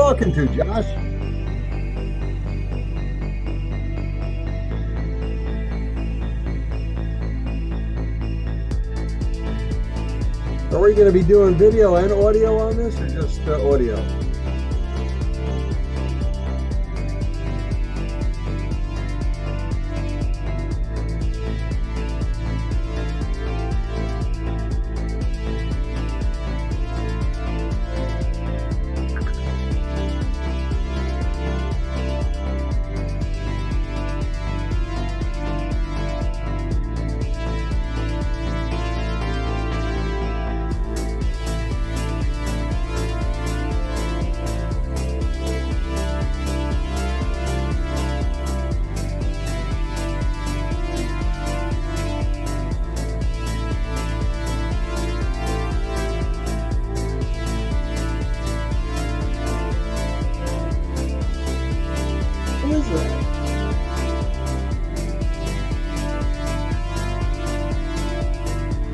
talking to, Josh? Are we going to be doing video and audio on this, or just audio?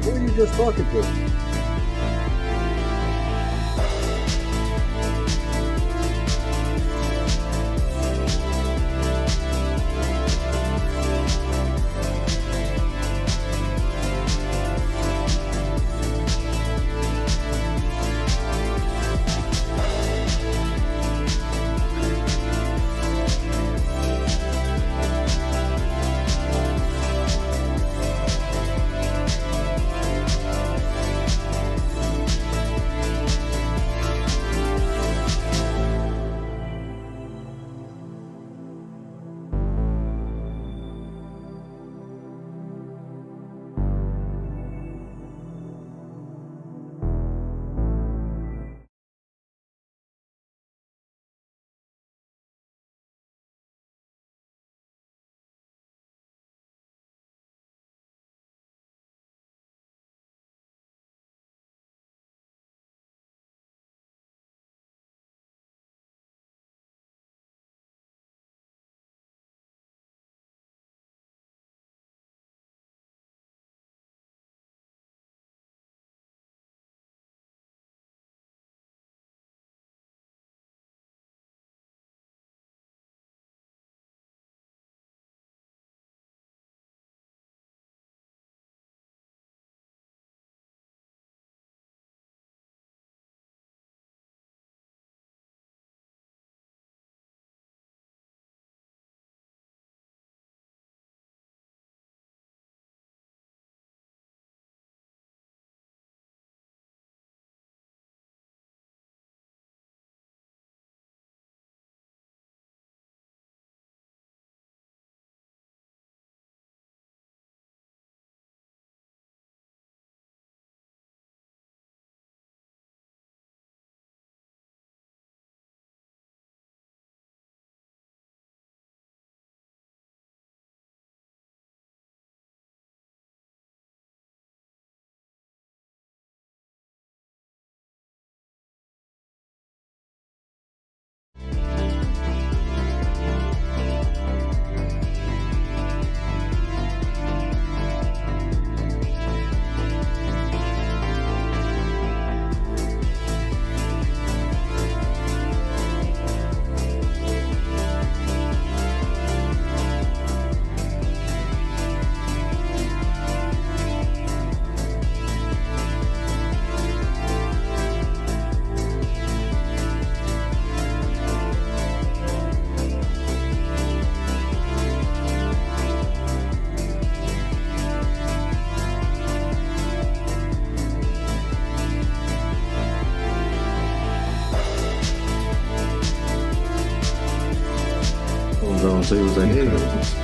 Who are you just talking to?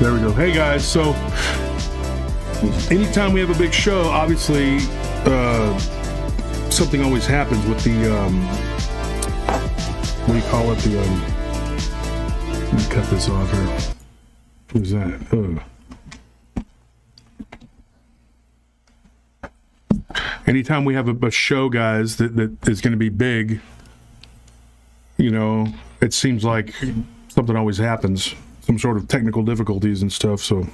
There we go. Hey guys, so anytime we have a big show, obviously something always happens with the what do you call it, the let me cut this off here. Who's that? Anytime we have a show, guys, that is going to be big, you know, it seems like something always happens. Some sort of technical difficulties and stuff, so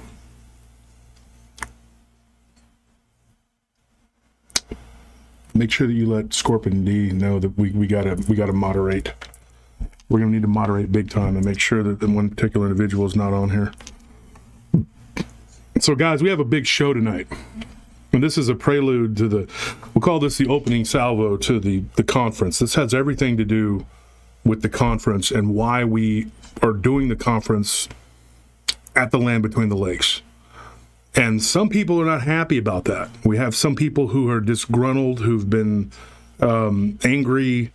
make sure that you let Scorpion D know that we gotta moderate. we're going to need to moderate big time and make sure that the one particular individual is not on here. So, guys, we have a big show tonight. And this is a prelude to we'll call this the opening salvo to the conference. This has everything to do with the conference and why we are doing the conference at the Land Between the Lakes. And some people are not happy about that. We have some people who are disgruntled, who've been angry.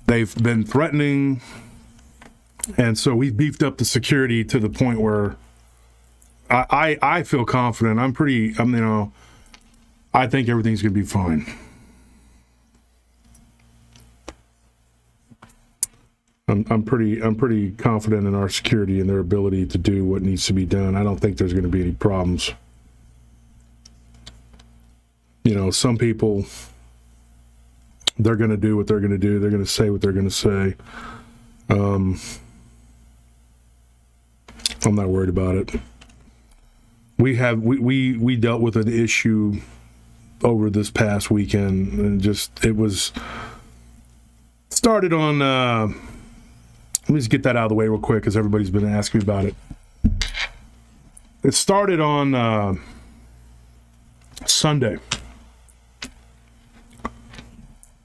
They've been threatening. And so we've beefed up the security to the point where I feel confident. I think everything's going to be fine. I'm pretty confident in our security and their ability to do what needs to be done. I don't think there's going to be any problems. Some people, they're going to do what they're going to do. They're going to say what they're going to say. I'm not worried about it. We dealt with an issue over this past weekend, and it was started on. Let me just get that out of the way real quick because everybody's been asking me about it. It started on Sunday,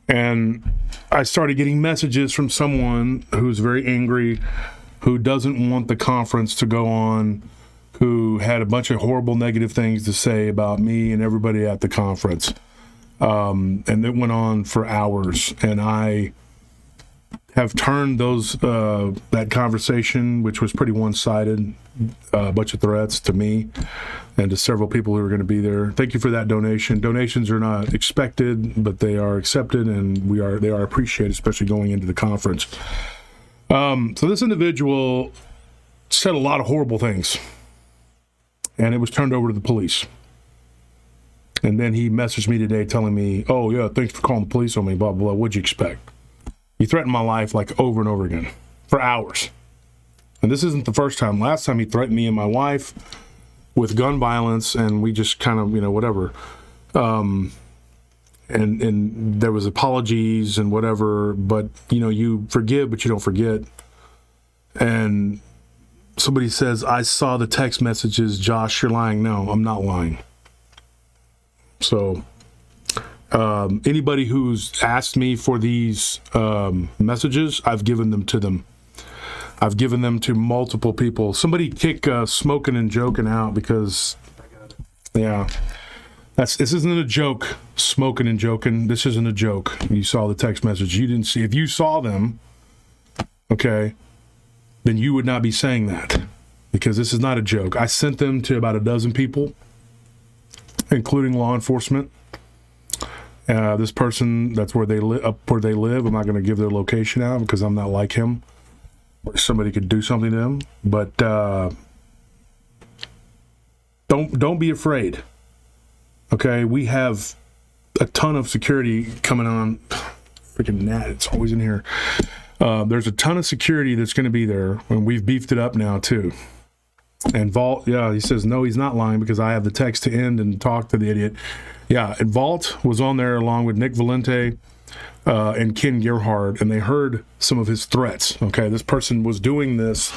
and I started getting messages from someone who's very angry, who doesn't want the conference to go on, who had a bunch of horrible negative things to say about me and everybody at the conference. And it went on for hours. And I have turned that conversation, which was pretty one-sided, a bunch of threats to me and to several people who are going to be there. Thank you for that donation. Donations are not expected, but they are accepted, and they are appreciated, especially going into the conference. So this individual said a lot of horrible things, and it was turned over to the police. And then he messaged me today telling me, oh, yeah, thanks for calling the police on me, blah, blah, blah. What'd you expect? He threatened my life like over and over again for hours. And this isn't the first time. Last time he threatened me and my wife with gun violence, and we just kind of, whatever. And there was apologies and whatever, but, you forgive, but you don't forget. And somebody says, I saw the text messages, Josh, you're lying. No, I'm not lying. So anybody who's asked me for these messages, I've given them to them. I've given them to multiple people. Somebody kick Smoking and Joking out because, yeah, this isn't a joke, Smoking and Joking. This isn't a joke. You saw the text message. You didn't see. If you saw them, okay, then you would not be saying that because this is not a joke. I sent them to about a dozen people, including law enforcement. This person, that's where they live. I'm not going to give their location out because I'm not like him. Somebody could do something to them, but don't be afraid. Okay, we have a ton of security coming on. Freaking gnat, it's always in here. There's a ton of security that's going to be there, and we've beefed it up now too. And Vault, yeah, he says no, he's not lying because I have the text to end and talk to the idiot. Yeah, and Vault was on there along with Nick Valente and Ken Gerhard, and they heard some of his threats. Okay, this person was doing this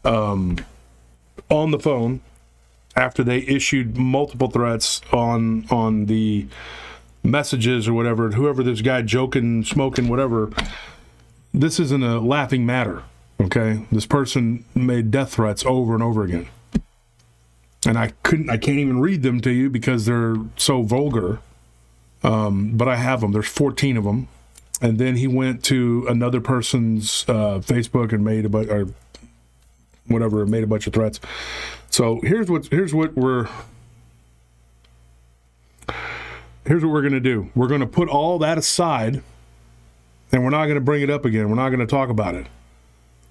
on the phone after they issued multiple threats on the messages or whatever. Whoever this guy joking, smoking, whatever. This isn't a laughing matter. Okay, this person made death threats over and over again, and I can't even read them to you because they're so vulgar. But I have them. There's 14 of them. And then he went to another person's Facebook and made a bunch of threats. So here's what we're going to do. We're going to put all that aside, and we're not going to bring it up again. We're not going to talk about it.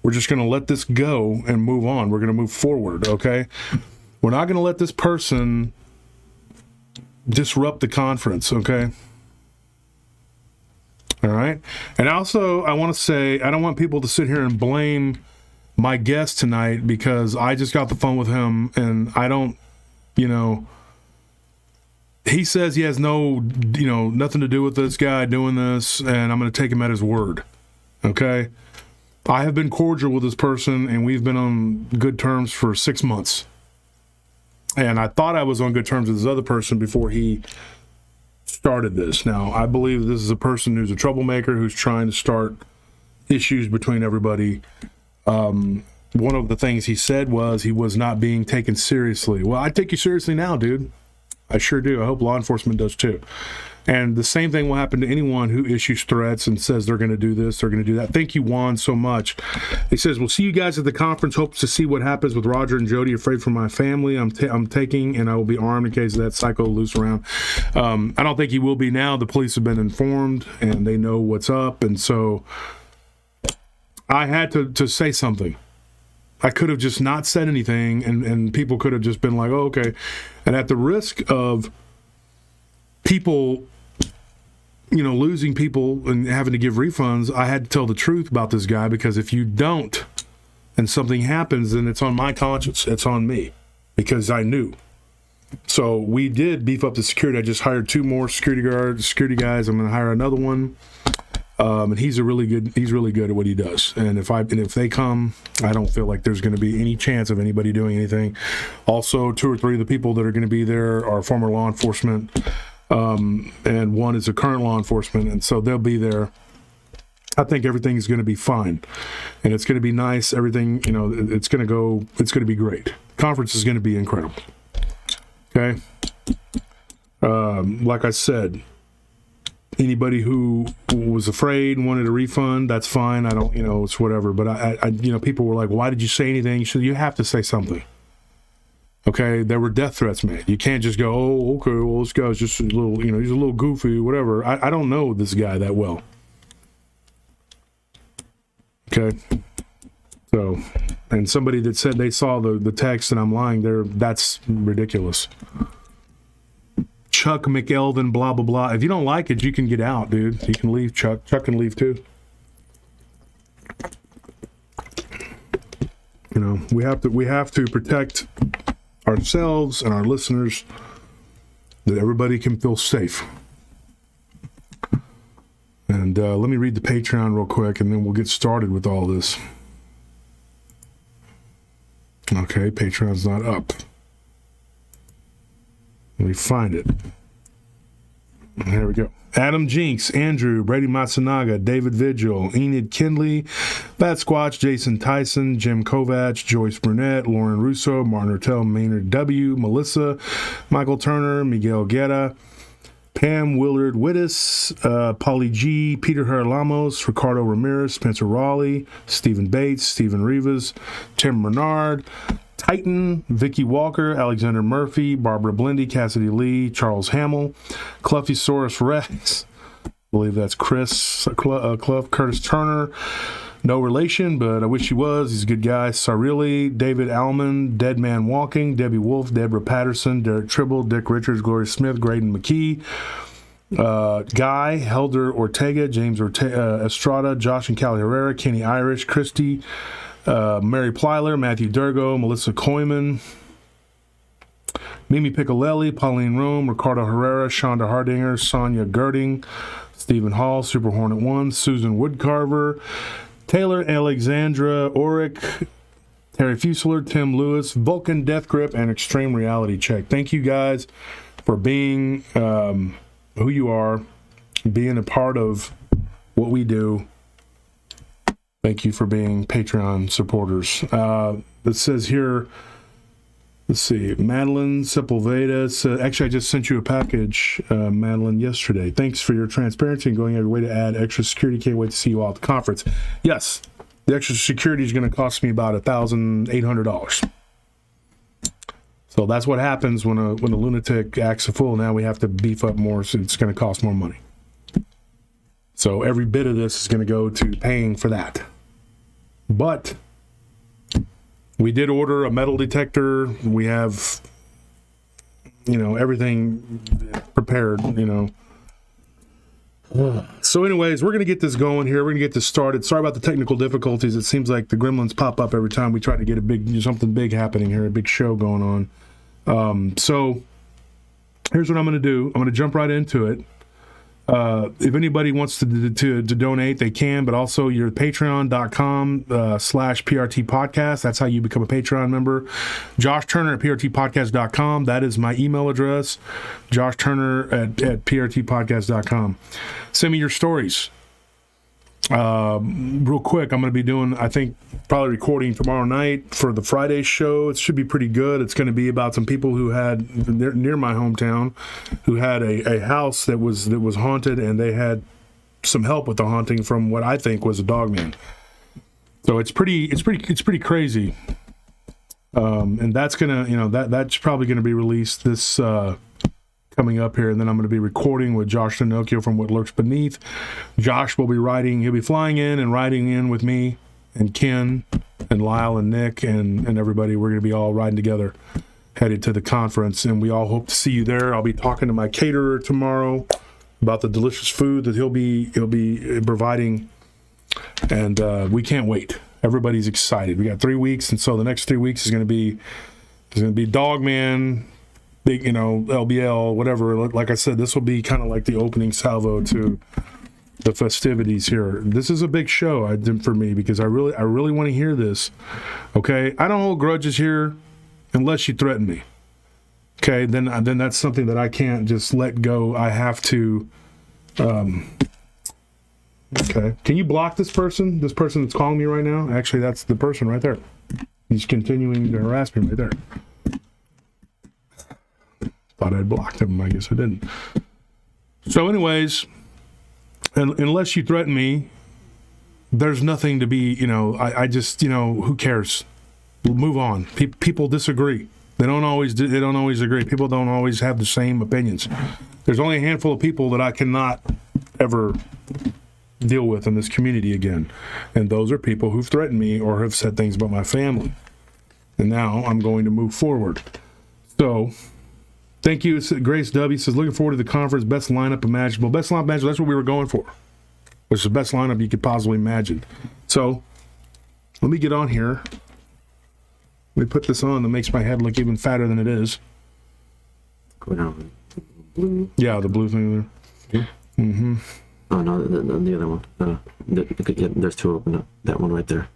We're just going to let this go and move on. We're going to move forward, okay? We're not going to let this person disrupt the conference, okay? All right? And also, I want to say, I don't want people to sit here and blame my guest tonight because I just got the phone with him and I don't, he says he has nothing to do with this guy doing this, and I'm going to take him at his word, okay? I have been cordial with this person, and we've been on good terms for 6 months. And I thought I was on good terms with this other person before he started this. Now, I believe this is a person who's a troublemaker, who's trying to start issues between everybody. One of the things he said was he was not being taken seriously. Well, I take you seriously now, dude. I sure do. I hope law enforcement does too. And the same thing will happen to anyone who issues threats and says they're going to do this, they're going to do that. Thank you, Juan, so much. He says, we'll see you guys at the conference. Hopes to see what happens with Roger and Jody. Afraid for my family. I'm taking, and I will be armed in case of that psycho loose around. I don't think he will be now. The police have been informed, and they know what's up. And so I had to say something. I could have just not said anything, and people could have just been like, oh, okay. And at the risk of people, losing people and having to give refunds, I had to tell the truth about this guy, because if you don't and something happens, then it's on my conscience. It's on me, because I knew. So we did beef up the security. I just hired 2 more security guys. I'm going to hire another one. And he's really good at what he does. And if they come, I don't feel like there's going to be any chance of anybody doing anything. Also, 2 or 3 of the people that are going to be there are former law enforcement. And one is a current law enforcement, and so they'll be there. I think everything's going to be fine, and it's going to be nice. Everything, it's going to be great. Conference is going to be incredible. Okay. Like I said, anybody who was afraid and wanted a refund, that's fine. I don't, it's whatever. But I people were like, why did you say anything? So you have to say something. Okay, there were death threats made. You can't just go, oh, okay, well, this guy's just a little, he's a little goofy, whatever. I don't know this guy that well. Okay, so, and somebody that said they saw the text and I'm lying there, that's ridiculous. Chuck McElvin, blah, blah, blah. If you don't like it, you can get out, dude. You can leave, Chuck. Chuck can leave too. We have to protect ourselves and our listeners, that everybody can feel safe. And let me read the Patreon real quick, and then we'll get started with all this. Okay, Patreon's not up. Let me find it. There we go. Adam Jinks, Andrew, Brady Matsunaga, David Vigil, Enid Kindley, Fat Squatch, Jason Tyson, Jim Kovach, Joyce Burnett, Lauren Russo, Martin Ertel, Maynard W, Melissa, Michael Turner, Miguel Guerra, Pam Willard Wittes, Polly G, Peter Haralamos, Ricardo Ramirez, Spencer Raleigh, Stephen Bates, Stephen Rivas, Tim Bernard, Titan, Vicky Walker, Alexander Murphy, Barbara Blindy, Cassidy Lee, Charles Hamill, Cluffysaurus Rex, I believe that's Chris, Cluff, Curtis Turner, no relation, but I wish he was, he's a good guy, Sarili, David Allman, Dead Man Walking, Debbie Wolf, Deborah Patterson, Derek Tribble, Dick Richards, Gloria Smith, Graydon McKee, Guy, Helder Ortega, James Estrada, Josh and Callie Herrera, Kenny Irish, Christy, Mary Plyler, Matthew Durgo, Melissa Koyman, Mimi Piccolelli, Pauline Rome, Ricardo Herrera, Shonda Hardinger, Sonia Girding, Stephen Hall, Super Hornet 1, Susan Woodcarver, Taylor Alexandra Oric, Terry Fusler, Tim Lewis, Vulcan Death Grip, and Extreme Reality Check. Thank you guys for being who you are, being a part of what we do. Thank you for being Patreon supporters. It says here, let's see, Madeline Sepulveda. Actually, I just sent you a package, Madeline, yesterday. Thanks for your transparency and going every way to add extra security. Can't wait to see you all at the conference. Yes, the extra security is going to cost me about $1,800. So that's what happens when a lunatic acts a fool. Now we have to beef up more, so it's going to cost more money. So every bit of this is going to go to paying for that. But we did order a metal detector. We have, everything prepared, So anyways, we're going to get this going here. We're going to get this started. Sorry about the technical difficulties. It seems like the gremlins pop up every time we try to get something big happening here, a big show going on. So here's what I'm going to do. I'm going to jump right into it. If anybody wants to donate, they can, but also your patreon.com/PRT podcast. That's how you become a Patreon member. Josh Turner at PRTpodcast.com. That is my email address. Josh Turner at PRTpodcast.com. Send me your stories. Real quick, I'm going to be doing, I think, probably recording tomorrow night for the Friday show. It should be pretty good. It's going to be about some people who had near my hometown, who had a house that was haunted, and they had some help with the haunting from what I think was a Dogman. So it's pretty crazy. And that's gonna, that's probably going to be released this coming up here, and then I'm going to be recording with Josh Finocchio from What Lurks Beneath. Josh will be he'll be flying in and riding in with me and Ken and Lyle and Nick and everybody. We're going to be all riding together, headed to the conference, and we all hope to see you there. I'll be talking to my caterer tomorrow about the delicious food that he'll be providing, and we can't wait. Everybody's excited. We got 3 weeks, and so the next 3 weeks is going to be Dogman, big, LBL, whatever. Like I said, this will be kind of like the opening salvo to the festivities here. This is a big show for me because I really want to hear this. Okay, I don't hold grudges here unless you threaten me. Okay, then that's something that I can't just let go. I have to. Okay, can you block this person? This person that's calling me right now? Actually, that's the person right there. He's continuing to harass me right there. Thought I'd blocked him. I guess I didn't. So anyways, unless you threaten me, there's nothing to be, I just, who cares? We'll move on. People disagree. They don't always agree. People don't always have the same opinions. There's only a handful of people that I cannot ever deal with in this community again. And those are people who've threatened me or have said things about my family. And now I'm going to move forward. So, thank you. Grace W says, looking forward to the conference. Best lineup imaginable. Best lineup imaginable. That's what we were going for. Which is the best lineup you could possibly imagine. So, let me get on here. Let me put this on that makes my head look even fatter than it is. Go down. Blue. Yeah, the blue thing there. Yeah. Mm-hmm. Oh, no, the other one. There's two open. That one right there.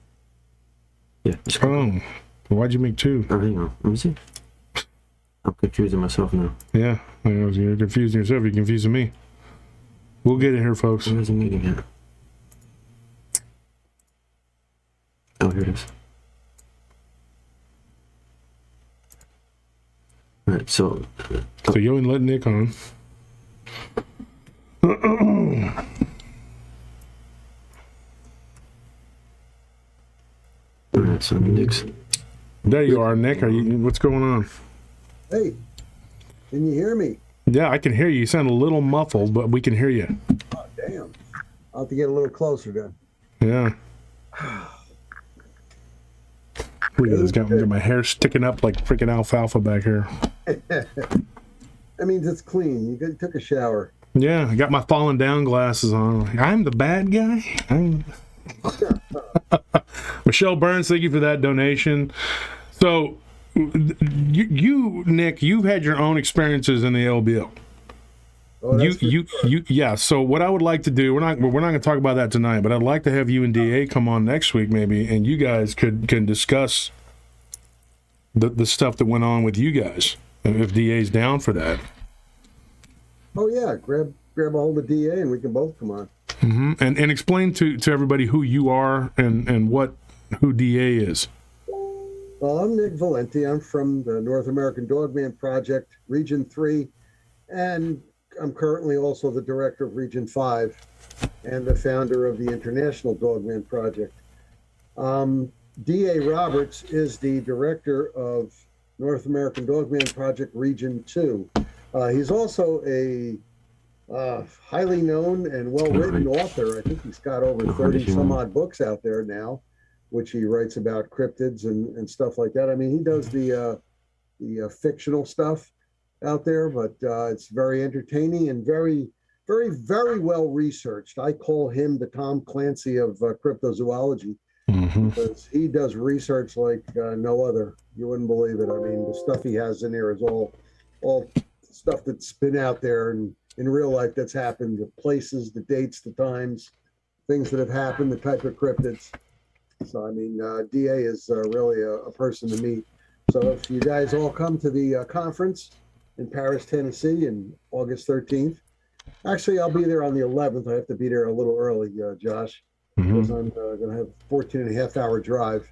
Yeah. Oh, why'd you make two? Oh, hang on. Let me see. I'm confusing myself now. Yeah, you're confusing yourself. You're confusing me. We'll get in here, folks. Where's the meeting at? Oh, here it is. All right, so you and let Nick on. all right, so Nick's. There you are, Nick. What's going on? Hey, can you hear me? Yeah, I can hear you. You sound a little muffled, but we can hear you. Oh, damn. I'll have to get a little closer then. Yeah. Look at this guy. Got my hair sticking up like freaking alfalfa back here. That means it's clean. You took a shower. Yeah, I got my falling down glasses on. I'm the bad guy. Michelle Burns, thank you for that donation. So, you Nick, you've had your own experiences in the LBL. Oh, yeah. So what I would like to do, we're not going to talk about that tonight, but I'd like to have you and DA come on next week maybe, and you guys can discuss the stuff that went on with you guys, if DA's down for that. Oh yeah, grab a hold of DA and we can both come on. Mm-hmm. And explain to everybody who you are and who DA is. Well, I'm Nick Valente. I'm from the North American Dogman Project, Region 3, and I'm currently also the director of Region 5 and the founder of the International Dogman Project. D.A. Roberts is the director of North American Dogman Project Region 2. He's also a highly known and well-written author. I think he's got over 30-some-odd books out there now, which he writes about cryptids and stuff like that. I mean, he does the fictional stuff out there, but it's very entertaining and very, very, very well researched. I call him the Tom Clancy of cryptozoology, because he does research like no other. You wouldn't believe it. I mean, the stuff he has in there is all stuff that's been out there and in real life that's happened, the places, the dates, the times, things that have happened, the type of cryptids. So, I mean, DA is really a person to meet. So if you guys all come to the conference in Paris, Tennessee, in August 13th, actually, I'll be there on the 11th. I have to be there a little early, Josh, because I'm going to have a 14.5-hour drive.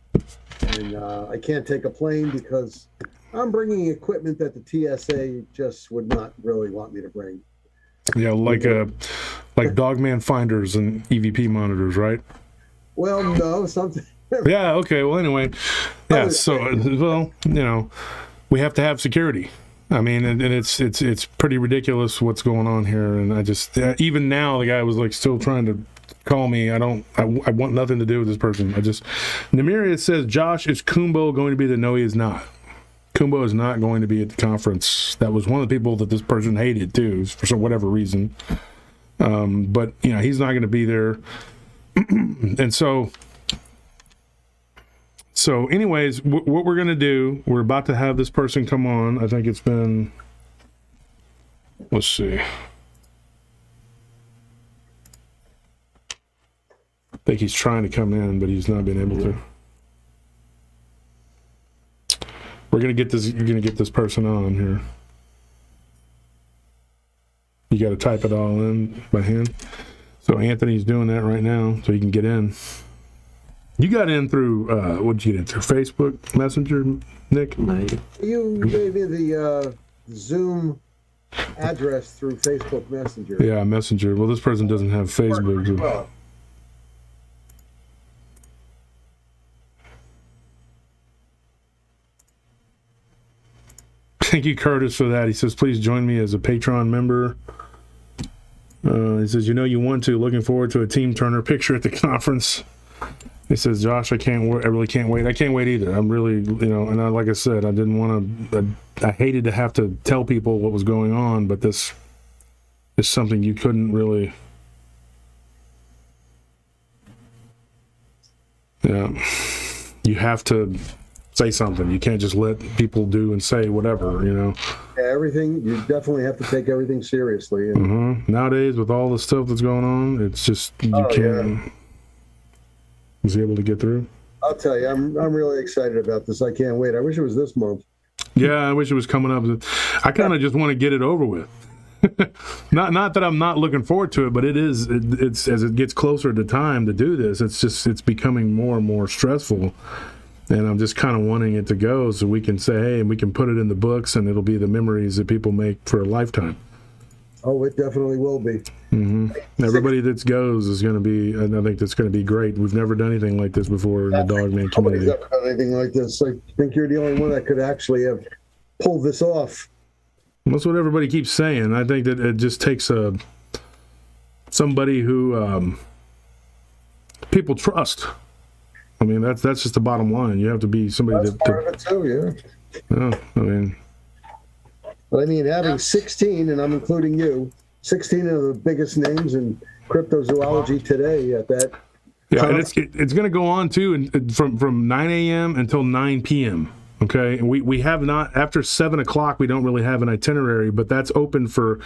And I can't take a plane because I'm bringing equipment that the TSA just would not really want me to bring. Yeah, like Dogman finders and EVP monitors, right? Well, no, something. Yeah, okay. Well, anyway. Yeah, so, well, you know, we have to have security. I mean, and it's pretty ridiculous what's going on here. And I just, even now, the guy was like still trying to call me. I want nothing to do with this person. Namiria says, Josh, is Kumbo going to be there? No, he is not. Kumbo is not going to be at the conference. That was one of the people that this person hated too, for whatever reason. But, you know, he's not going to be there. And so anyways, what we're going to do, we're about to have this person come on. I think it's been, let's see. I think he's trying to come in, but he's not been able to. We're going to get this, you're going to get this person on here. You got to type it all in by hand. So Anthony's doing that right now, so you can get in. You got in through, what did you get in through? Facebook Messenger, Nick? You gave me the Zoom address through Facebook Messenger. Yeah, Messenger. Well, this person doesn't have Facebook. Well, thank you, Curtis, for that. He says, please join me as a Patreon member. He says, you know you want to. Looking forward to a Team Turner picture at the conference. He says, Josh, I really can't wait. I can't wait either. I'm really, you know, and like I said, I didn't want to, I hated to have to tell people what was going on, but this is something you couldn't really, yeah, you have to say something. You can't just let people do and say whatever, you know. Yeah, everything, you definitely have to take everything seriously. And nowadays, with all the stuff that's going on, it's just, you can't. Was he able to get through? I'll tell you, I'm really excited about this. I can't wait. I wish it was this month. Yeah, I wish it was coming up. I kind of just want to get it over with. not that I'm not looking forward to it, but it's as it gets closer to time to do this, it's becoming more and more stressful. And I'm just kind of wanting it to go so we can say, hey, we can put it in the books and it'll be the memories that people make for a lifetime. Oh, it definitely will be. Everybody that goes is going to be, and I think that's going to be great. We've never done anything like this before in the Dogman community. Nobody's ever done anything like this. I think you're the only one that could actually have pulled this off. That's what everybody keeps saying. I think that it just takes somebody who people trust. I mean, that's just the bottom line. You have to be somebody that's part of it too, yeah. I mean. But I mean, having 16, and I'm including you, 16 of the biggest names in cryptozoology today at that. Yeah, and it's going to go on too, from 9 a.m. until 9 p.m. Okay, and we have not, after 7 o'clock, we don't really have an itinerary, but that's open for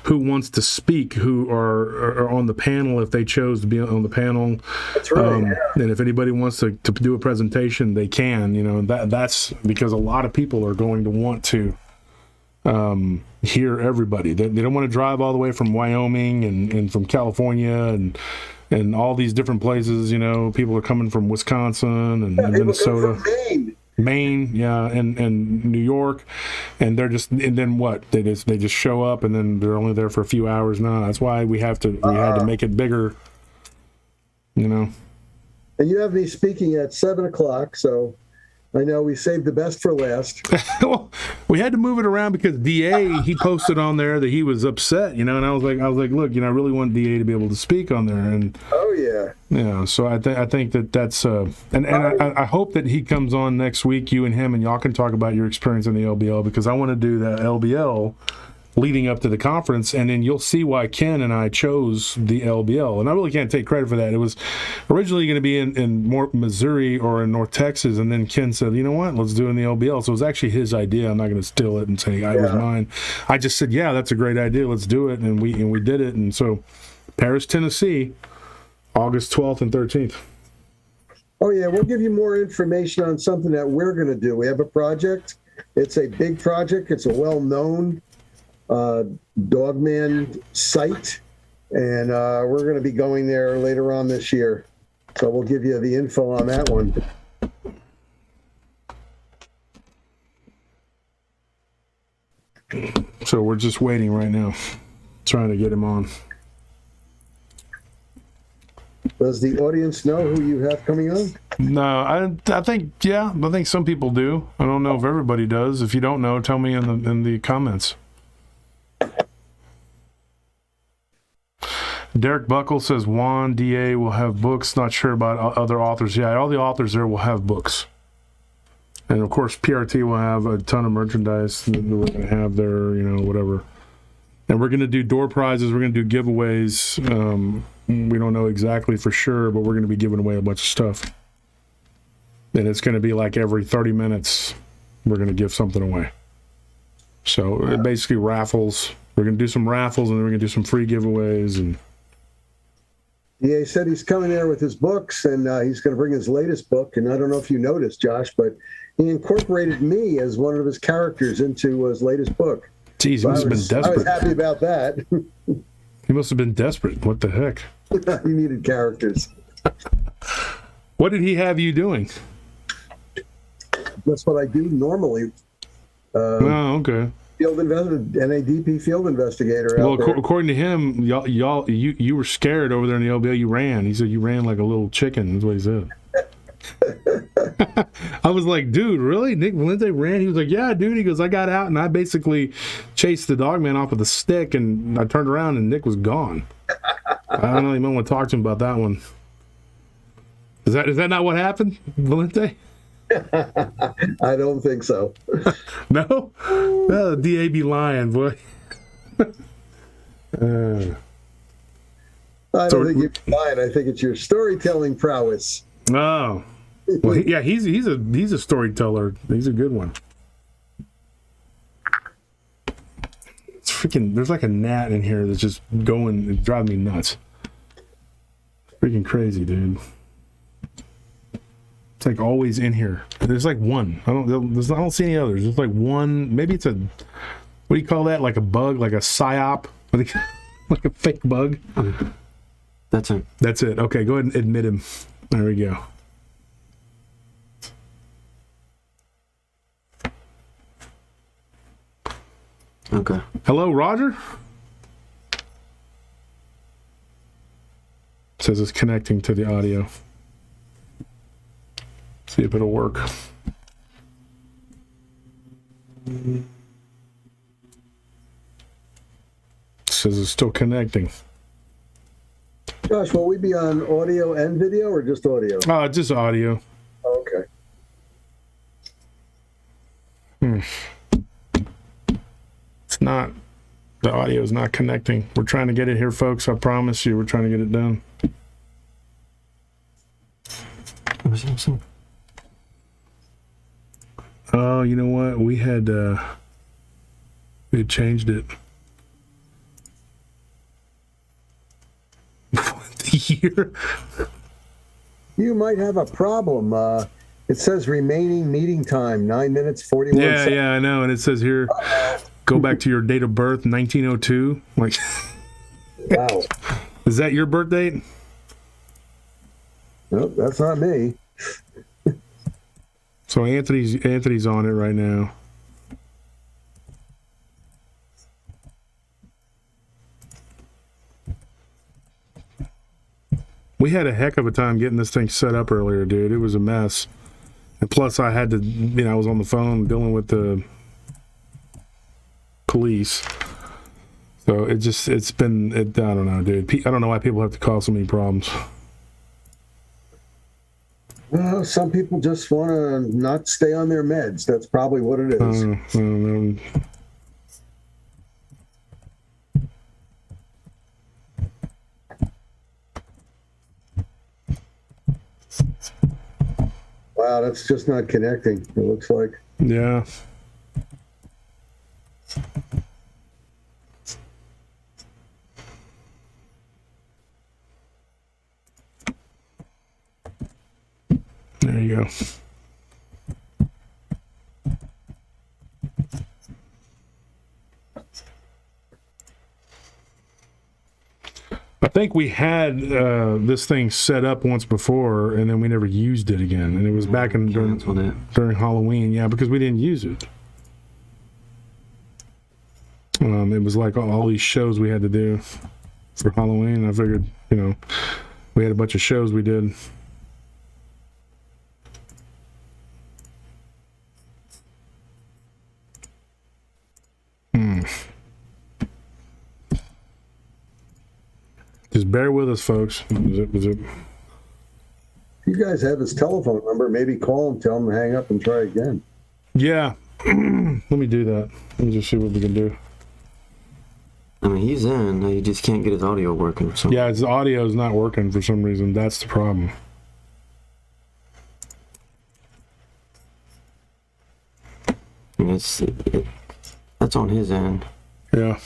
who wants to speak, who are on the panel if they chose to be on the panel. That's right. And if anybody wants to do a presentation, they can. You know, that's because a lot of people are going to want to hear everybody. They don't want to drive all the way from Wyoming and from California and all these different places. You know, people are coming from Wisconsin and Minnesota. Maine, yeah, and New York, and they're just, and then what? They just show up, and then they're only there for a few hours. No, that's why we had to make it bigger, you know. And you have me speaking at 7 o'clock, so I know we saved the best for last. Well, we had to move it around because DA, he posted on there that he was upset, you know, and I was like, look, you know, I really want DA to be able to speak on there, and yeah, so I think that's and I hope that he comes on next week, you and him, and y'all can talk about your experience in the LBL, because I want to do that LBL leading up to the conference, and then you'll see why Ken and I chose the LBL. And I really can't take credit for that. It was originally going to be in more Missouri or in North Texas, and then Ken said, you know what, let's do it in the LBL. So it was actually his idea. I'm not going to steal it and say it was mine. I just said, yeah, that's a great idea. Let's do it. And we did it. And so Paris, Tennessee, August 12th and 13th. Oh, yeah, we'll give you more information on something that we're going to do. We have a project. It's a big project. It's a well-known Dogman site, and we're going to be going there later on this year. So we'll give you the info on that one. So we're just waiting right now, trying to get him on. Does the audience know who you have coming on? No, I think some people do. I don't know if everybody does. If you don't know, tell me in the comments. Derek Buckle says Juan DA will have books. Not sure about other authors. Yeah, all the authors there will have books. And of course, PRT will have a ton of merchandise that we're going to have there, whatever. And we're going to do door prizes. We're going to do giveaways. We don't know exactly for sure, but we're going to be giving away a bunch of stuff. And it's going to be like every 30 minutes, we're going to give something away. So basically raffles. We're going to do some raffles, and then we're going to do some free giveaways. And he said he's coming there with his books, and he's going to bring his latest book. And I don't know if you noticed, Josh, but he incorporated me as one of his characters into his latest book. Geez, he must have been desperate. I was happy about that. He must have been desperate. What the heck? He needed characters. What did he have you doing? That's what I do normally. Oh, okay. NADP field investigator. Well, according to him, you were scared over there in the LBL. You ran. He said you ran like a little chicken. That's what he said. I was like, dude, really? Nick Valente ran? He was like, yeah, dude. He goes, I got out and I basically chased the Dogman off with a stick, and I turned around and Nick was gone. I don't know. You might want to talk to him about that one. Is that not what happened, Valente? I don't think so. No? The DA be lying, boy. I don't think you're lying. I think it's your storytelling prowess. Oh. Well, yeah, he's a storyteller. He's a good one. It's freaking, there's like a gnat in here that's just going, it's driving me nuts. Freaking crazy, dude. It's like always in here. There's like one. I don't see any others. There's like one. Maybe it's a, what do you call that? Like a bug, like a psyop, like a fake bug. That's it. That's it. Okay, go ahead and admit him. There we go. Okay. Hello, Roger. It says it's connecting to the audio. See if it'll work. It says it's still connecting. Josh, will we be on audio and video or just audio? Just audio. Oh, okay. It's not, the audio is not connecting. We're trying to get it here, folks. I promise you, we're trying to get it done. Oh, you know what? We had changed it. The year. You might have a problem. It says remaining meeting time 9 minutes 41 seconds. Yeah, I know. And it says here, go back to your date of birth, 1902. Like, wow. Is that your birth date? Nope, that's not me. So Anthony's on it right now. We had a heck of a time getting this thing set up earlier, dude. It was a mess. And plus I had to, I was on the phone dealing with the police. So I don't know, dude. I don't know why people have to cause so many problems. Well, some people just want to not stay on their meds. That's probably what it is. Wow, that's just not connecting, it looks like. Yeah. There you go. I think we had this thing set up once before, and then we never used it again. And it was back in during Halloween, yeah, because we didn't use it. It was like all these shows we had to do for Halloween. I figured, you know, we had a bunch of shows we did. Just bear with us, folks. Was it? You guys have his telephone number. Maybe call him, tell him to hang up, and try again. Yeah. Let me do that. Let me just see what we can do. I mean, he's in. You just can't get his audio working. So. Yeah, his audio is not working for some reason. That's the problem. I mean, that's on his end. Yeah.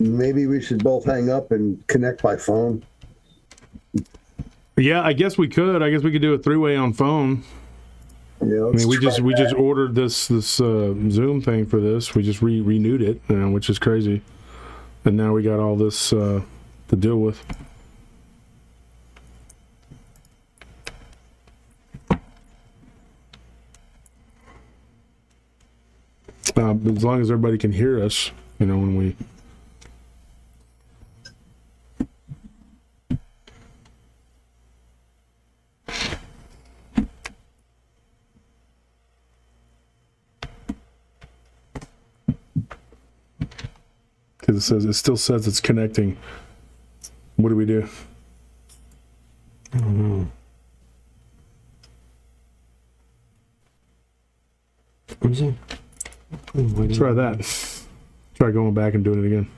Maybe we should both hang up and connect by phone. Yeah, I guess we could. I guess we could do a three-way on phone. Yeah, I mean, we just ordered this Zoom thing for this. We just renewed it, which is crazy. And now we got all this to deal with. As long as everybody can hear us, when we. Because it still says it's connecting. What do we do? I don't know. Let me see. Try that. Try going back and doing it again.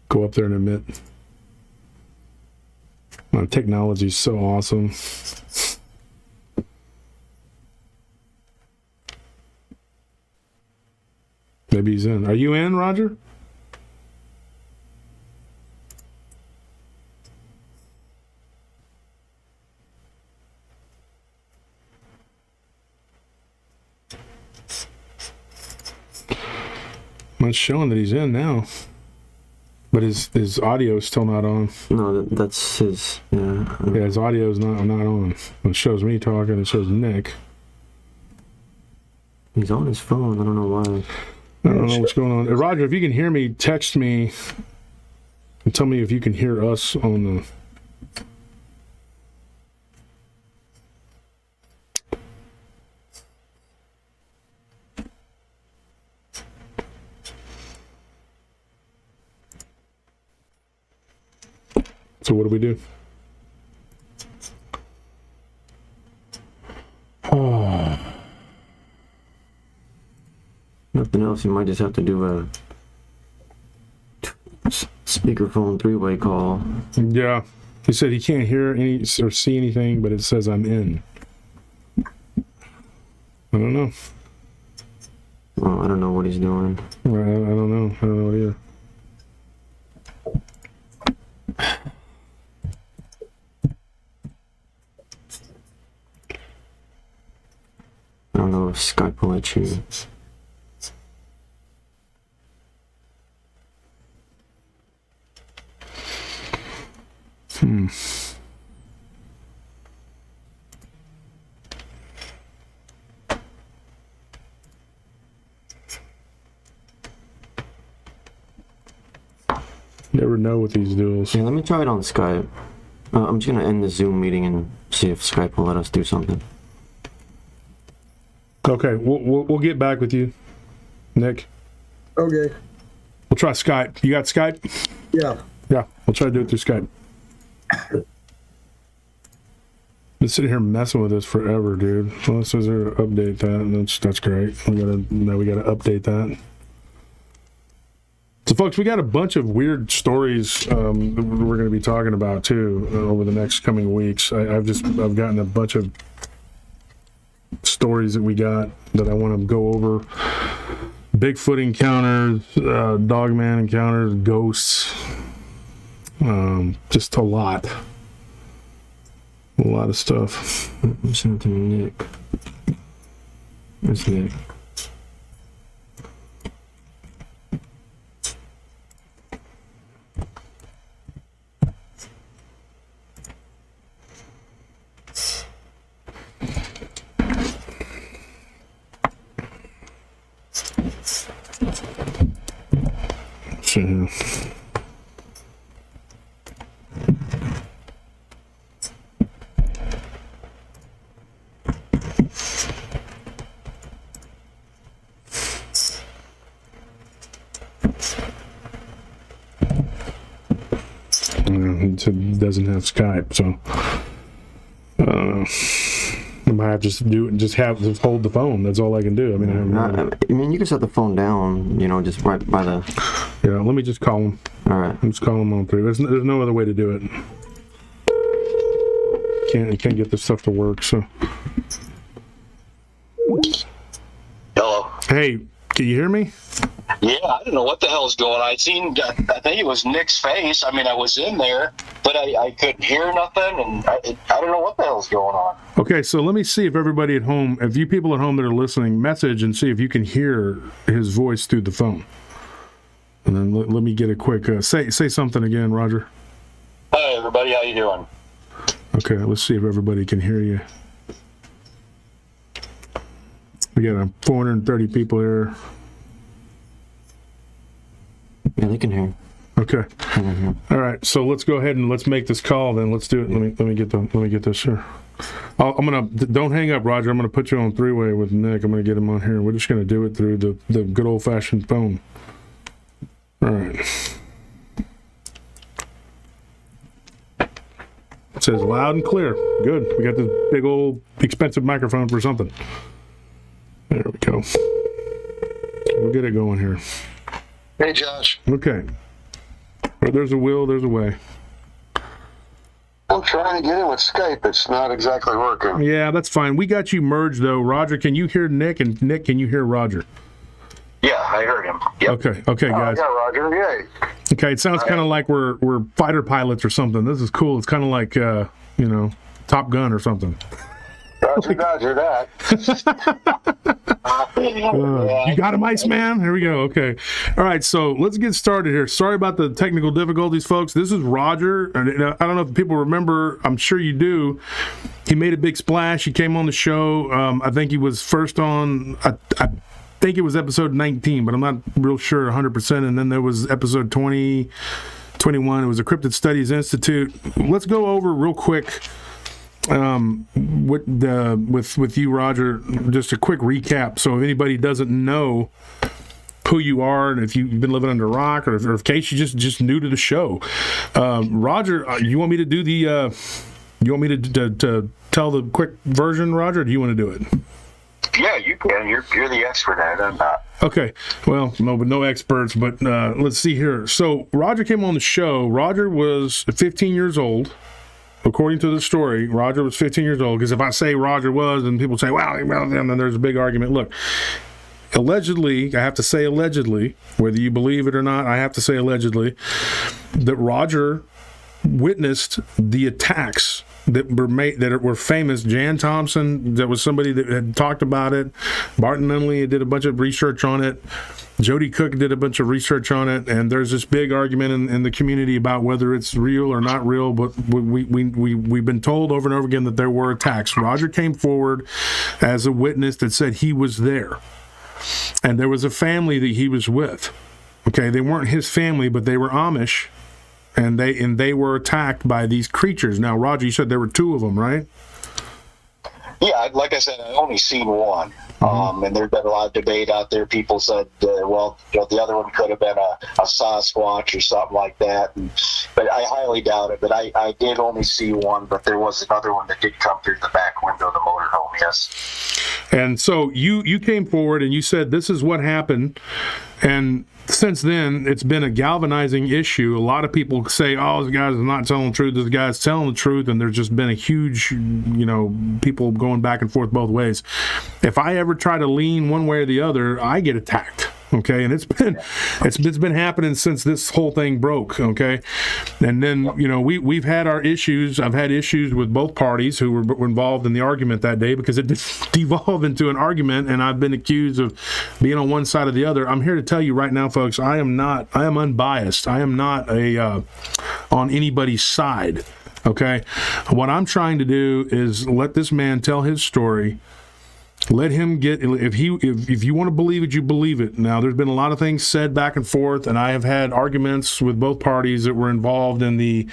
Go up there and admit. Technology's so awesome. Maybe he's in. Are you in, Roger? It's showing that he's in now, but his audio is still not on. No, that's his. Yeah, his audio is not on. It shows me talking. It shows Nick. He's on his phone. I don't know why. I don't know what's going on. Roger, if you can hear me, text me and tell me if you can hear us on the. So what do we do? Oh. Nothing else. You might just have to do a speakerphone three-way call. Yeah. He said he can't hear any or see anything, but it says I'm in. I don't know. Well, I don't know what he's doing. I don't know. I don't know either. I don't know if Skype will let you. Never know with these deals. Yeah, let me try it on Skype. I'm just gonna end the Zoom meeting and see if Skype will let us do something. Okay, we'll get back with you, Nick. Okay. We'll try Skype. You got Skype? Yeah. Yeah, we'll try to do it through Skype. Been sitting here messing with this forever, dude. Well, it says there to update that, and that's great. We gotta update that. So, folks, we got a bunch of weird stories that we're going to be talking about too over the next coming weeks. I've gotten a bunch of stories that we got that I want to go over. Bigfoot encounters, Dogman encounters, ghosts, just a lot of stuff. I'm sending it to Nick. Where's Nick? See here. It doesn't have Skype, so I might have to just hold the phone. That's all I can do. I mean, you can set the phone down, just right by the... Yeah, let me just call him. All right. Let's call him on through. There's no other way to do it. Can't get this stuff to work, so... Hello. Hey, can you hear me? Yeah, I don't know what the hell's going on. I think it was Nick's face. I mean, I was in there, but I couldn't hear nothing, and I don't know what the hell's going on. Okay, so let me see if everybody at home, if you people at home that are listening, message and see if you can hear his voice through the phone. And then let me get a quick, say something again, Roger. Hi, everybody. How you doing? Okay, let's see if everybody can hear you. We got 430 people here. Yeah, they can hear. Okay. All right. So let's go ahead and let's make this call. Then let's do it. Let me get this here. Don't hang up, Roger. I'm gonna put you on three-way with Nick. I'm gonna get him on here. We're just gonna do it through the good old-fashioned phone. All right. It says loud and clear. Good. We got this big old expensive microphone for something. There we go. We'll get it going here. Hey, Josh. Okay. Where there's a will, there's a way. I'm trying to get in with Skype. It's not exactly working. Yeah, that's fine. We got you merged, though. Roger, can you hear Nick? And Nick, can you hear Roger? Yeah, I heard him. Yep. Okay, guys. Yeah, Roger. Yay. Okay, it sounds kind of like we're fighter pilots or something. This is cool. It's kind of like, Top Gun or something. Roger that. You got him, Iceman? Here we go. Okay. All right, so let's get started here. Sorry about the technical difficulties, folks. This is Roger. I don't know if people remember. I'm sure you do. He made a big splash. He came on the show. I think he was first on, I think it was episode 19, but I'm not real sure 100%. And then there was episode 20, 21. It was a Cryptid Studies Institute. Let's go over real quick with you, Roger, just a quick recap. So if anybody doesn't know who you are, and if you've been living under a rock, or if in case you just new to the show, Roger, you want me to do the? You want me to tell the quick version, Roger? Or do you want to do it? Yeah, you can. You're the expert at it. I'm not. Okay. Well, no experts, but let's see here. So Roger came on the show. Roger was 15 years old. According to the story, Roger was 15 years old, because if I say Roger was, and people say, well, then there's a big argument. Look, allegedly, I have to say allegedly, whether you believe it or not, I have to say allegedly, that Roger witnessed the attacks that were famous. Jan Thompson, that was somebody that had talked about it. Barton Nunley did a bunch of research on it. Jody Cook did a bunch of research on it, and there's this big argument in the community about whether it's real or not real, but we've been told over and over again that there were attacks. Roger came forward as a witness that said he was there, and there was a family that he was with. Okay, they weren't his family, but they were Amish, and they were attacked by these creatures. Now, Roger, you said there were 2 of them, right? Yeah, like I said, I only seen one. And there's been a lot of debate out there. People said, well, the other one could have been a Sasquatch or something like that. But I highly doubt it. But I did only see one, but there was another one that did come through the back window of the motorhome, yes. And so you came forward and you said, this is what happened. And since then, it's been a galvanizing issue. A lot of people say, oh, this guy's not telling the truth, this guy's telling the truth, and there's just been a huge, people going back and forth both ways. If I ever try to lean one way or the other, I get attacked. Okay, and it's been happening since this whole thing broke. Okay, and then we've had our issues. I've had issues with both parties who were involved in the argument that day, because it devolved into an argument, and I've been accused of being on one side or the other. I'm here to tell you right now, folks, I am unbiased. I am not on anybody's side. Okay, what I'm trying to do is let this man tell his story. Let him get, if you want to believe it, you believe it. Now, there's been a lot of things said back and forth, and I have had arguments with both parties that were involved in the,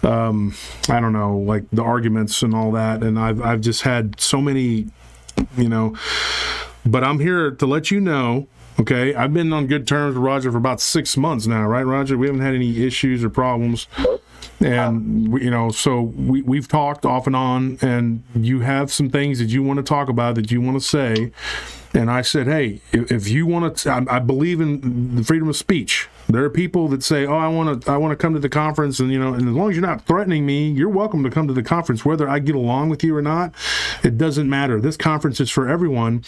like the arguments and all that, and I've just had so many, but I'm here to let you know. Okay, I've been on good terms with Roger for about 6 months now, right, Roger? We haven't had any issues or problems. And, so we've talked off and on, and you have some things that you want to talk about, that you want to say. And I said, hey, if you want to, I believe in the freedom of speech. There are people that say, oh, I want to come to the conference, and and as long as you're not threatening me, you're welcome to come to the conference. Whether I get along with you or not, it doesn't matter. This conference is for everyone.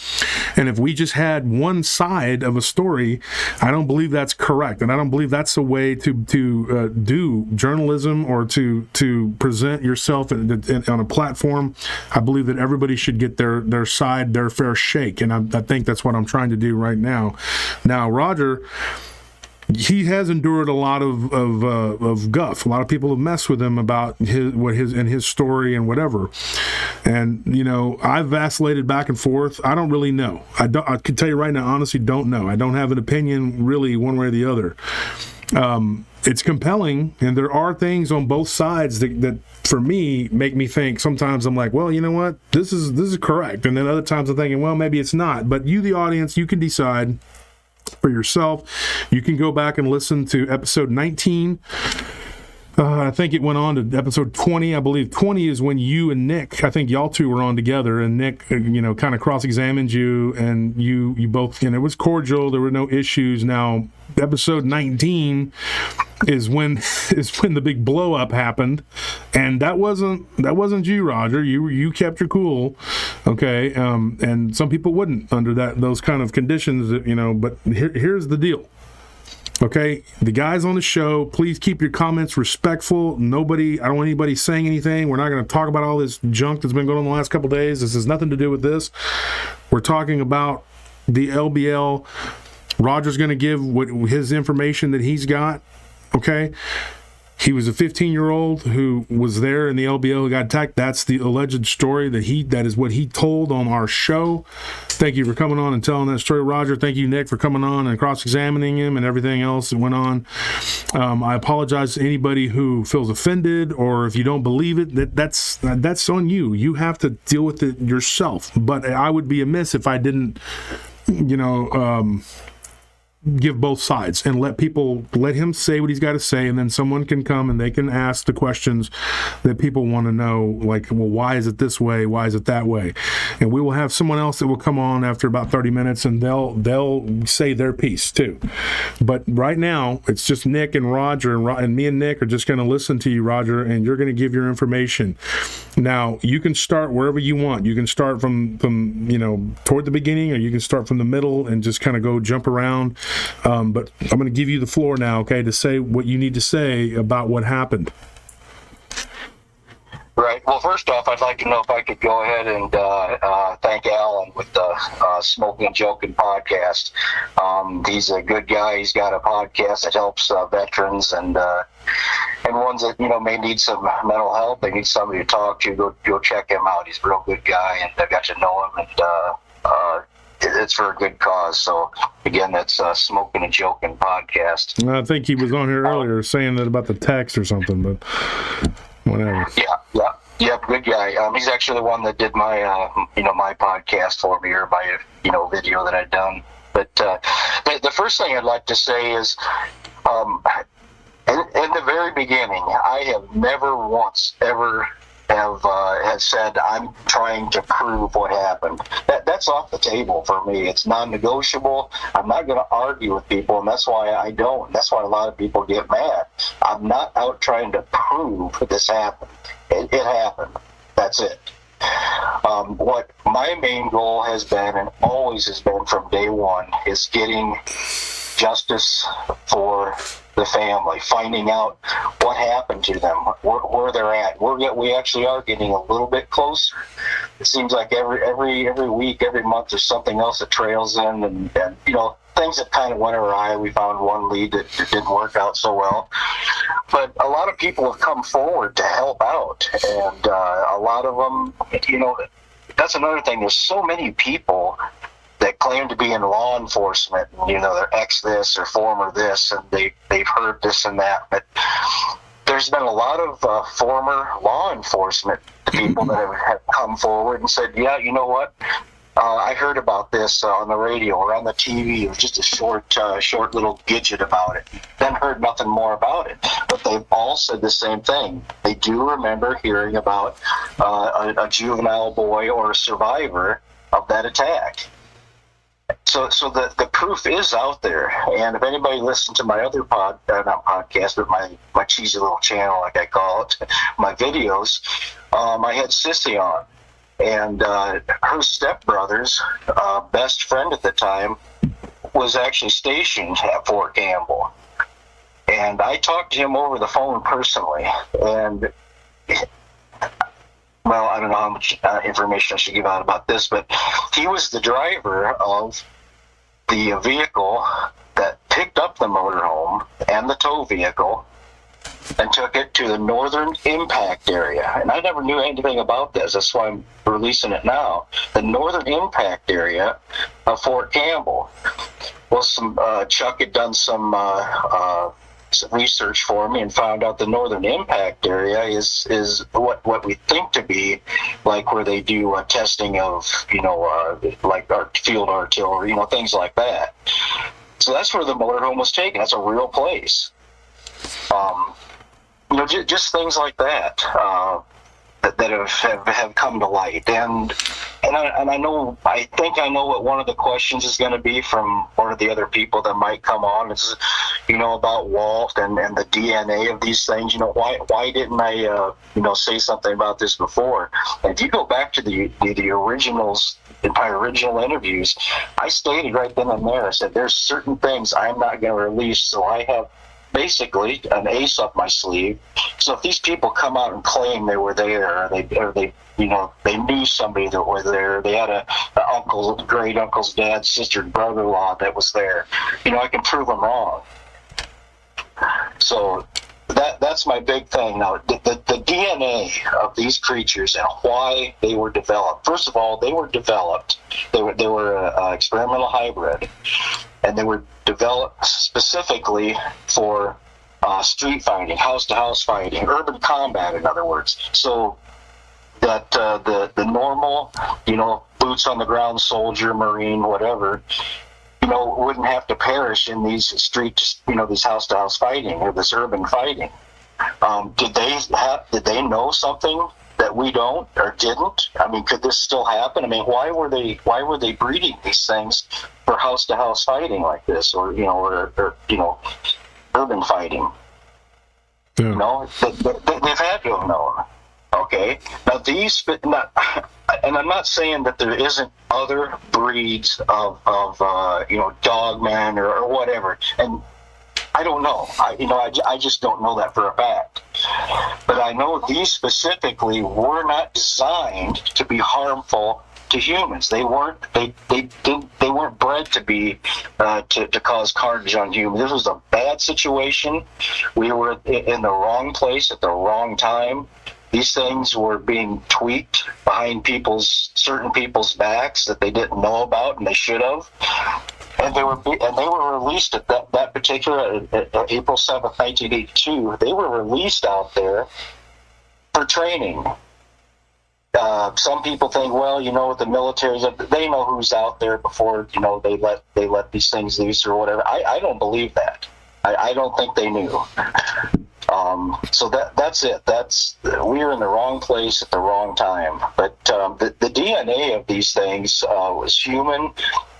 And if we just had one side of a story, I don't believe that's correct, and I don't believe that's the way to do journalism or to present yourself on a platform. I believe that everybody should get their side, their fair shake, and I think that's what I'm trying to do right now. Now, Roger, he has endured a lot of guff. A lot of people have messed with him about his story and whatever. And I've vacillated back and forth. I don't really know. I can tell you right now, honestly, don't know. I don't have an opinion really one way or the other. It's compelling, and there are things on both sides that for me make me think. Sometimes I'm like, well, you know what, this is correct, and then other times I'm thinking, well, maybe it's not. But you, the audience, you can decide for yourself. You can go back and listen to episode 19. I think it went on to episode 20. I believe 20 is when you and Nick, I think y'all two were on together, and Nick, kind of cross-examined you, and you both, it was cordial. There were no issues. Now, episode 19 is when the big blow up happened, and that wasn't you, Roger. You kept your cool, okay? And some people wouldn't under those kind of conditions, But here's the deal. Okay, the guys on the show, please keep your comments respectful. I don't want anybody saying anything. We're not going to talk about all this junk that's been going on the last couple of days. This has nothing to do with this. We're talking about the LBL. Roger's going to give his information that he's got. Okay, he was a 15-year-old who was there in the LBL who got attacked. That's the alleged story that is what he told on our show. Thank you for coming on and telling that story, Roger. Thank you, Nick, for coming on and cross-examining him and everything else that went on. I apologize to anybody who feels offended, or if you don't believe it, that's on you. You have to deal with it yourself. But I would be amiss if I didn't, give both sides and let him say what he's got to say, and then someone can come and they can ask the questions that people want to know, like, well, why is it this way? Why is it that way? And we will have someone else that will come on after about 30 minutes, and they'll say their piece too. But right now, it's just Nick and Roger, and me and Nick are just going to listen to you, Roger, and you're going to give your information. Now, you can start wherever you want. You can start from toward the beginning, or you can start from the middle and just kind of go jump around. But I'm going to give you the floor now, okay, to say what you need to say about what happened. Right. Well, first off, I'd like to know if I could go ahead and thank Alan with the Smoking and Joking podcast. He's a good guy. He's got a podcast that helps veterans and ones that may need some mental help. They need somebody to talk to. Go check him out. He's a real good guy, and I got to know him. And it's for a good cause. So again, that's Smoking and Joking podcast. I think he was on here earlier saying that about the text or something, but whatever. Yeah, good guy. He's actually the one that did my, my podcast for me, or my, video that I'd done. But the first thing I'd like to say is, in the very beginning, I have never once ever have said I'm trying to prove what happened. That's off the table for me. It's non-negotiable. I'm not going to argue with people, and that's why I don't. That's why a lot of people get mad. I'm not out trying to prove this happened. It happened. That's it. What my main goal has been, and always has been from day one, is getting justice for the family, finding out what happened to them, where they're at. We actually are getting a little bit closer. It seems like every week, every month, there's something else that trails in, and things that kind of went awry. We found one lead that didn't work out so well, but a lot of people have come forward to help out, and a lot of them, that's another thing. There's so many people that claim to be in law enforcement, and, they're ex this or former this, and they've heard this and that. But there's been a lot of former law enforcement people that have come forward and said, yeah, you know what? I heard about this on the radio or on the TV. It was just a short little gidget about it. Then heard nothing more about it. But they've all said the same thing. They do remember hearing about a juvenile boy or a survivor of that attack. So the proof is out there, and if anybody listened to my other not podcast, but my cheesy little channel, like I call it, my videos, I had Sissy on, and her stepbrother's best friend at the time was actually stationed at Fort Campbell, and I talked to him over the phone personally, and well, I don't know how much information I should give out about this, but he was the driver of the vehicle that picked up the motorhome and the tow vehicle and took it to the northern impact area. And I never knew anything about this. That's why I'm releasing it now. The northern impact area of Fort Campbell. Well, Chuck had done some research for me and found out the northern impact area is what we think to be like where they do testing of like field artillery, things like that. So that's where the motorhome was taken. That's a real place. Just things like that that have come to light, and I think I know what one of the questions is going to be from one of the other people that might come on. Is about Walt and the DNA of these things. Why didn't I say something about this before? And if you go back to the originals, my original interviews, I stated right then and there, I said there's certain things I'm not going to release, so I have basically an ace up my sleeve. So if these people come out and claim they were there, or they knew somebody that were there, they had a uncle, great uncle's dad, sister, brother-in-law that was there, I can prove them wrong. So that's my big thing now. The DNA of these creatures and why they were developed. First of all, they were developed. They were experimental hybrid, and they were developed specifically for street fighting, house-to-house fighting, urban combat, in other words. So that the normal, boots on the ground soldier, Marine, whatever, wouldn't have to perish in these streets, these house-to-house fighting or this urban fighting. Did they know something that we don't or didn't? I mean, could this still happen? I mean, why were they breeding these things for house-to-house fighting like this, or urban fighting? Yeah. They've had to have known. Okay, now and I'm not saying that there isn't other breeds of Dogman or whatever, and I don't know. I just don't know that for a fact. But I know these specifically were not designed to be harmful to humans. They weren't. They weren't bred to be to cause carnage on humans. This was a bad situation. We were in the wrong place at the wrong time. these things were being tweaked behind certain people's backs that they didn't know about, and they should have. And they were released at that particular April 7th, 1982. They were released out there for training. Some people think, well, with the military, they know who's out there before, they let these things loose or whatever. I don't believe that. I don't think they knew. So that's it. We were in the wrong place at the wrong time. But the DNA of these things was human,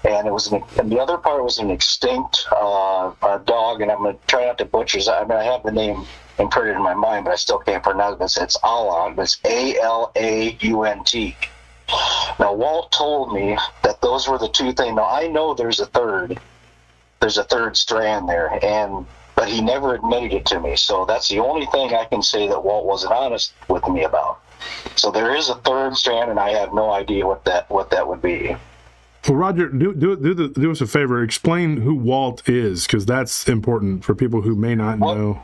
and the other part was an extinct dog. And I'm going to try not to butcher it. I mean, I have the name imprinted in my mind, but I still can't pronounce it. It's Alaunt. It's Alaunt. Now, Walt told me that those were the two things. Now, I know there's a third strand there, but he never admitted it to me. So that's the only thing I can say that Walt wasn't honest with me about. So there is a third strand, and I have no idea what that would be. Well, Roger, do us a favor. Explain who Walt is, because that's important for people who may not know.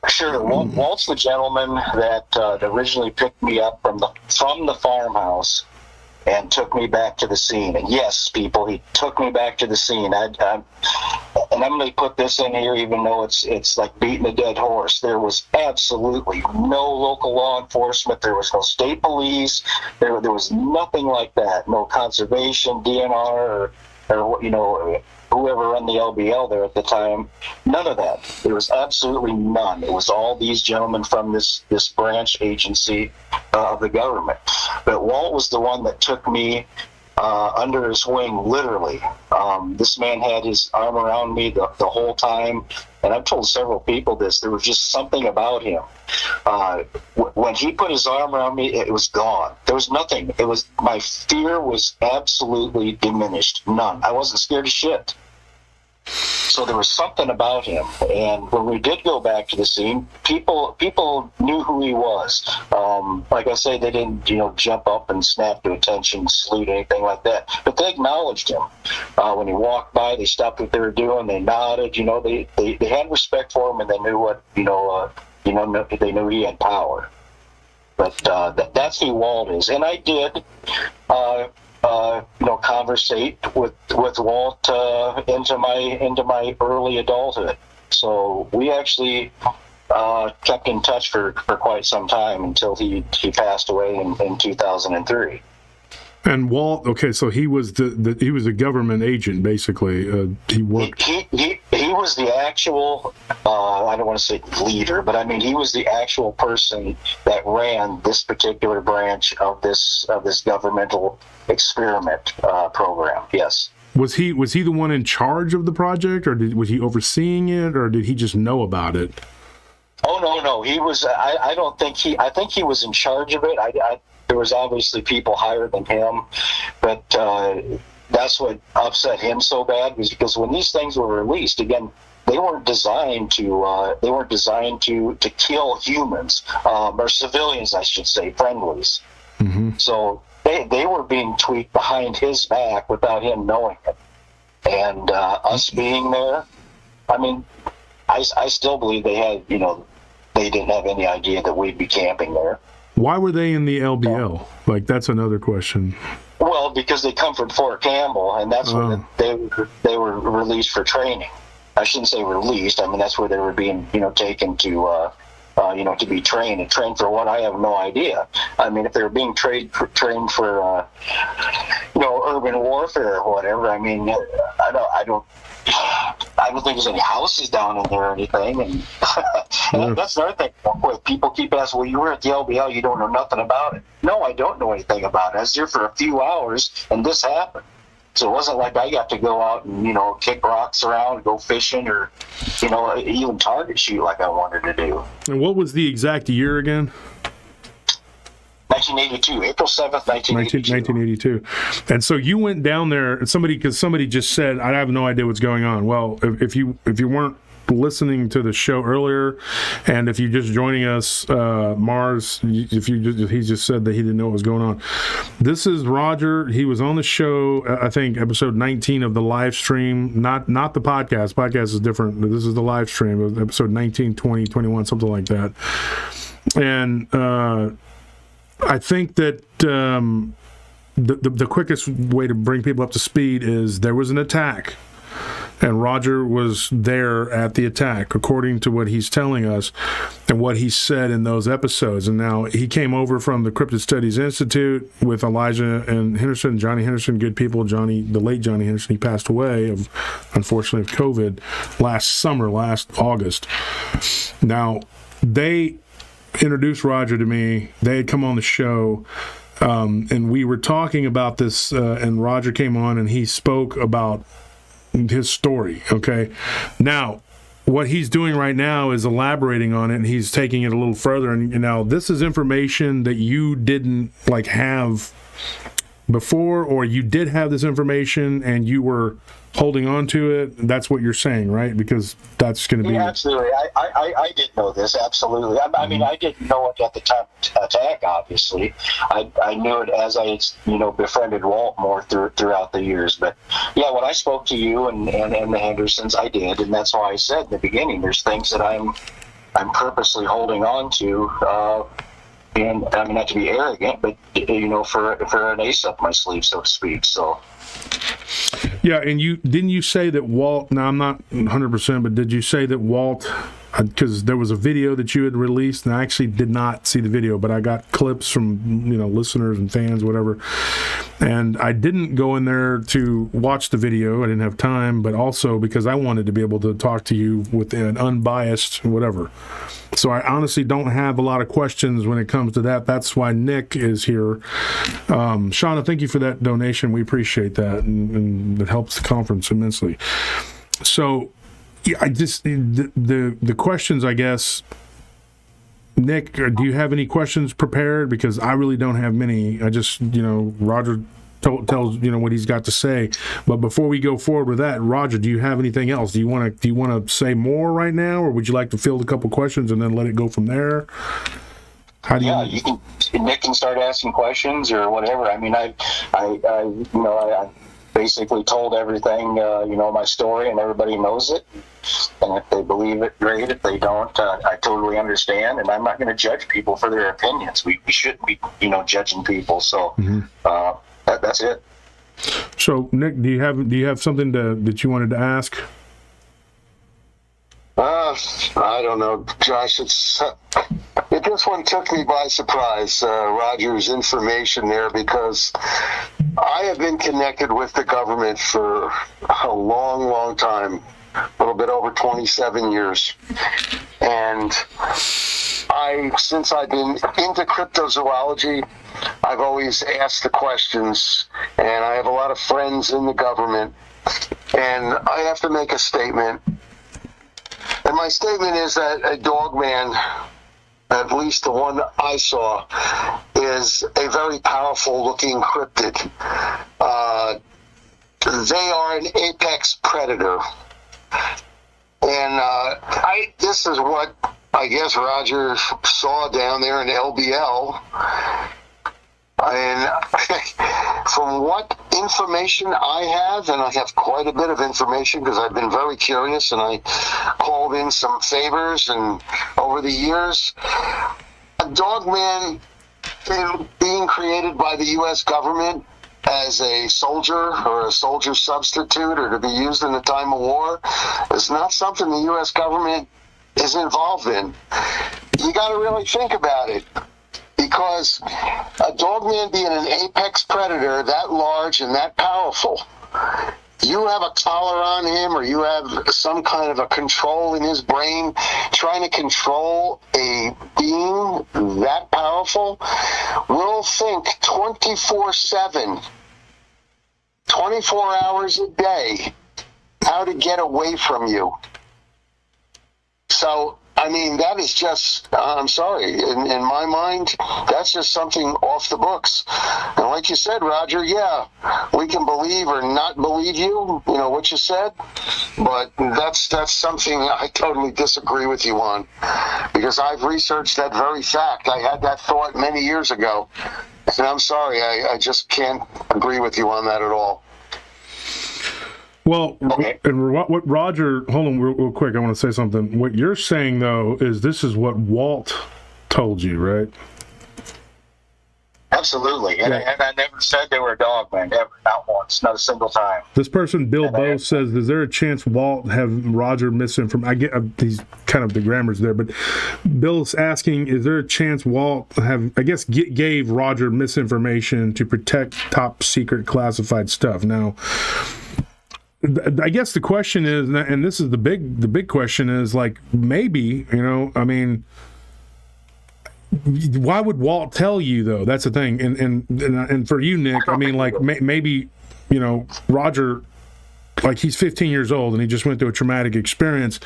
Sure. Walt's the gentleman that originally picked me up from the farmhouse and took me back to the scene. And yes, people, he took me back to the scene. And I'm going to put this in here, even though it's like beating a dead horse. There was absolutely no local law enforcement. There was no state police. There was nothing like that. No conservation, DNR, or whoever run the LBL there at the time. None of that. There was absolutely none. It was all these gentlemen from this branch agency of the government. But Walt was the one that took me under his wing, literally. This man had his arm around me the whole time, and I've told several people this. There was just something about him. When he put his arm around me, it was gone. There was nothing. My fear was absolutely diminished. None. I wasn't scared of shit. So there was something about him, and when we did go back to the scene, people knew who he was. Like I say, they didn't jump up and snap to attention, salute, anything like that, but they acknowledged him. When he walked by, they stopped what they were doing, they nodded. They had respect for him, and they knew what they knew he had power. But that's who Walt is, and I did. Conversate with Walt into my early adulthood. So we actually kept in touch for quite some time until he passed away in 2003. And Walt, okay, so he was he was a government agent, basically. He worked. He was the actual. I don't want to say leader, but I mean he was the actual person that ran this particular branch of this governmental experiment program. Yes. Was he the one in charge of the project, or was he overseeing it, or did he just know about it? Oh no, he was. I don't think he. I think he was in charge of it. There was obviously people higher than him, but that's what upset him so bad, was because when these things were released, again, they weren't designed to kill humans or civilians, I should say, friendlies. Mm-hmm. So they were being tweaked behind his back without him knowing it, and us being there. I mean, I still believe they had they didn't have any idea that we'd be camping there. Why were they in the LBL? Like, that's another question. Well, because they come from Fort Campbell, and that's where they were released for training. I shouldn't say released. I mean, that's where they were being, taken to, to be trained. And trained for what? I have no idea. I mean, if they were being trained for, urban warfare or whatever, I mean, I don't think there's any houses down in there or anything. And that's another thing. People keep asking, well, you were at the LBL, you don't know nothing about it. No, I don't know anything about it. I was there for a few hours, and this happened. So it wasn't like I got to go out and, kick rocks around, go fishing, or, even target shoot like I wanted to do. And what was the exact year again? 1982, April 7th, 1982. And so you went down there, because somebody just said, I have no idea what's going on. Well, if you weren't listening to the show earlier, and if you're just joining us, Mars, he just said that he didn't know what was going on. This is Roger. He was on the show, I think, episode 19 of the live stream, not the podcast. Podcast is different. This is the live stream, episode 19, 20, 21, something like that. And I think that the quickest way to bring people up to speed is there was an attack. And Roger was there at the attack, according to what he's telling us and what he said in those episodes. And now he came over from the Cryptid Studies Institute with Elijah and Henderson, Johnny Henderson, good people. Johnny, the late Johnny Henderson, he passed away, unfortunately, of COVID last August. Now, they introduced Roger to me. They had come on the show. And we were talking about this, and Roger came on and he spoke about his story. Okay, now what he's doing right now is elaborating on it, and he's taking it a little further. And now this is information that you didn't have before, or you did have this information and you were holding on to it. That's what you're saying, right? Because that's going to be... Yeah, absolutely. I did know this, absolutely. I mean, I didn't know it at the time of attack, obviously. I knew it as I, befriended Walt more throughout the years. But, yeah, when I spoke to you and the Hendersons, I did. And that's why I said in the beginning, there's things that I'm purposely holding on to. And I mean, not to be arrogant, but, for an ace up my sleeve, so to speak. So... Yeah, and didn't you say that Walt, now I'm not 100%, but did you say that Walt, because there was a video that you had released, and I actually did not see the video, but I got clips from, listeners and fans, whatever, and I didn't go in there to watch the video, I didn't have time, but also because I wanted to be able to talk to you with an unbiased whatever. So I honestly don't have a lot of questions when it comes to that. That's why Nick is here. Shauna, thank you for that donation. We appreciate that, and it helps the conference immensely. So, yeah, I just the questions, I guess. Nick, do you have any questions prepared? Because I really don't have many. I just, Roger tells what he's got to say. But before we go forward with that, Roger, do you have anything else? Do you want to say more right now, or would you like to field a couple questions and then let it go from there? How do you can. Nick can start asking questions or whatever. I mean, I basically told everything, my story, and everybody knows it. And if they believe it, great. If they don't, I totally understand. And I'm not going to judge people for their opinions. We shouldn't be, judging people. So. That's it. So, Nick, do you have something that you wanted to ask? I don't know, Josh. This one took me by surprise. Roger's information there, because I have been connected with the government for a long, long time, a little bit over 27 years, and since I've been into cryptozoology, I've always asked the questions, and I have a lot of friends in the government, and I have to make a statement. And my statement is that a Dogman, at least the one I saw, is a very powerful looking cryptid. They are an apex predator. And this is what I guess Roger saw down there in LBL. And from what information I have, and I have quite a bit of information because I've been very curious, and I called in some favors, and over the years, a Dogman being created by the U.S. government as a soldier or a soldier substitute, or to be used in a time of war, is not something the U.S. government is involved in. You got to really think about it, because a Dogman being an apex predator that large and that powerful, you have a collar on him, or you have some kind of a control in his brain, trying to control a being that powerful, will think 24/7, 24 hours a day, how to get away from you. So, I mean, that is just, I'm sorry, in my mind, that's just something off the books. And like you said, Roger, yeah, we can believe or not believe you, what you said, but that's something I totally disagree with you on, because I've researched that very fact. I had that thought many years ago, and I'm sorry, I just can't agree with you on that at all. Well, and what Roger, hold on real quick, I want to say something. What you're saying, though, is this is what Walt told you, right? Absolutely. And, Yeah. and I never said they were a dogman, never, not once, not a single time. This person, Bill Bowe, says, is there a chance Walt have Roger misinformed? I get these kind of the grammar's there, but Bill's asking, is there a chance Walt have, I guess, gave Roger misinformation to protect top secret classified stuff? Now, I guess the question is, and this is the big question is, like, maybe, you know, I mean, why would Walt tell you, though? That's the thing. And for you, Nick, I mean, like, maybe, you know, Roger, like, he's 15 years old and he just went through a traumatic experience.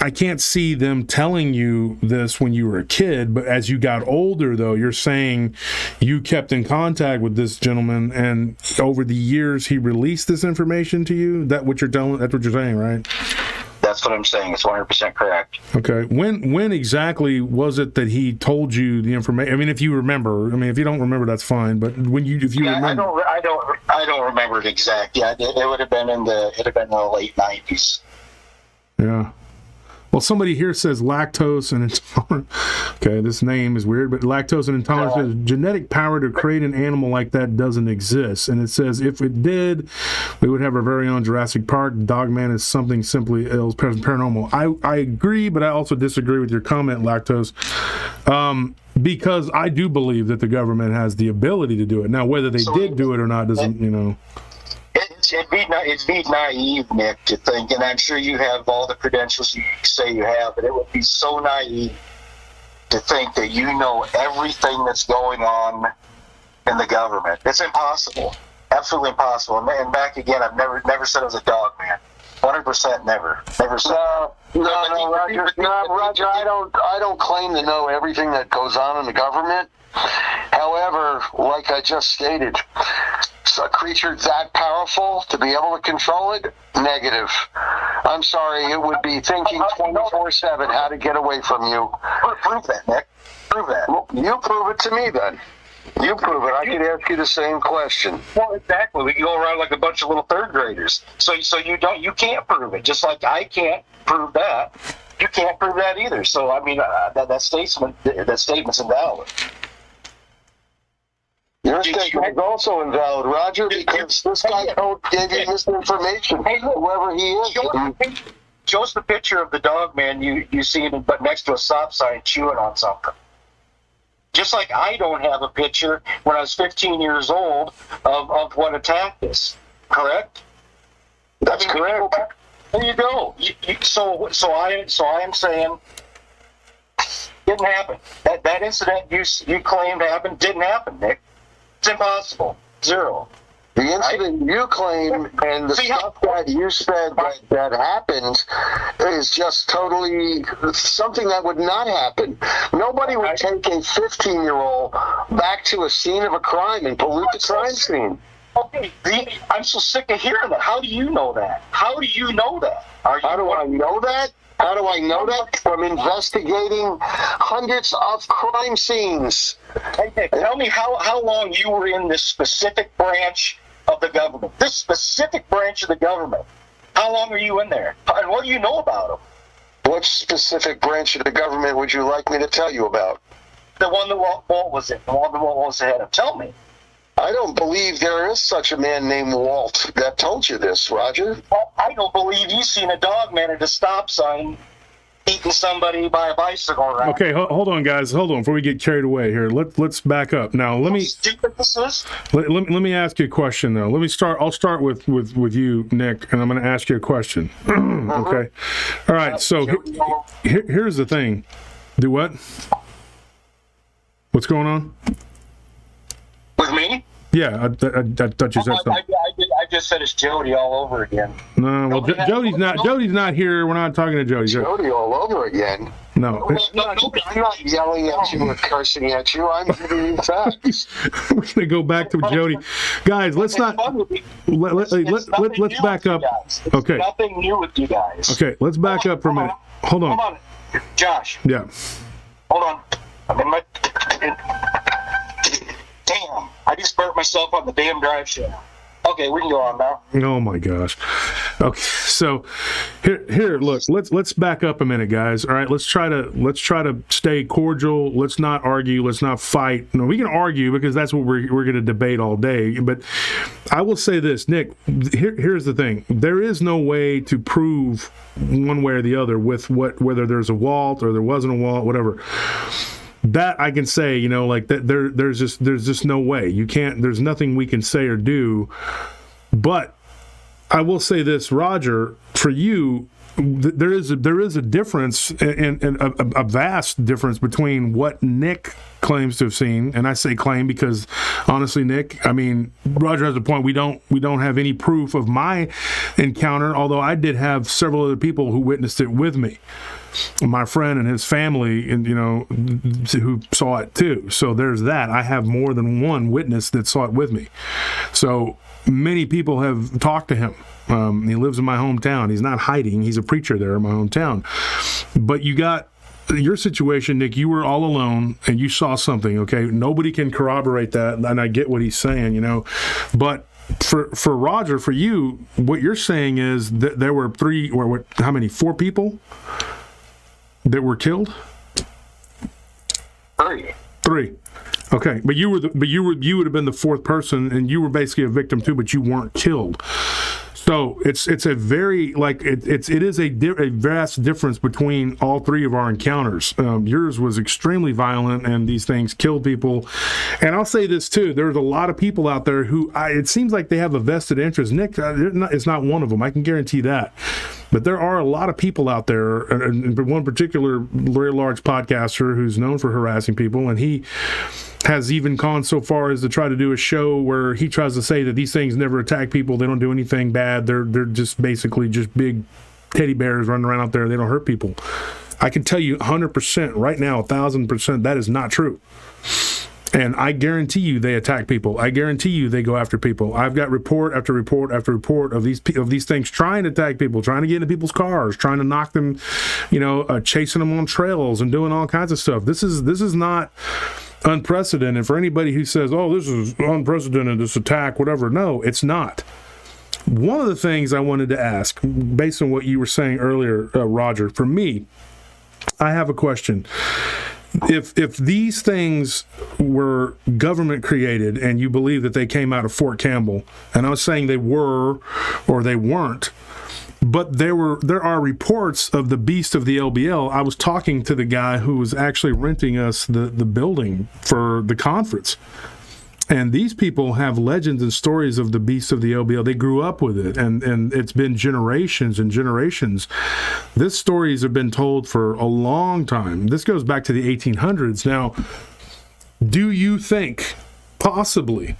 I can't see them telling you this when you were a kid, but as you got older, though, you're saying you kept in contact with this gentleman, and over the years he released this information to you. That's what you're saying, right? That's what I'm saying. It's 100% correct. Okay. When exactly was it that he told you the information? I mean, if you remember. I mean, if you don't remember, that's fine. But if you remember, I don't remember it exactly. Yeah, it would have been in the late 90s. Yeah. Well, somebody here says lactose and intolerant. Okay, this name is weird, but lactose and intolerance is genetic power to create an animal like that doesn't exist. And it says if it did, we would have our very own Jurassic Park. Dogman is something simply else, paranormal. I agree, but I also disagree with your comment, lactose. Because I do believe that the government has the ability to do it. Now, whether they did do it or not doesn't, you know. It'd be naive, Nick, to think, and I'm sure you have all the credentials you say you have, but it would be so naive to think that you know everything that's going on in the government. It's impossible. Absolutely impossible. And back again, I've never said it was a dog man. 100% never said. No, Roger. I don't claim to know everything that goes on in the government. However, like I just stated, a creature that powerful to be able to control it, negative. I'm sorry, it would be thinking 24/7 how to get away from you. Prove that, Nick. Prove that. Well, you prove it to me then. You prove it. I could ask you the same question. Well, exactly. We can go around like a bunch of little third graders. So you can't prove it. Just like I can't prove that. You can't prove that either. So I mean, that statement's invalid. Your statement is also invalid, Roger, because this guy gave you misinformation, whoever he is. Show us the picture of the dog man you see him, but next to a stop sign chewing on something. Just like I don't have a picture when I was 15 years old of what attacked us. Correct? That's correct. There you go. So I am saying didn't happen. That incident you claimed happened didn't happen, Nick. It's impossible. Zero. The incident you claim and the stuff that you said that happened is just totally something that would not happen. Nobody would take a 15-year-old back to a scene of a crime and pollute the crime scene. Okay, I'm so sick of hearing that. How do you know that? How do you know that? How do I know that? How do I know that? From investigating hundreds of crime scenes. Hey, tell me how long you were in this specific branch of the government. This specific branch of the government. How long were you in there? And what do you know about them? What specific branch of the government would you like me to tell you about? The one that Walt was in. The one that Walt was ahead of. Tell me. I don't believe there is such a man named Walt that told you this, Roger. Well, I don't believe you've seen a dog man at a stop sign eating somebody by a bicycle around. Okay, hold on, guys. Hold on before we get carried away here. Let's back up. Now, let me stupid this is. Let me ask you a question though. I'll start with you, Nick, and I'm going to ask you a question. Okay. All right. So here's the thing. Do what? What's going on? With me? Yeah, I thought you said something. I just said it's Jody all over again. No, well, Jody's not here. We're not talking to Jody. Jody all over again. No. I'm not yelling at you or cursing at you. I'm giving you facts. We're going to go back to Jody. Guys, let's not... Let's back up. Okay. Nothing new with you guys. Okay, let's back up for a minute. Hold on. Josh. Yeah. Hold on. I'm in my... Damn. I just burnt myself on the damn drive shaft. Okay, we can go on now. Oh my gosh. Okay, so here, look, let's back up a minute, guys. All right, let's try to stay cordial. Let's not argue. Let's not fight. No, we can argue because that's what we're going to debate all day. But I will say this, Nick. Here's the thing: there is no way to prove one way or the other with whether there's a Walt or there wasn't a Walt, whatever. That I can say, like that. There's just no way. You can't. There's nothing we can say or do. But I will say this, Roger, for you, there is a difference, and a vast difference between what Nick claims to have seen, and I say claim because honestly, Nick, I mean, Roger has a point. We don't have any proof of my encounter, although I did have several other people who witnessed it with me. My friend and his family, and who saw it too. So there's that. I have more than one witness that saw it with me. So many people have talked to him. He lives in my hometown. He's not hiding. He's a preacher there in my hometown. But you got your situation, Nick. You were all alone and you saw something. Okay, nobody can corroborate that, and I get what he's saying. But for Roger, for you, what you're saying is that there were four people that were killed? Three. Okay, but you would have been the fourth person, and you were basically a victim too, but you weren't killed. So it's a very it is a vast difference between all three of our encounters. Yours was extremely violent, and these things killed people. And I'll say this too: there's a lot of people out there who it seems like they have a vested interest. Nick is not one of them. I can guarantee that. But there are a lot of people out there, and one particular very large podcaster who's known for harassing people, and he has even gone so far as to try to do a show where he tries to say that these things never attack people. They don't do anything bad. They're just basically just big teddy bears running around out there. They don't hurt people. I can tell you 100% right now, 1,000%, that is not true. And I guarantee you they attack people. I guarantee you they go after people. I've got report after report after report of these things trying to attack people, trying to get into people's cars, trying to knock them, chasing them on trails and doing all kinds of stuff. This is not unprecedented. For anybody who says, oh, this is unprecedented, this attack, whatever. No, it's not. One of the things I wanted to ask, based on what you were saying earlier, Roger, for me, I have a question. If these things were government created and you believe that they came out of Fort Campbell, and I was saying they were or they weren't, but there are reports of the beast of the LBL. I was talking to the guy who was actually renting us the building for the conference. And these people have legends and stories of the beast of the LBL. They grew up with it, and it's been generations and generations. These stories have been told for a long time. This goes back to the 1800s. Now, do you think possibly,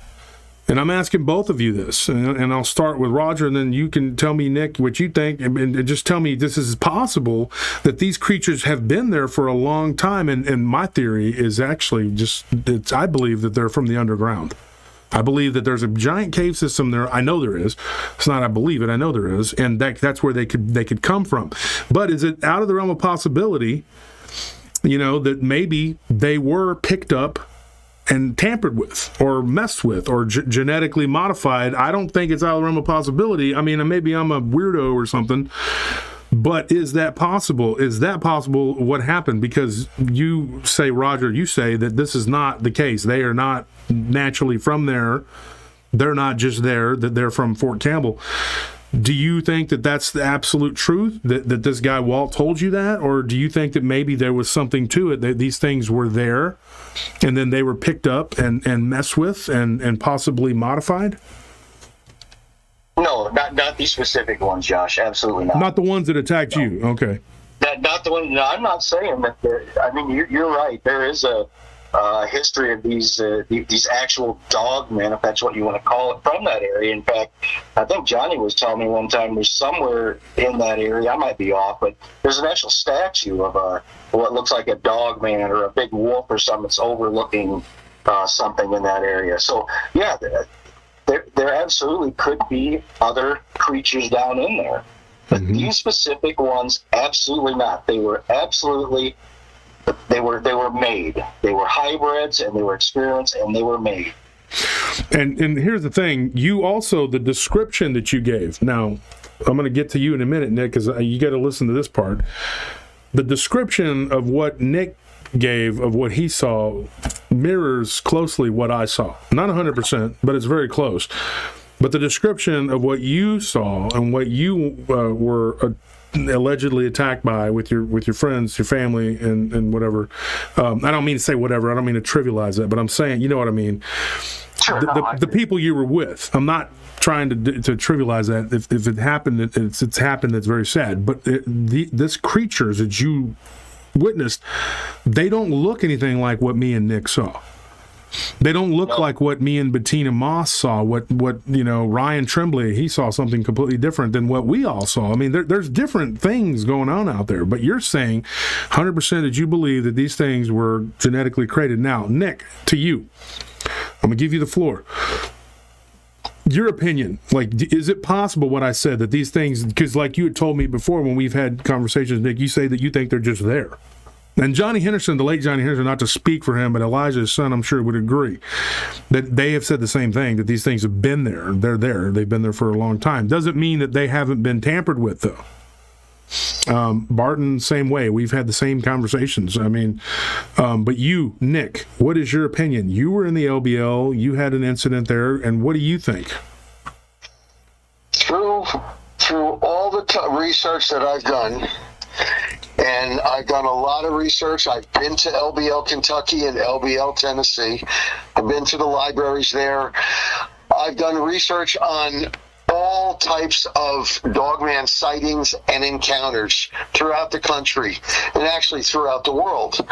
and I'm asking both of you this, and I'll start with Roger, and then you can tell me, Nick, what you think, and just tell me this is possible, that these creatures have been there for a long time, and my theory is actually I believe that they're from the underground. I believe that there's a giant cave system there. I know there is. It's not I believe it, I know there is, and that's where they could come from. But is it out of the realm of possibility, that maybe they were picked up and tampered with or messed with or genetically modified? I don't think it's out of the realm of possibility. I mean, maybe I'm a weirdo or something, but is that possible? Is that possible what happened? Because you say, Roger, you say that this is not the case. They are not naturally from there. They're not just there, that they're from Fort Campbell. Do you think that that's the absolute truth, that this guy Walt told you that? Or do you think that maybe there was something to it, that these things were there and then they were picked up and messed with and possibly modified? No, not these specific ones, Josh. Absolutely not. Not the ones that attacked you. Okay. Not the one. No, I'm not saying that. I mean, you're right. There is a history of these actual dogmen, if that's what you want to call it, from that area. In fact, I think Johnny was telling me one time there's somewhere in that area, I might be off, but there's an actual statue of what looks like a dogman or a big wolf or something that's overlooking something in that area. So, yeah, there absolutely could be other creatures down in there. But these specific ones, absolutely not. They were absolutely... They were made. They were hybrids, and they were experiments, and they were made. And here's the thing, you also, the description that you gave, now I'm going to get to you in a minute, Nick, because you got to listen to this part. The description of what Nick gave of what he saw mirrors closely what I saw. Not 100%, but it's very close. But the description of what you saw and what you were allegedly attacked by with your friends, your family, and whatever. I don't mean to say whatever. I don't mean to trivialize it, but I'm saying, you know what I mean. Sure, The people you were with. I'm not trying to trivialize that. If it happened, it's happened. It's very sad. But this creatures that you witnessed, they don't look anything like what me and Nick saw. They don't look like what me and Bettina Moss saw. What Ryan Tremblay, he saw something completely different than what we all saw. I mean, there's different things going on out there. But you're saying 100% that you believe that these things were genetically created. Now, Nick, to you, I'm gonna give you the floor. Your opinion, is it possible what I said, that these things, because like you had told me before when we've had conversations, Nick, you say that you think they're just there. And Johnny Henderson, the late Johnny Henderson, not to speak for him, but Elijah's son, I'm sure, would agree that they have said the same thing, that these things have been there. They're there. They've been there for a long time. Doesn't mean that they haven't been tampered with, though. Barton, same way. We've had the same conversations. I mean, but you, Nick, what is your opinion? You were in the LBL. You had an incident there, and what do you think? Through all the research that I've done, and I've done a lot of research. I've been to LBL Kentucky and LBL Tennessee. I've been to the libraries there. I've done research on all types of Dogman sightings and encounters throughout the country and actually throughout the world.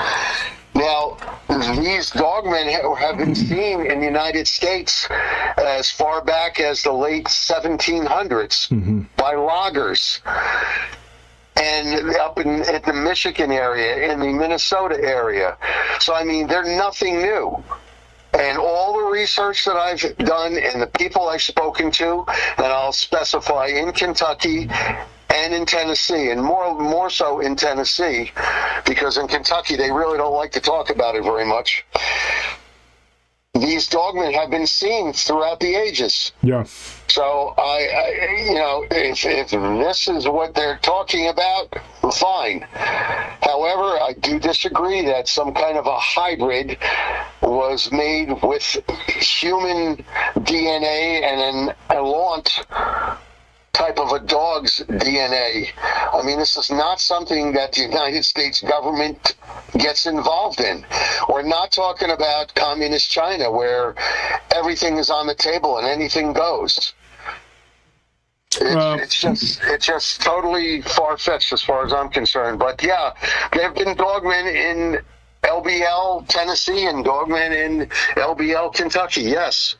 Now, these Dogmen have been seen in the United States as far back as the late 1700s by loggers. And up in the Michigan area, in the Minnesota area. So, I mean, they're nothing new. And all the research that I've done and the people I've spoken to, and I'll specify in Kentucky and in Tennessee, and more so in Tennessee, because in Kentucky they really don't like to talk about it very much. These Dogmen have been seen throughout the ages. Yeah. So if this is what they're talking about, fine. However, I do disagree that some kind of a hybrid was made with human DNA and an elant type of a dog's DNA. I mean, this is not something that the United States government gets involved in. We're not talking about communist China where everything is on the table and anything goes. It's just totally far-fetched as far as I'm concerned. But yeah, there have been Dogmen in LBL Tennessee and Dogmen in LBL Kentucky, yes.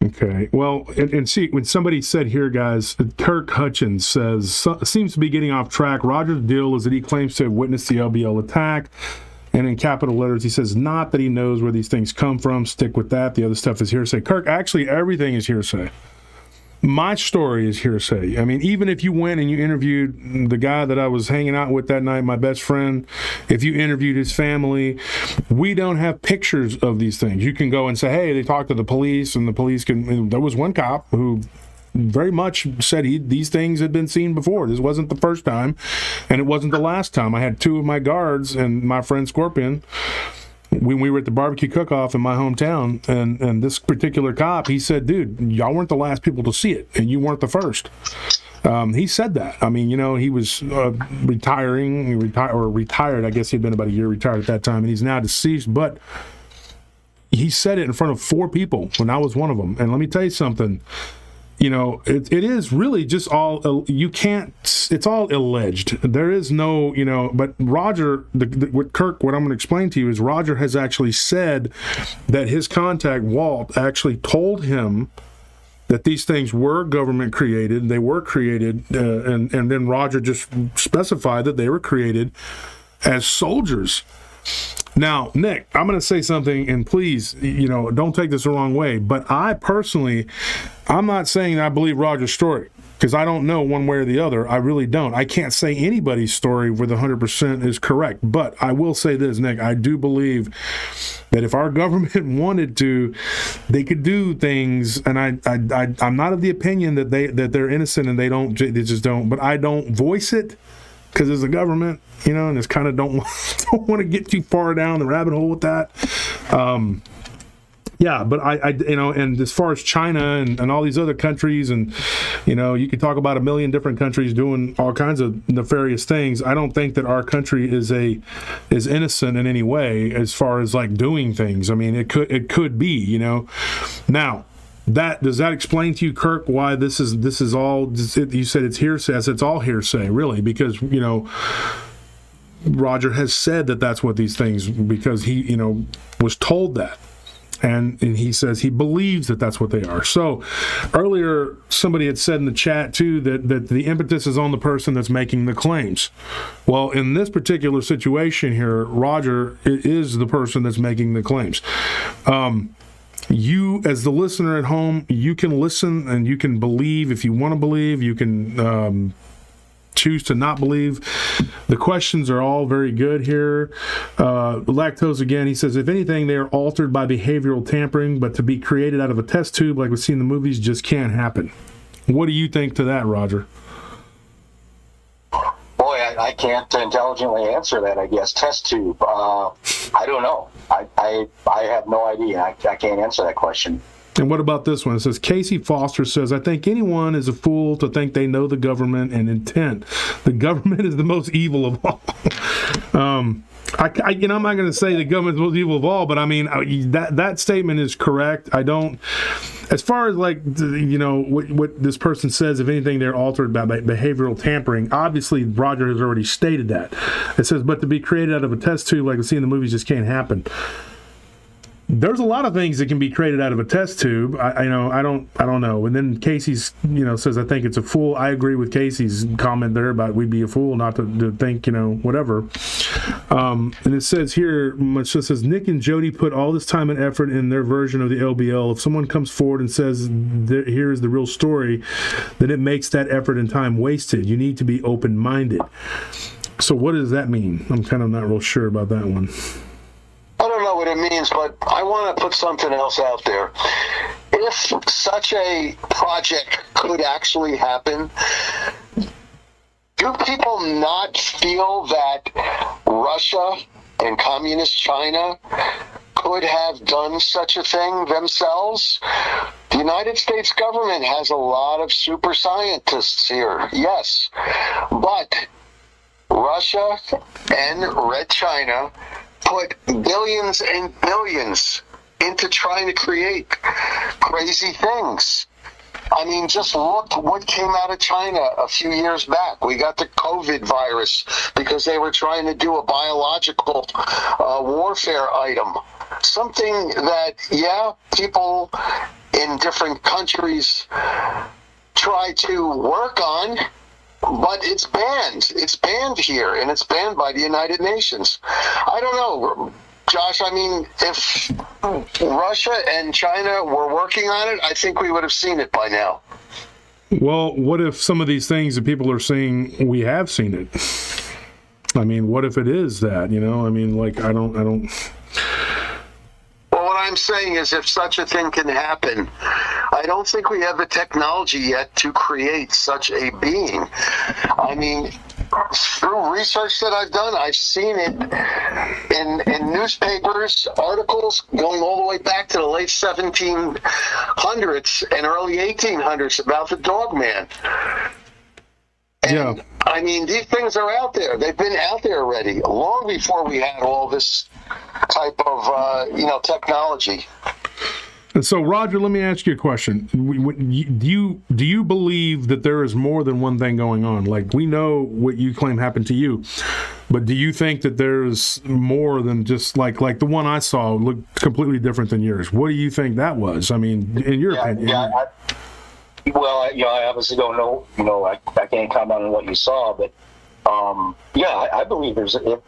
Okay. Well, and see, when somebody said here, guys, Kirk Hutchins says, seems to be getting off track. Roger's deal is that he claims to have witnessed the LBL attack. And in capital letters, he says, not that he knows where these things come from. Stick with that. The other stuff is hearsay. Kirk, actually, everything is hearsay. My story is hearsay. I mean, even if you went and you interviewed the guy that I was hanging out with that night, my best friend, if you interviewed his family, we don't have pictures of these things. You can go and say, hey, they talked to the police, and the police can. There was one cop who very much said these things had been seen before. This wasn't the first time, and it wasn't the last time. I had two of my guards and my friend Scorpion. When we were at the barbecue cook-off in my hometown, and this particular cop, he said, dude, y'all weren't the last people to see it, and you weren't the first. He said that. I mean, he was retiring. He retired. I guess he'd been about a year retired at that time, and he's now deceased. But he said it in front of 4 people when I was one of them. And let me tell you something. It is really just all, you can't, it's all alleged. There is no, but Roger, what I'm going to explain to you is Roger has actually said that his contact, Walt, actually told him that these things were government created. They were created, and then Roger just specified that they were created as soldiers. Now, Nick, I'm going to say something, and please, don't take this the wrong way, but I personally, I'm not saying I believe Roger's story. because I don't know one way or the other. I really don't. I can't say anybody's story with 100% is correct. But I will say this, Nick. I do believe that if our government wanted to, they could do things. And I'm not of the opinion that they're innocent and they just don't. But I don't voice it because it's a government, you know, and it's kind of don't want to get too far down the rabbit hole with that. Yeah, but I you know, and as far as China and all these other countries, and you know, you could talk about a million different countries doing all kinds of nefarious things. I don't think that our country is innocent in any way as far as like doing things. I mean, it could be, you know. Now, does that explain to you, Kirk, why this is all? You said it's hearsay. It's all hearsay, really, because you know, Roger has said that that's what these things, because he, you know, was told that. And he says he believes that that's what they are. So earlier, somebody had said in the chat, too, that the impetus is on the person that's making the claims. Well, in this particular situation here, Roger is the person that's making the claims. You, as the listener at home, you can listen and you can believe if you want to believe. You can choose to not believe. The questions are all very good here. Lactose again, he says, if anything, they are altered by behavioral tampering, but to be created out of a test tube like we see in the movies just can't happen. What do you think to that, Roger? Boy, I can't intelligently answer that, I guess. Test tube. I don't know. I have no idea. I can't answer that question. And what about this one? It says, Casey Foster says, I think anyone is a fool to think they know the government and intent. The government is the most evil of all. I'm not going to say the government is the most evil of all, but I mean, that statement is correct. I don't, as far as like, you know, what this person says, if anything, they're altered by behavioral tampering. Obviously, Roger has already stated that. It says, but to be created out of a test tube like we see in the movies just can't happen. There's a lot of things that can be created out of a test tube. I don't know. And then Casey's, you know, says, I think it's a fool. I agree with Casey's comment there about we'd be a fool not to think, you know, whatever. And it says here, it just says, Nick and Jody put all this time and effort in their version of the LBL. If someone comes forward and says, here's the real story, then it makes that effort and time wasted. You need to be open-minded. So what does that mean? I'm kind of not real sure about that one. I don't know what it means, but I want to put something else out there. If such a project could actually happen, do people not feel that Russia and communist China could have done such a thing themselves? The United States government has a lot of super scientists here, yes, but Russia and Red China put billions and billions into trying to create crazy things. I mean, just look what came out of China a few years back. We got the COVID virus because they were trying to do a biological warfare item. Something that, yeah, people in different countries try to work on, but it's banned. It's banned here, and it's banned by the United Nations. I don't know, Josh. I mean, if Russia and China were working on it, I think we would have seen it by now. Well, what if some of these things that people are saying, we have seen it? I mean, what if it is that, you know? I mean, like, I don't... Well, what I'm saying is if such a thing can happen, I don't think we have the technology yet to create such a being. I mean, through research that I've done, I've seen it in newspapers, articles going all the way back to the late 1700s and early 1800s about the Dogman. And, yeah. I mean, these things are out there. They've been out there already, long before we had all this type of, technology. And so, Roger, let me ask you a question. Do you believe that there is more than one thing going on? Like, we know what you claim happened to you, but do you think that there's more than just like the one I saw looked completely different than yours? What do you think that was? I mean, in your opinion. I obviously don't know. I can't comment on what you saw, but I believe there's. I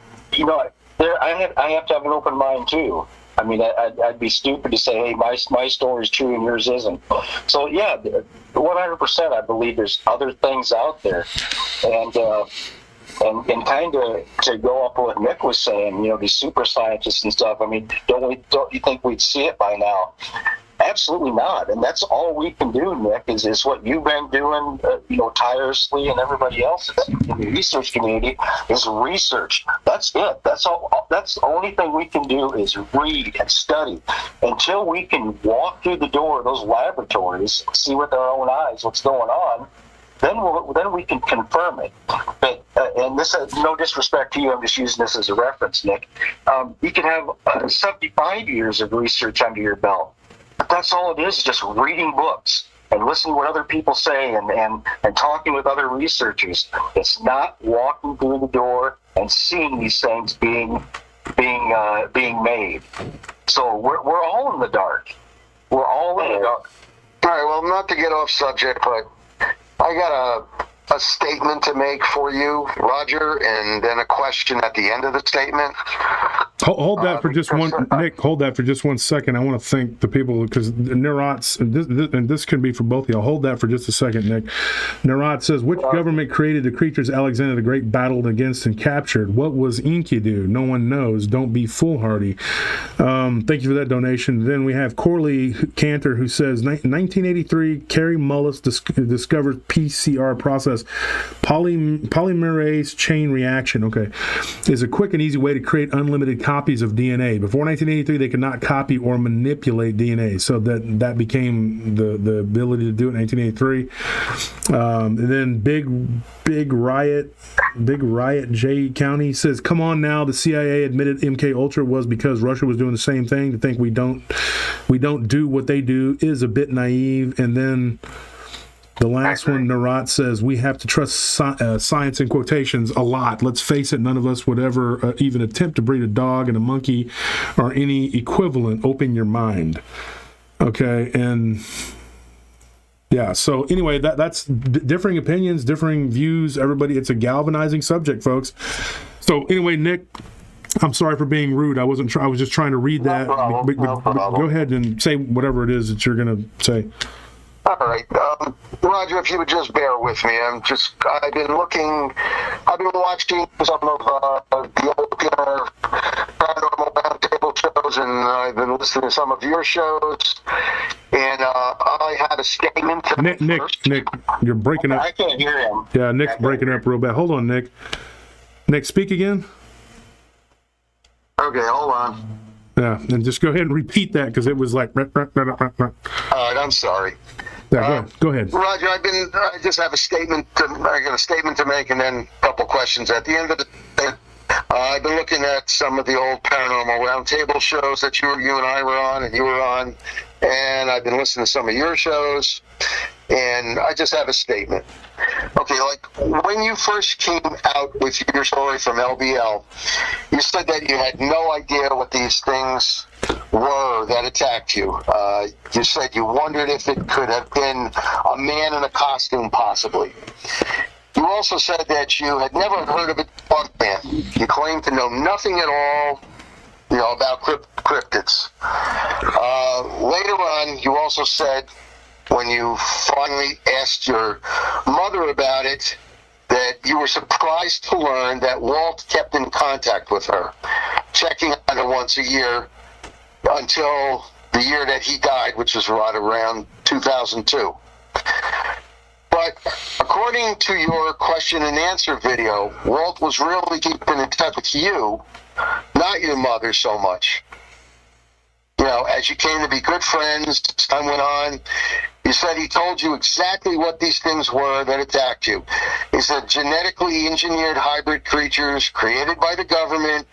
have to have an open mind too. I mean, I'd be stupid to say, hey, my story is true and yours isn't. So yeah, 100%. I believe there's other things out there, and kind of to go up with what Nick was saying, you know, these super scientists and stuff. I mean, don't you think we'd see it by now? Absolutely not. And that's all we can do, Nick, is what you've been doing, you know, tirelessly, and everybody else in the research community is research. That's it. That's all. That's the only thing we can do is read and study until we can walk through the door of those laboratories, see with our own eyes what's going on. Then we can confirm it. But and this is no disrespect to you. I'm just using this as a reference, Nick. You can have 75 years of research under your belt. But that's all it is just reading books and listening to what other people say and talking with other researchers. It's not walking through the door and seeing these things being made. So we're all in the dark. We're all in the dark. All right, well, not to get off subject, but I got a statement to make for you, Roger, and then a question at the end of the statement. Hold that for just one, Nick. Hold that for just 1 second. I want to thank the people because Neurot, and this can be for both of y'all. Hold that for just a second, Nick. Neurot says, which government created the creatures Alexander the Great battled against and captured? What was Enkidu? No one knows. Don't be foolhardy. Thank you for that donation. Then we have Corley Cantor who says, 1983, Carrie Mullis discovered PCR process polymerase chain reaction. Okay, is a quick and easy way to create unlimited copies of DNA. Before 1983, they could not copy or manipulate DNA, so that became the ability to do it in 1983. And then Big Riot J County says, come on now, the CIA admitted MK Ultra was because Russia was doing the same thing. To think we don't do what they do is a bit naive. And then the last one, Neurot says, we have to trust science in quotations a lot. Let's face it, none of us would ever even attempt to breed a dog and a monkey or any equivalent. Open your mind. Okay, and yeah, so anyway, that's differing opinions, differing views. Everybody, it's a galvanizing subject, folks. So anyway, Nick, I'm sorry for being rude. I was just trying to read that. No problem. Go ahead and say whatever it is that you're going to say. All right, Roger, if you would just bear with me, I've been watching some of the old Paranormal Round Table shows, and I've been listening to some of your shows, and I had a statement to make first. Nick, you're breaking up. I can't hear him. Yeah, Nick's breaking up real bad. Hold on, Nick. Nick, speak again. Okay, hold on. Yeah, and just go ahead and repeat that because it was like. All right, I'm sorry. Yeah, go ahead. Roger, I just have a statement. I got a statement to make, and then a couple questions at the end of the day. I've been looking at some of the old Paranormal Round Table shows that you and I were on, and you were on, and I've been listening to some of your shows, and I just have a statement. Okay, like when you first came out with your story from LBL, you said that you had no idea what these things were that attacked you. You said you wondered if it could have been a man in a costume, possibly. You also said that you had never heard of a Dogman. You claimed to know nothing at all, about cryptids. Later on, you also said, when you finally asked your mother about it, that you were surprised to learn that Walt kept in contact with her, checking on her once a year until the year that he died, which was right around 2002. But according to your question and answer video, Walt was really keeping in touch with you, not your mother so much. As you came to be good friends, time went on, you said he told you exactly what these things were that attacked you. He said genetically engineered hybrid creatures created by the government,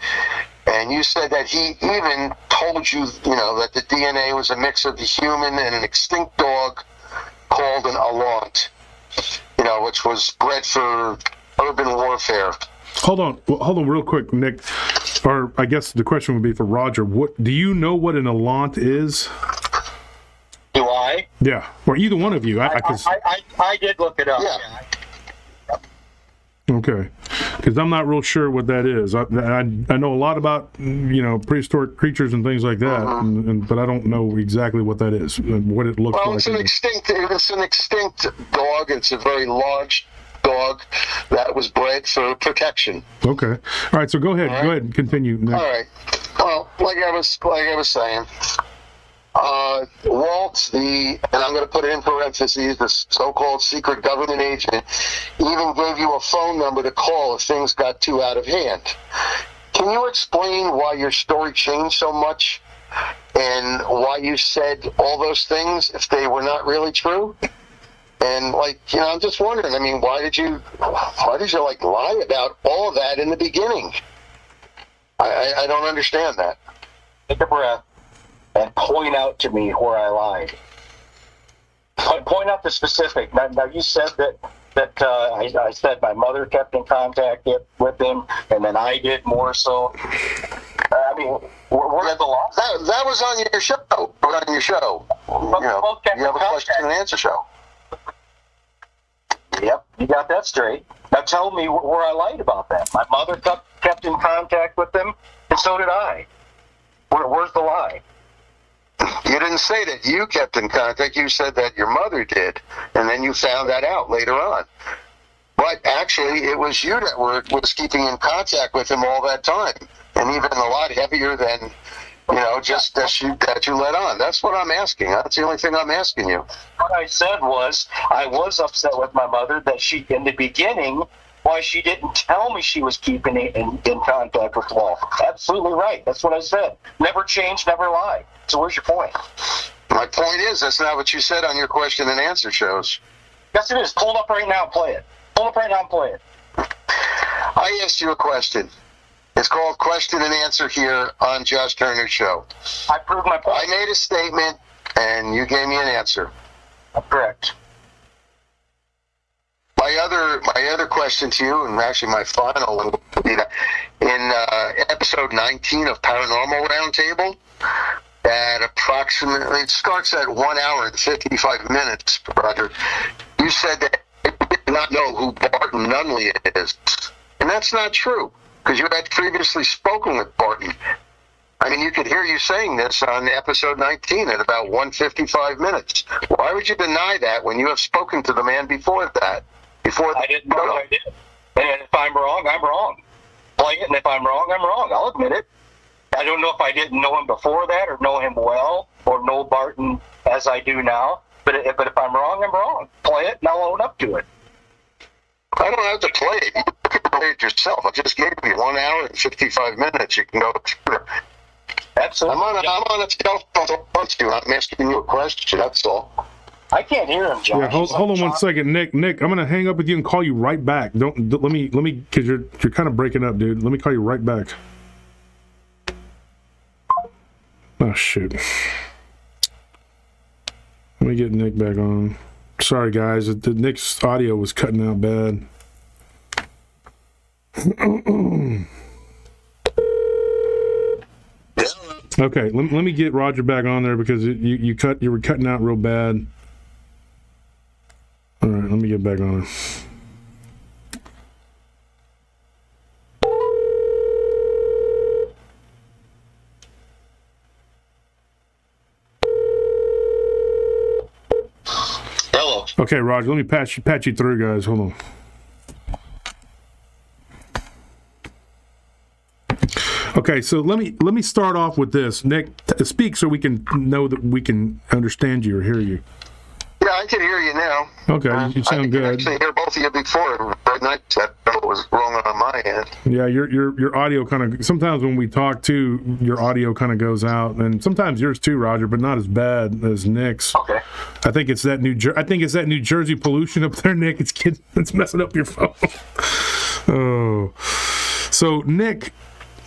and you said that he even told you, that the DNA was a mix of the human and an extinct dog called an Alaunt, which was bred for urban warfare. Hold on real quick, Nick. Or I guess the question would be for Roger. What do you know what an Alaunt is? Do I? Yeah, or either one of you. I did look it up. Yeah. Okay. Because I'm not real sure what that is. I know a lot about, prehistoric creatures and things like that, but I don't know exactly what that is, and what it looks like. Well, it's an extinct dog. It's a very large dog that was bred for protection. Okay. All right. So go ahead. Go ahead and continue. All right. Well, like I was saying, Walt, and I'm going to put it in parentheses, the so-called secret government agent, even gave you a phone number to call if things got too out of hand. Can you explain why your story changed so much and why you said all those things if they were not really true? And I'm just wondering, I mean, why did you lie about all of that in the beginning? I don't understand that. Take a breath and point out to me where I lied. Point out the specific. Now you said that I said my mother kept in contact with him, and then I did more so. I mean, where are the laws? That was on your show. On your show. You have a question and answer show. Yep, you got that straight. Now tell me where I lied about that. My mother kept in contact with him, and so did I. Where's the lie? You didn't say that you kept in contact. You said that your mother did, and then you found that out later on. But actually, it was you that was keeping in contact with him all that time, and even a lot heavier than, just that you let on. That's what I'm asking. That's the only thing I'm asking you. What I said was, I was upset with my mother that she, in the beginning, why she didn't tell me she was keeping in contact with Walt. Absolutely right. That's what I said. Never change, never lie. So where's your point? My point is, that's not what you said on your question and answer shows. Yes, it is. Pull it up right now and play it. Pull it up right now and play it. I asked you a question. It's called Question and Answer here on Josh Turner's show. I proved my point. I made a statement, and you gave me an answer. Correct. My other question to you, and actually my final one, would be that in episode 19 of Paranormal Round Table, at approximately, it starts at 1 hour and 55 minutes, Roger, you said that you did not know who Barton Nunley is. And that's not true, because you had previously spoken with Barton. I mean, you could hear you saying this on episode 19 at about 1:55 minutes. Why would you deny that when you have spoken to the man before that? I didn't know I did. And if I'm wrong, I'm wrong. Play it, and if I'm wrong, I'm wrong. I'll admit it. I don't know if I didn't know him before that or know him well or know Barton as I do now. But if I'm wrong, I'm wrong. Play it, and I'll own up to it. I don't have to play it. You can play it yourself. I just gave you 1 hour and 55 minutes. You can go through it. Absolutely. I'm on a telephone to punch you. I'm asking you a question. That's all. I can't hear him, John. Yeah, hold on 1 second, Nick. I'm gonna hang up with you and call you right back. Let me, because you're kind of breaking up, dude. Let me call you right back. Oh shoot. Let me get Nick back on. Sorry guys, Nick's audio was cutting out bad. Okay, let me get Roger back on there because you were cutting out real bad. All right, let me get back on it. Hello. Okay, Roger, let me patch you through, guys. Hold on. Okay, so let me start off with this. Nick, speak so we can know that we can understand you or hear you. Yeah, I can hear you now. Okay, you sound good. I actually hear both of you before. Right now, that was wrong on my end. Yeah, your audio kind of, sometimes when we talk too, your audio kind of goes out, and sometimes yours too, Roger, but not as bad as Nick's. Okay. I think it's that New Jersey pollution up there, Nick. It's messing up your phone. Oh, so Nick.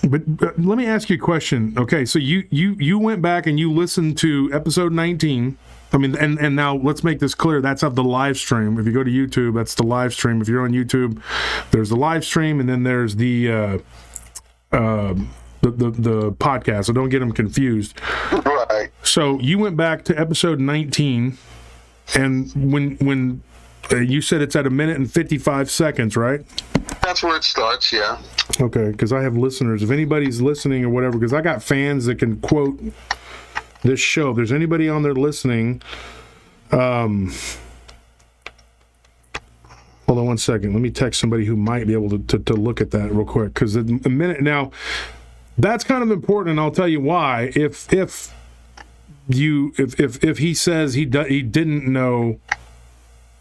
But let me ask you a question. Okay, so you went back and you listened to episode 19. I mean, and now let's make this clear. That's of the live stream. If you go to YouTube, that's the live stream. If you're on YouTube, there's the live stream, and then there's the podcast. So don't get them confused. Right. So you went back to episode 19, and when you said it's at 1 minute and 55 seconds, right? That's where it starts, yeah. Okay, because I have listeners. If anybody's listening or whatever, because I got fans that can quote this show. If there's anybody on there listening, hold on one second. Let me text somebody who might be able to look at that real quick. Because a minute now, that's kind of important, and I'll tell you why. If he says he didn't know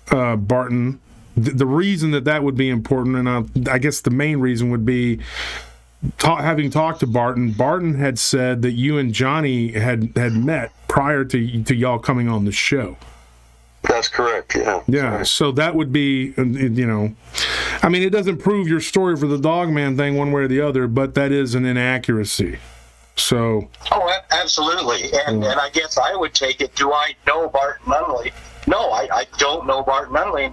Barton, the reason that would be important, and I guess the main reason would be having talked to Barton. Barton had said that you and Johnny had met prior to y'all coming on the show. That's correct, yeah. Yeah, so that would be, I mean, it doesn't prove your story for the Dogman thing one way or the other, but that is an inaccuracy. So. Oh, absolutely. And I guess I would take it, do I know Barton Nunley? No, I don't know Barton Nunley.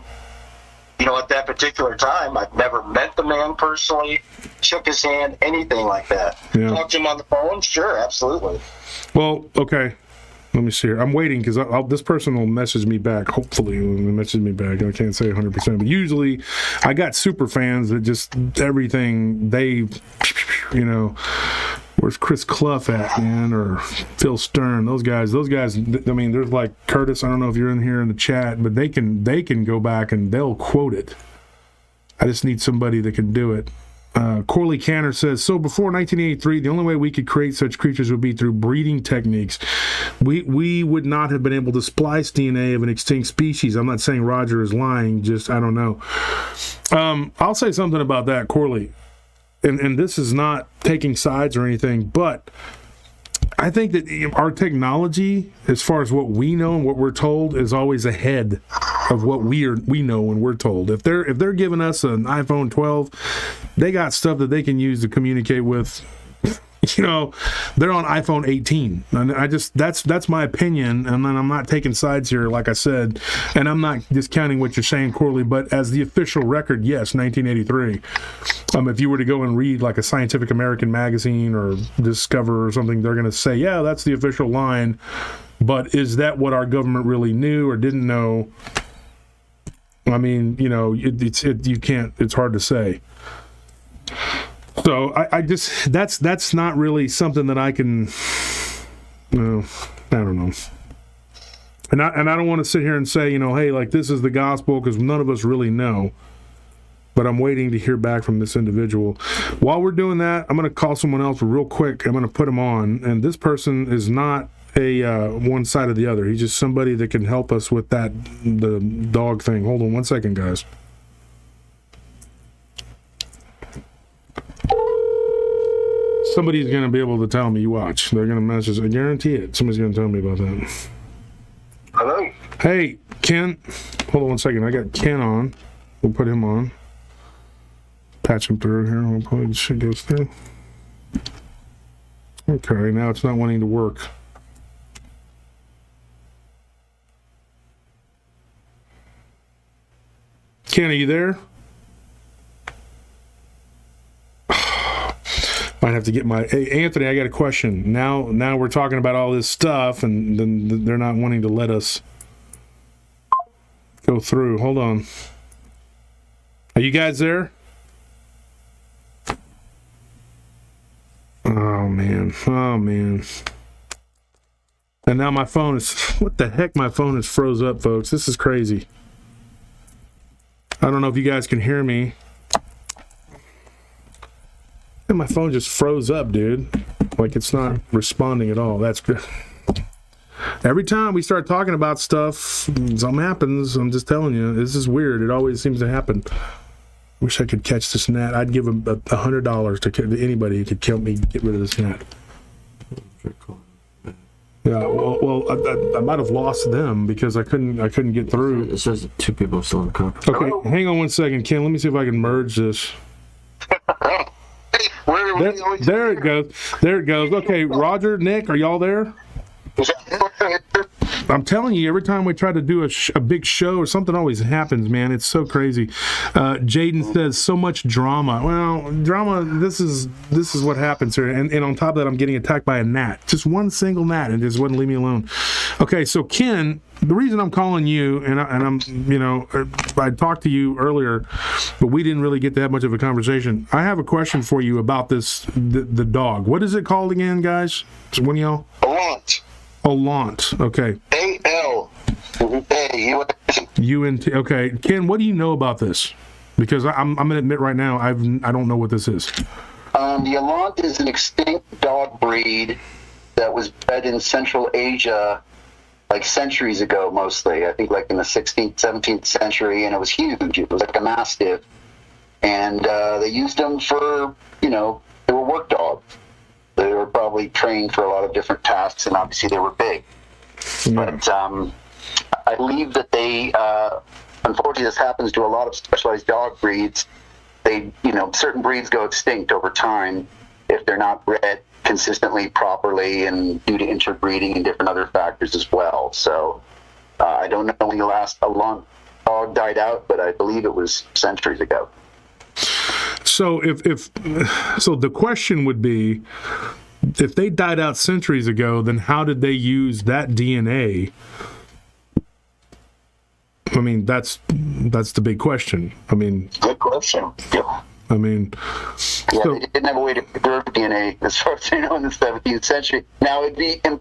At that particular time, I've never met the man personally, shook his hand, anything like that. Yeah. Talked to him on the phone? Sure, absolutely. Well, okay. Let me see here. I'm waiting because this person will message me back. Hopefully, when they message me back, I can't say 100%, but usually, I got super fans that just everything they, where's Chris Clough at, man, or Phil Stern? Those guys. I mean, there's like Curtis. I don't know if you're in here in the chat, but they can go back and they'll quote it. I just need somebody that can do it. Corley Canner says, so before 1983, the only way we could create such creatures would be through breeding techniques. We would not have been able to splice DNA of an extinct species. I'm not saying Roger is lying, just I don't know. I'll say something about that, Corley. And this is not taking sides or anything, but I think that our technology, as far as what we know and what we're told, is always ahead of what we know and we're told. If they're giving us an iPhone 12, they got stuff that they can use to communicate with. They're on iPhone 18, and that's my opinion. And then I'm not taking sides here, like I said, and I'm not discounting what you're saying, Corley. But as the official record, yes, 1983. If you were to go and read like a Scientific American magazine or Discover or something, they're going to say, yeah, that's the official line. But is that what our government really knew or didn't know? I mean, you can't. It's hard to say. So I just that's not really something that I can. I don't know. And I don't want to sit here and say, hey, like this is the gospel, because none of us really know. But I'm waiting to hear back from this individual. While we're doing that, I'm going to call someone else real quick. I'm going to put him on, and this person is not a one side or the other. He's just somebody that can help us with the dog thing. Hold on one second, guys. Somebody's going to be able to tell me, you watch. They're going to message. I guarantee it. Somebody's going to tell me about that. Hello? Hey, Ken. Hold on one second. I got Ken on. We'll put him on. Patch him through here. We'll probably should go through. Okay, now it's not wanting to work. Ken, are you there? Might have to get my. Hey, Anthony, I got a question. Now we're talking about all this stuff, and then they're not wanting to let us go through. Hold on. Are you guys there? Oh man. And now my phone is. What the heck? My phone is froze up, folks. This is crazy. I don't know if you guys can hear me. And my phone just froze up, dude. Like it's not responding at all. That's good. Every time we start talking about stuff, something happens. I'm just telling you, this is weird. It always seems to happen. Wish I could catch this gnat. I'd give him $100 to anybody who could help me get rid of this gnat. Yeah, well, I might have lost them because I couldn't get through. It says 2 people still in the car. Okay, hang on one second, Ken. Let me see if I can merge this. There it goes. There it goes. Okay, Roger, Nick, are y'all there? I'm telling you, every time we try to do a big show or something always happens, man. It's so crazy. Jaden says, so much drama. Well, drama, this is what happens here. And on top of that, I'm getting attacked by a gnat. Just one single gnat, and just wouldn't leave me alone. Okay, so Ken, the reason I'm calling you, and I'm, you know, I talked to you earlier, but we didn't really get to have much of a conversation. I have a question for you about the dog. What is it called again, guys? One of y'all? Valente. Allant. Okay. A-L-A-U-N-T. Okay. Ken, what do you know about this? Because I'm going to admit right now, I don't know what this is. The Allant is an extinct dog breed that was bred in Central Asia like centuries ago, mostly. I think like in the 16th, 17th century, and it was huge. It was like a Mastiff. And they used them for, you know, they were work dogs. They were probably trained for a lot of different tasks, and obviously they were big. Yeah. But I believe that they, unfortunately, this happens to a lot of specialized dog breeds. They, you know, certain breeds go extinct over time if they're not bred consistently, properly, and due to interbreeding and different other factors as well. So I don't know when the last Allant dog died out, but I believe it was centuries ago. So so the question would be, if they died out centuries ago, then how did they use that DNA? I mean, that's the big question. I mean, Good question. Yeah. I mean, Yeah, so, they didn't have a way to preserve DNA as far as you know in the 17th century. Now, it'd be the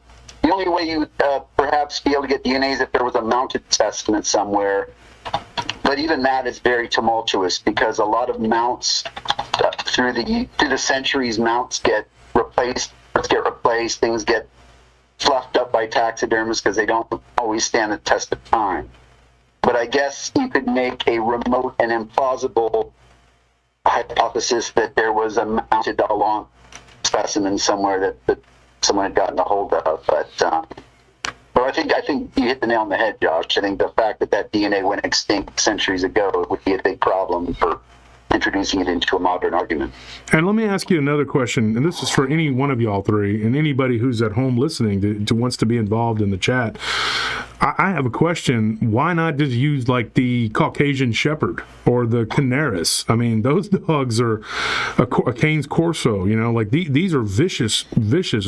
only way you would perhaps be able to get DNA is if there was a mounted testament somewhere. But even that is very tumultuous because a lot of mounts through the centuries, mounts get replaced, things get fluffed up by taxidermists because they don't always stand the test of time. But I guess you could make a remote and implausible hypothesis that there was a mounted Allant specimen somewhere that someone had gotten a hold of. But I think you hit the nail on the head, Josh. I think the fact that DNA went extinct centuries ago would be a big problem for introducing it into a modern argument. and let me ask you another question, and this is for any one of y'all three, and anybody who's at home listening to wants to be involved in the chat. I have a question. Why not just use like the Caucasian Shepherd or the Canaris? I mean, those dogs are a Canis Corso, you know, like these are vicious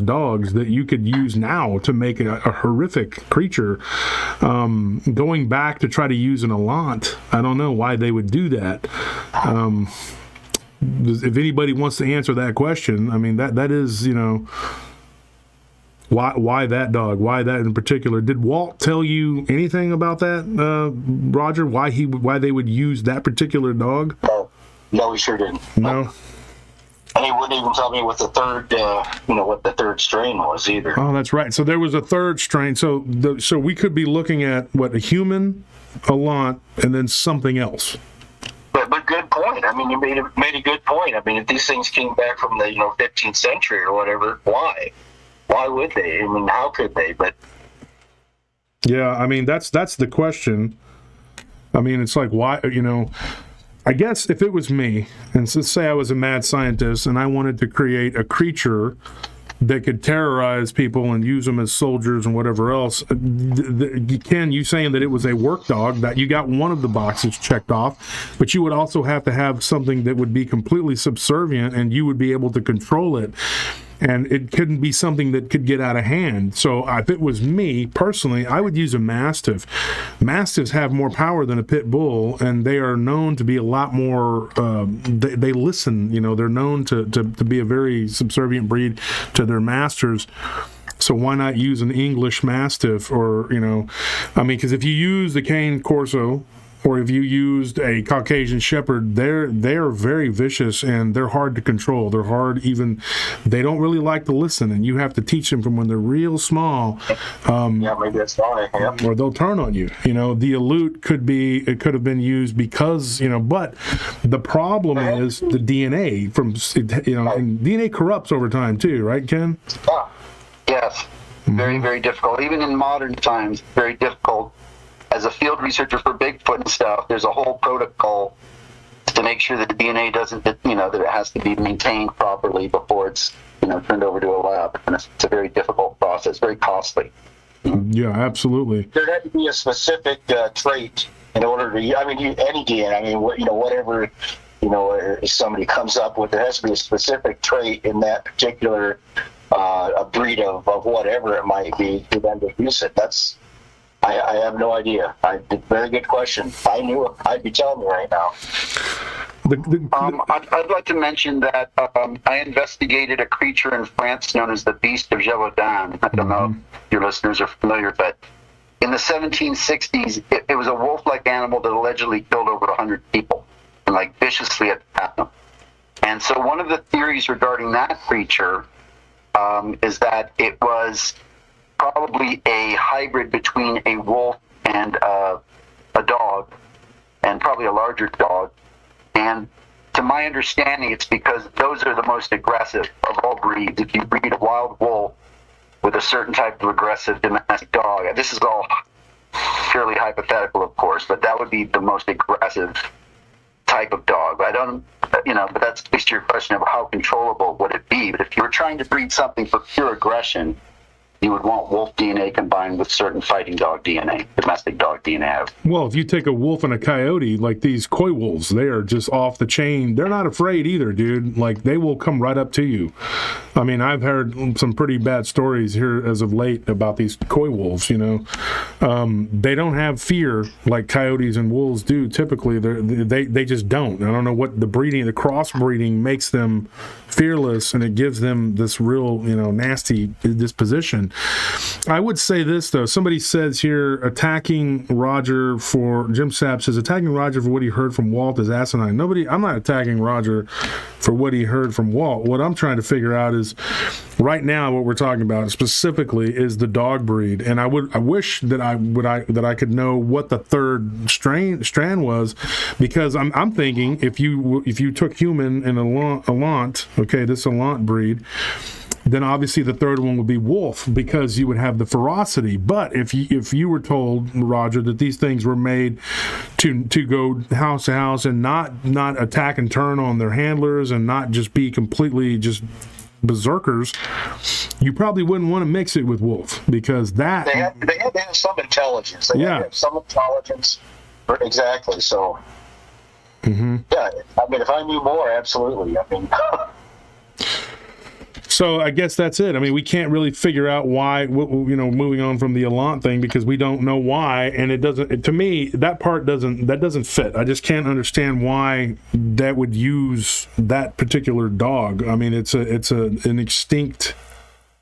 dogs that you could use now to make a horrific creature. Going back to try to use an Allant, I don't know why they would do that. If anybody wants to answer that question, I mean, that is, you know, why that dog? Why that in particular? Did Walt tell you anything about that, Roger? Why they would use that particular dog? No, he sure didn't. No. And he wouldn't even tell me what the third strain was either. Oh, that's right. So there was a third strain. So we could be looking at a human, Allant, and then something else. But good point. I mean, you made a good point. I mean, if these things came back from the 15th century or whatever, why? Why would they? I mean, how could they? But yeah, I mean, that's the question. I mean, it's like, why, you know, I guess if it was me, and let's say I was a mad scientist and I wanted to create a creature that could terrorize people and use them as soldiers and whatever else, Ken, you saying that it was a work dog, that you got one of the boxes checked off, but you would also have to have something that would be completely subservient and you would be able to control it. And it couldn't be something that could get out of hand. So if it was me, personally, I would use a Mastiff. Mastiffs have more power than a pit bull, and they are known to be a lot more, they listen, you know, they're known to be a very subservient breed to their masters. So why not use an English Mastiff? Or, you know, I mean, because if you use the Canis Corso, or if you used a Caucasian Shepherd, they're very vicious and they're hard to control. They're hard, they don't really like to listen, and you have to teach them from when they're real small. yeah, maybe that's why. Yeah. Or they'll turn on you. You know, the Alute could have been used because, you know, but the problem is the DNA and DNA corrupts over time too, right, Ken? Yeah. Yes. Very, very difficult. Even in modern times, very difficult. As a field researcher for Bigfoot and stuff, there's a whole protocol to make sure that the DNA that it has to be maintained properly before it's, turned over to a lab. And it's a very difficult process, very costly. Yeah, absolutely. There had to be a specific trait in order to, any DNA, whatever, somebody comes up with, there has to be a specific trait in that particular a breed of whatever it might be to then to use it. That's I have no idea. Very good question. If I knew, I'd be telling you right now. I'd like to mention that I investigated a creature in France known as the Beast of Gévaudan. I don't know if your listeners are familiar, but in the 1760s, it was a wolf-like animal that allegedly killed over 100 people and like viciously attacked them. And so one of the theories regarding that creature is that it was probably a hybrid between a wolf and a dog, and probably a larger dog. And to my understanding, it's because those are the most aggressive of all breeds. If you breed a wild wolf with a certain type of aggressive domestic dog, this is all fairly hypothetical, of course, but that would be the most aggressive type of dog. I don't, but that's at least your question of how controllable would it be. But if you were trying to breed something for pure aggression, you would want wolf DNA combined with certain fighting dog DNA, domestic dog DNA. Well, if you take a wolf and a coyote, like these coy wolves, they are just off the chain. They're not afraid either, dude. Like, they will come right up to you. I mean, I've heard some pretty bad stories here as of late about these coy wolves, They don't have fear like coyotes and wolves do. Typically, they just don't. I don't know what the crossbreeding makes them fearless, and it gives them this real, nasty disposition. I would say this, though. Somebody says here, Jim Sapp says, attacking Roger for what he heard from Walt is asinine. I'm not attacking Roger for what he heard from Walt. What I'm trying to figure out is, right now, what we're talking about specifically is the dog breed. And I wish that I could know what the third strand was, because I'm thinking if you took human and Allant, this Allant breed, then obviously the third one would be wolf, because you would have the ferocity. But if you were told, Roger, that these things were made to go house to house and not attack and turn on their handlers and not just be completely just berserkers, you probably wouldn't want to mix it with wolf, because that they had to have some intelligence. They had to have some intelligence. Exactly. So yeah, I mean, if I knew more, absolutely. I mean. So I guess that's it. I mean, we can't really figure out why, moving on from the Allant thing, because we don't know why, and it doesn't. To me, that part doesn't fit. I just can't understand why that would use that particular dog. I mean, it's an extinct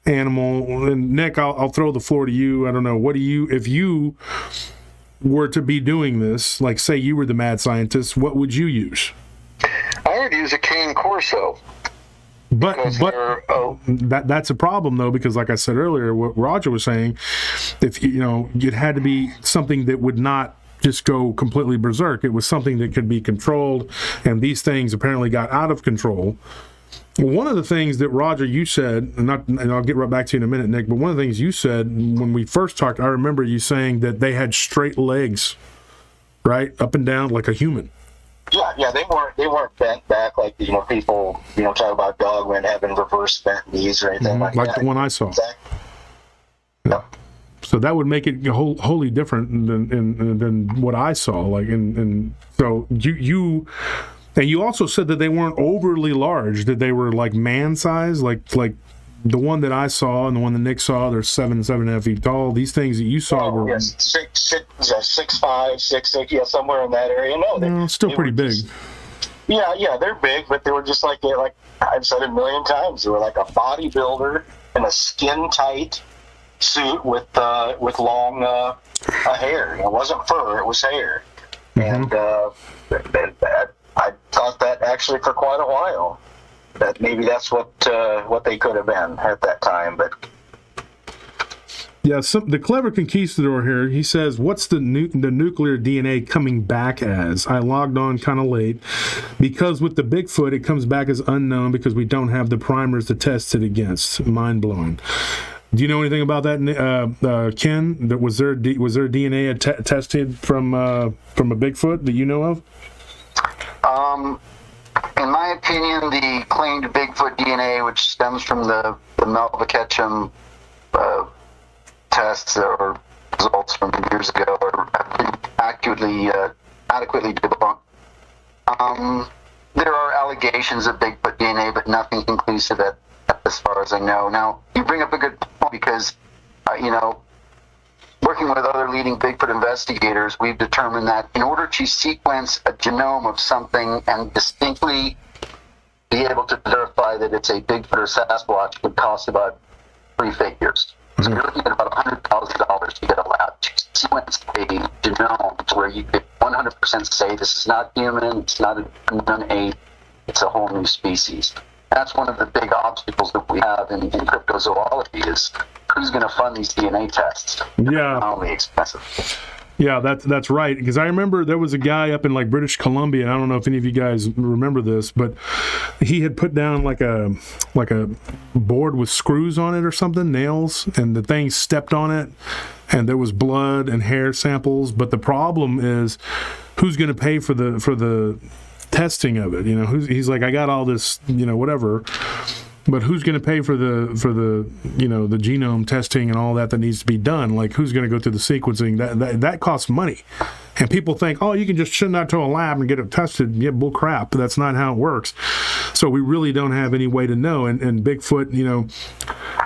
animal. And Nick, I'll throw the floor to you. I don't know. If you were to be doing this, like say you were the mad scientist, what would you use? I would use a cane corso. But that's a problem, though, because like I said earlier, what Roger was saying, if it had to be something that would not just go completely berserk. It was something that could be controlled, and these things apparently got out of control. One of the things that, Roger, you said, and I'll get right back to you in a minute, Nick, but one of the things you said when we first talked, I remember you saying that they had straight legs, right, up and down like a human. Yeah, they weren't bent back like people talk about Dogman having reverse bent knees or anything like that. Like the one I saw. Exactly. Yeah. So that would make it wholly different than what I saw. Like, and so you also said that they weren't overly large. That they were like man size, like the one that I saw and the one that Nick saw. They're 7.5 feet tall. These things that you saw were 6'5", 6'6", yeah, somewhere in that area. No, they're still pretty big. Yeah, they're big, but they were just like I've said a million times. They were like a bodybuilder in a skin tight suit with long hair. It wasn't fur; it was hair, and I thought that actually for quite a while. That maybe that's what they could have been at that time, but yeah. The clever conquistador here, he says, "What's the nuclear DNA coming back as?" I logged on kind of late because with the Bigfoot, it comes back as unknown because we don't have the primers to test it against. Mind blowing. Do you know anything about that, Ken? Was there DNA tested from a Bigfoot that you know of? In my opinion, the claimed Bigfoot DNA, which stems from the Melba Ketchum tests or results from years ago, have been adequately debunked. There are allegations of Bigfoot DNA, but nothing conclusive as far as I know. Now, you bring up a good point because, working with other leading Bigfoot investigators, we've determined that in order to sequence a genome of something and distinctly be able to verify that it's a Bigfoot or Sasquatch would cost about 3 figures. So you're looking at about $100,000 to get a lab to sequence a genome to where you could 100% say this is not human, it's not an ape, it's a whole new species. That's one of the big obstacles that we have in cryptozoology is who's going to fund these DNA tests? Yeah. Only expensive. Yeah, that's right. Because I remember there was a guy up in like British Columbia. And I don't know if any of you guys remember this, but he had put down like a board with screws on it or something, nails, and the thing stepped on it, and there was blood and hair samples. But the problem is, who's going to pay for the testing of it? You know, he's like, I got all this, you know, whatever. But who's going to pay for the you know, the genome testing and all that needs to be done? Like, who's going to go through the sequencing? That costs money. And people think, oh, you can just send that to a lab and get it tested. Yeah, bull crap. But that's not how it works. So we really don't have any way to know. And Bigfoot, you know.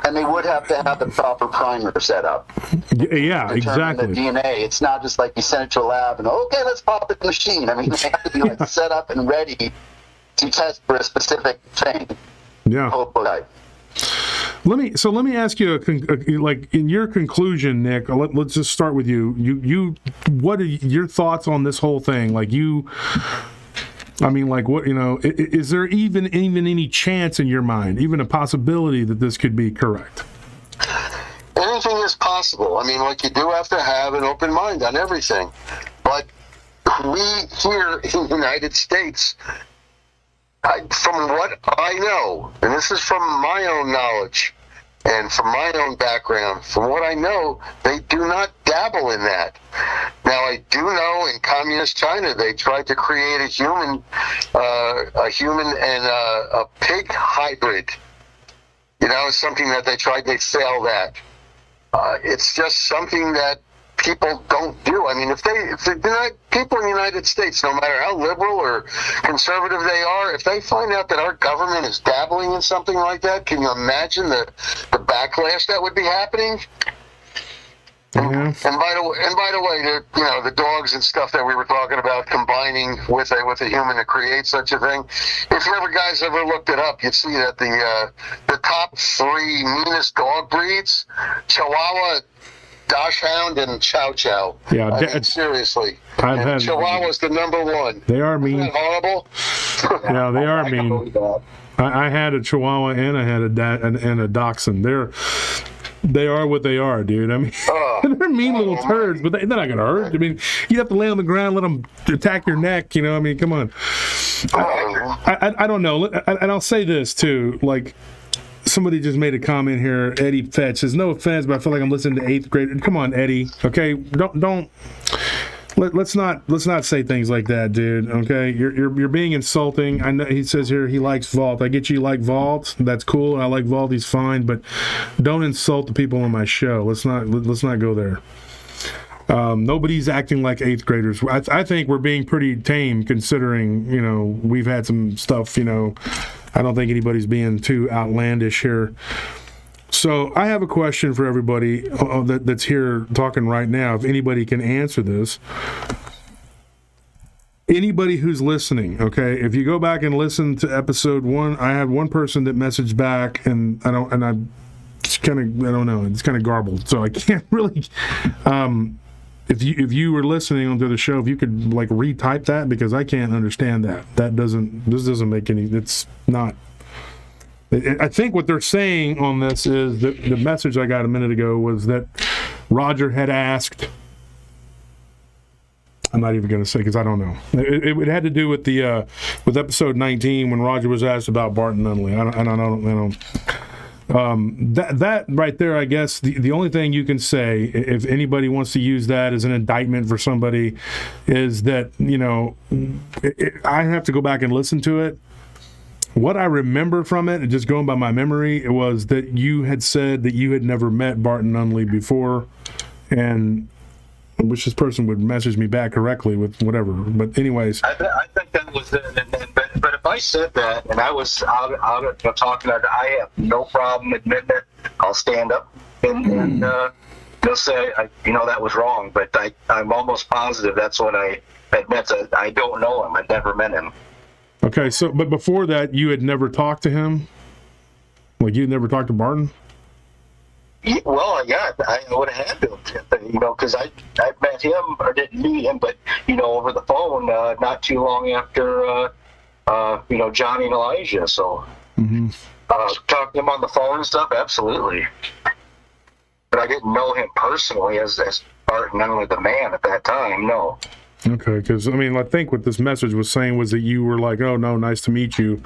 And they would have to have the proper primer set up. Yeah, exactly. The DNA. It's not just like you send it to a lab and, okay, let's pop it in the machine. I mean, they have to be like set up and ready to test for a specific thing. Yeah. Let me ask you, like, in your conclusion, Nick. Let's just start with you. What are your thoughts on this whole thing? Like, I mean, like, what, you know, is there even any chance in your mind, even a possibility that this could be correct? Anything is possible. I mean, like, you do have to have an open mind on everything. But we here in the United States, from what I know, and this is from my own knowledge and from my own background, from what I know, they do not dabble in that. Now, I do know in communist China, they tried to create a human and a pig hybrid. You know, something that they failed at. It's just something that people don't do. I mean, if people in the United States, no matter how liberal or conservative they are, if they find out that our government is dabbling in something like that, can you imagine the backlash that would be happening? Yeah. And by the way, the dogs and stuff that we were talking about combining with a human to create such a thing. If you guys ever looked it up, you'd see that the top 3 meanest dog breeds: Chihuahua, Dachshund, and Chow Chow. Yeah, I mean, seriously. Chihuahua's the number 1. They are mean. Isn't that horrible? Yeah, they are mean. I had a Chihuahua and I had a Dachshund. They are what they are, dude. I mean, they're mean little turds, but they're not gonna hurt. I mean, you have to lay on the ground, let them attack your neck. You know, I mean, come on. I don't know, and I'll say this too, like. Somebody just made a comment here. Eddie Fetch says, "No offense, but I feel like I'm listening to 8th grade." Come on, Eddie. Okay, let's not say things like that, dude. Okay, you're being insulting. I know he says here he likes Vault. I get you like Vault. That's cool. I like Vault. He's fine, but don't insult the people on my show. Let's not go there. Nobody's acting like 8th graders. I think we're being pretty tame considering, you know, we've had some stuff, you know. I don't think anybody's being too outlandish here. So I have a question for everybody that's here talking right now. If anybody can answer this. Anybody who's listening, okay, if you go back and listen to episode 1, I had one person that messaged back, and I don't know, it's kind of garbled, so I can't really. If you were listening onto the show, if you could like retype that, because I can't understand that. This doesn't make any. It's not. I think what they're saying on this is that the message I got a minute ago was that Roger had asked. I'm not even going to say because I don't know. It had to do with with episode 19 when Roger was asked about Barton Nunley. I don't. That right there, I guess the only thing you can say, if anybody wants to use that as an indictment for somebody, is that, you know, I have to go back and listen to it. What I remember from it, just going by my memory, it was that you had said that you had never met Barton Nunley before, and I wish this person would message me back correctly with whatever. But anyways, I think that was it. But if I said that and I was out of talking, I have no problem admitting it. I'll stand up and they'll say, that was wrong, but I'm almost positive that's what I meant. I don't know him. I never met him. Okay, so, but before that, you had never talked to him? Like, you had never talked to Barton? Well, yeah, I would have had to, because I met him, or didn't meet him, but, over the phone not too long after, Johnny and Elijah. So, talking to him on the phone and stuff, absolutely. But I didn't know him personally as Barton, not only the man at that time, no. Okay, because, I think what this message was saying was that you were like, oh, no, nice to meet you,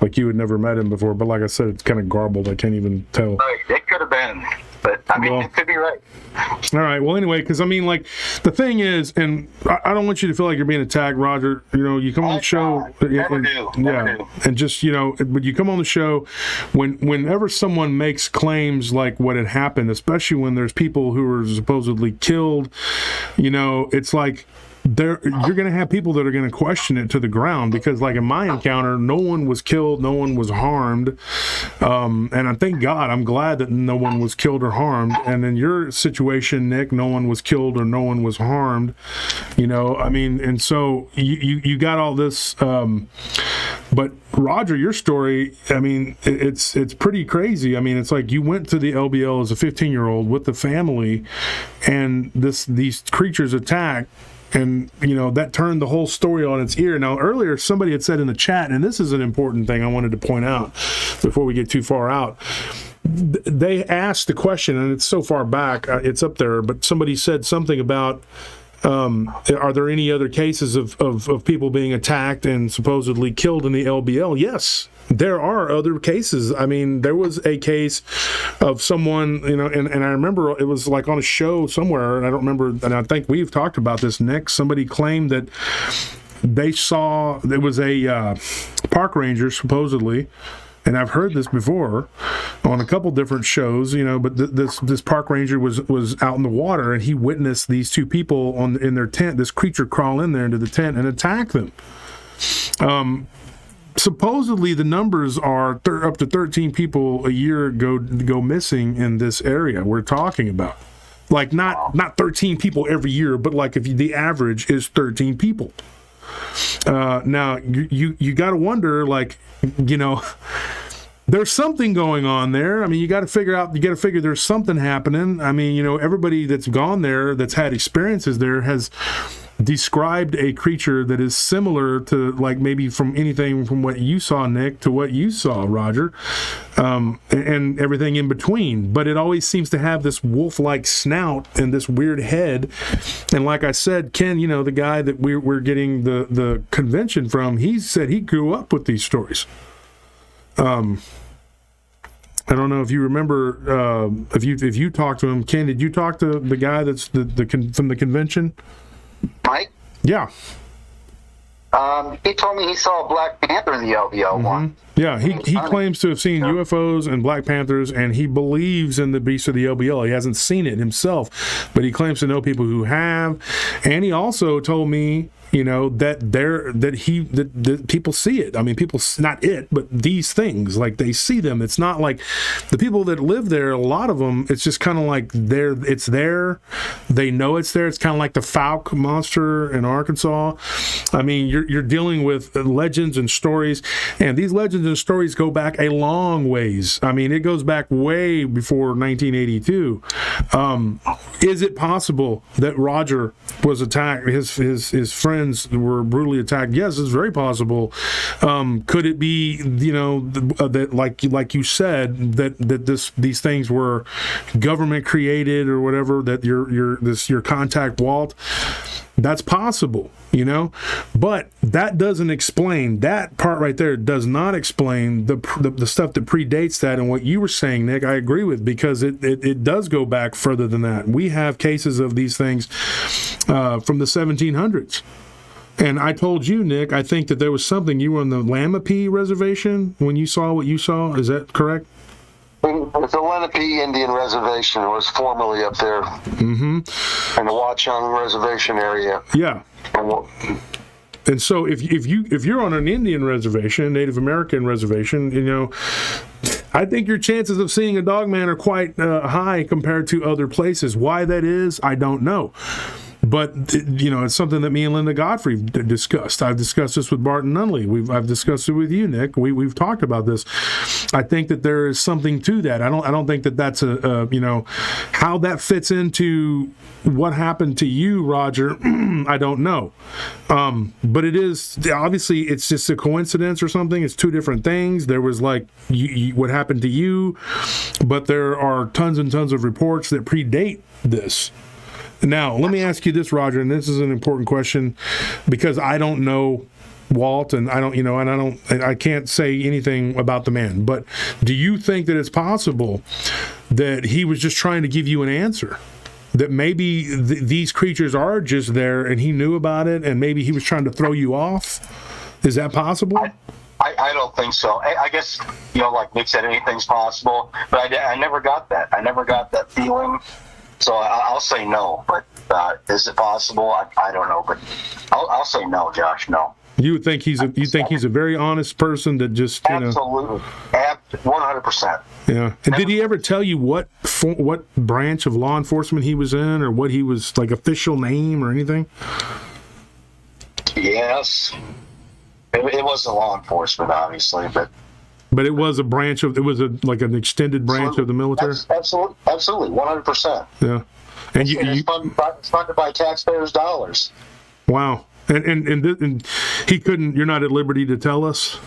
like you had never met him before. But like I said, it's kind of garbled. I can't even tell. Right, it could have been. But, it could be right. All right, well, anyway, because, the thing is, and I don't want you to feel like you're being attacked, Roger. You come on the show. Never do. And just, but you come on the show, whenever someone makes claims like what had happened, especially when there's people who are supposedly killed, it's like, you're going to have people that are going to question it to the ground, because like in my encounter, no one was killed, no one was harmed, and I thank God, I'm glad that no one was killed or harmed. And in your situation, Nick, no one was killed or no one was harmed, and so you got all this, but Roger, your story, it's pretty crazy. It's like you went to the LBL as a 15-year-old with the family, and these creatures attacked. And, that turned the whole story on its ear. Now, earlier, somebody had said in the chat, and this is an important thing I wanted to point out before we get too far out. They asked the question, and it's so far back, it's up there, but somebody said something about, are there any other cases of people being attacked and supposedly killed in the LBL? Yes, there are other cases. There was a case of someone, and I remember it was like on a show somewhere, and I don't remember, and I think we've talked about this, Nick. Somebody claimed that they saw, there was a park ranger, supposedly, and I've heard this before on a couple different shows, but this park ranger was out in the water, and he witnessed these two people in their tent, this creature crawl in there into the tent and attack them. Supposedly the numbers are up to 13 people a year go missing in this area we're talking about. Like not 13 people every year, but like if the average is 13 people. Now you got to wonder, like, there's something going on there. You got to figure there's something happening. Everybody that's gone there, that's had experiences there, has described a creature that is similar to, like, maybe from anything from what you saw, Nick, to what you saw, Roger, and everything in between. But it always seems to have this wolf-like snout and this weird head. And like I said, Ken, the guy that we're getting the convention from, he said he grew up with these stories. I don't know if you remember, if you talked to him. Ken, did you talk to the guy that's from the convention? Mike? Yeah. He told me he saw a Black Panther in the LBL one. Yeah, he claims to have seen UFOs and Black Panthers, and he believes in the beast of the LBL. He hasn't seen it himself, but he claims to know people who have. And he also told me, that people see it. People, not it, but these things, like they see them. It's not like the people that live there, a lot of them, it's just kind of like it's there. They know it's there. It's kind of like the Falk monster in Arkansas. You're dealing with legends and stories, and these legends and stories go back a long ways. It goes back way before 1982. Is it possible that Roger was attacked? His friends were brutally attacked. Yes, it's very possible. Could it be, that like you said, that these things were government created or whatever? That your contact Walt. That's possible, but that doesn't explain, that part right there does not explain the stuff that predates that. And what you were saying, Nick, I agree with, because it does go back further than that. We have cases of these things from the 1700s. And I told you, Nick, I think that there was something, you were on the Lamapee reservation when you saw what you saw. Is that correct? It's the Lenape Indian Reservation. It was formerly up there in the Watchung Reservation area. Yeah. And so if you're on an Indian reservation, Native American reservation, I think your chances of seeing a Dogman are quite high compared to other places. Why that is, I don't know. But, it's something that me and Linda Godfrey discussed. I've discussed this with Barton Nunley. I've discussed it with you, Nick. We've talked about this. I think that there is something to that. I don't think that that's how that fits into what happened to you, Roger. I don't know. But it is, obviously, it's just a coincidence or something. It's two different things. There was what happened to you, but there are tons and tons of reports that predate this. Now, let me ask you this, Roger, and this is an important question because I don't know Walt, and I can't say anything about the man. But do you think that it's possible that he was just trying to give you an answer? That maybe these creatures are just there, and he knew about it, and maybe he was trying to throw you off? Is that possible? I don't think so. I guess, like Nick said, anything's possible, but I never got that. I never got that feeling. So I'll say no, but is it possible? I don't know, but I'll say no, Josh. No. You think he's a very honest person that just absolutely 100%. Yeah. And did he ever tell you what branch of law enforcement he was in, or what he was like official name or anything? Yes. It wasn't law enforcement, obviously, but it was a branch of, like an extended branch of the military? Absolutely, 100%. Yeah. And it's funded by taxpayers' dollars. Wow. And he couldn't, you're not at liberty to tell us?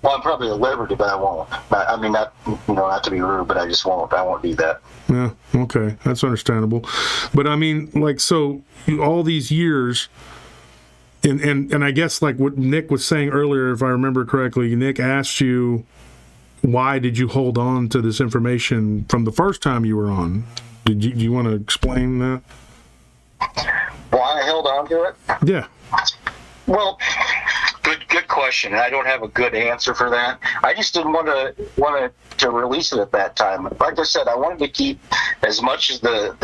Well, I'm probably at liberty, but I won't. I mean, not to be rude, but I just won't. I won't do that. Yeah, okay. That's understandable. But I mean, so all these years... And I guess like what Nick was saying earlier, if I remember correctly, Nick asked you, why did you hold on to this information from the first time you were on? Do you want to explain that? Why I held on to it? Yeah. Well, good question. I don't have a good answer for that. I just didn't want to release it at that time. Like I said, I wanted to keep as much as the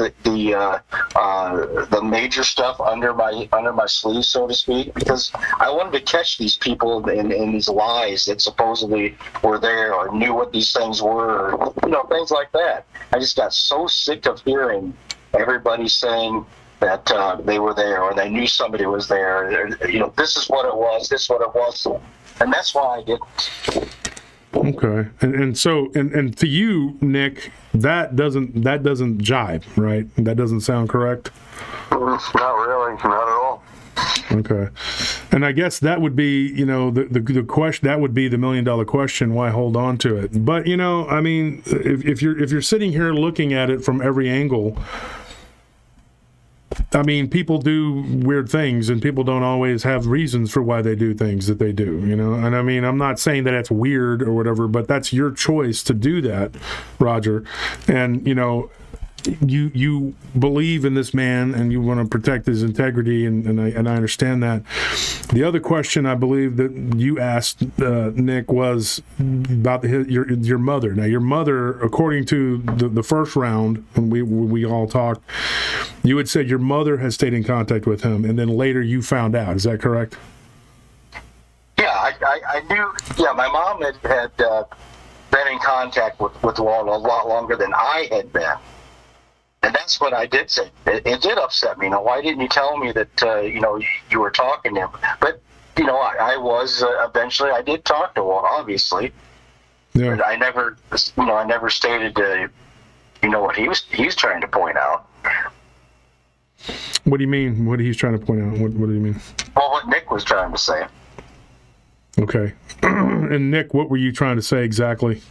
major stuff under my sleeve, so to speak, because I wanted to catch these people in these lies that supposedly were there or knew what these things were, or, things like that. I just got so sick of hearing everybody saying that they were there, or they knew somebody was there. This is what it was. This is what it was, and that's why I did it. Okay, and so to you, Nick, that doesn't jive, right? That doesn't sound correct. Not really, not at all. Okay, and I guess that would be, the question. That would be the $1 million question: why hold on to it? But I mean, if you're sitting here looking at it from every angle. I mean, people do weird things, and people don't always have reasons for why they do things that they do, And I mean, I'm not saying that it's weird or whatever, but that's your choice to do that, Roger. And, you believe in this man, and you want to protect his integrity, and I understand that. The other question I believe that you asked Nick was about your mother. Now, your mother, according to the first round when we all talked, you had said your mother has stayed in contact with him, and then later you found out. Is that correct? Yeah, I knew. Yeah, my mom had been in contact with Walt a lot longer than I had been. And that's what I did say. It did upset me. Why didn't you tell me that, you were talking to him? But, I was, eventually I did talk to Walt, obviously. Yeah. But I never stated, what he's trying to point out. What do you mean? What he's trying to point out? What do you mean? Well, what Nick was trying to say. Okay. And Nick, what were you trying to say exactly?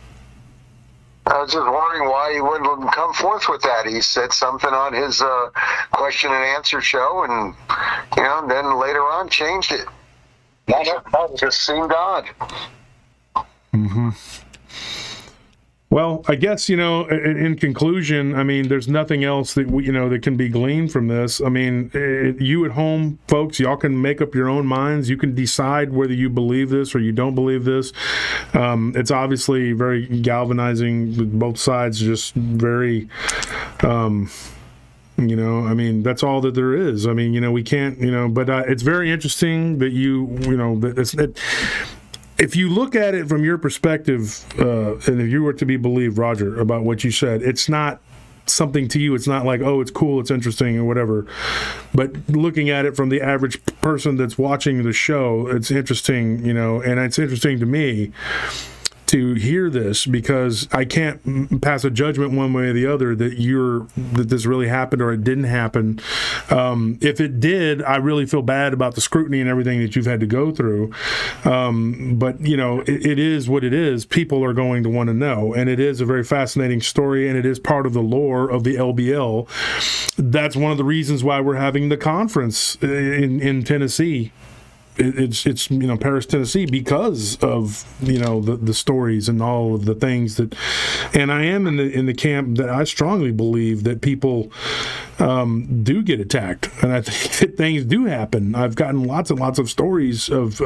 I was just wondering why he wouldn't come forth with that. He said something on his question and answer show, and then later on changed it. That just seemed odd. Mm-hmm. Well, I guess, in conclusion, I mean, there's nothing else that that can be gleaned from this. I mean, you at home, folks, y'all can make up your own minds. You can decide whether you believe this or you don't believe this. It's obviously very galvanizing with both sides, just very, I mean, that's all that there is. I mean, we can't, but it's very interesting that if you look at it from your perspective, and if you were to be believed, Roger, about what you said, it's not something to you. It's not like, oh, it's cool, it's interesting, or whatever. But looking at it from the average person that's watching the show, it's interesting, and it's interesting to me to hear this, because I can't pass a judgment one way or the other that this really happened or it didn't happen. If it did, I really feel bad about the scrutiny and everything that you've had to go through. But it is what it is. People are going to want to know, and it is a very fascinating story, and it is part of the lore of the LBL. That's one of the reasons why we're having the conference in Tennessee. It's Paris, Tennessee, because of the stories and all of the things that, and I am in the camp that I strongly believe that people do get attacked, and I think that things do happen. I've gotten lots and lots of stories of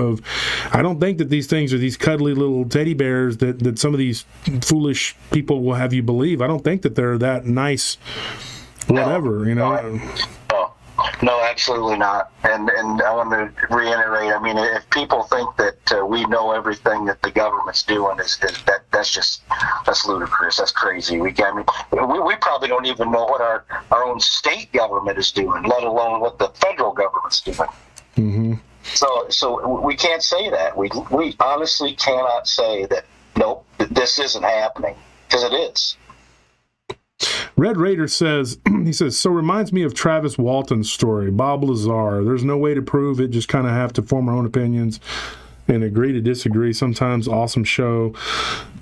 I don't think that these things are these cuddly little teddy bears that some of these foolish people will have you believe. I don't think that they're that nice, whatever, No, absolutely not. And I want to reiterate. I mean, if people think that we know everything that the government's doing, that's ludicrous. That's crazy. We probably don't even know what our own state government is doing, let alone what the federal government's doing. Mm-hmm. So we can't say that. We honestly cannot say that. Nope, this isn't happening, because it is. Red Raider says, so reminds me of Travis Walton's story, Bob Lazar. There's no way to prove it, just kind of have to form our own opinions and agree to disagree. Sometimes awesome show,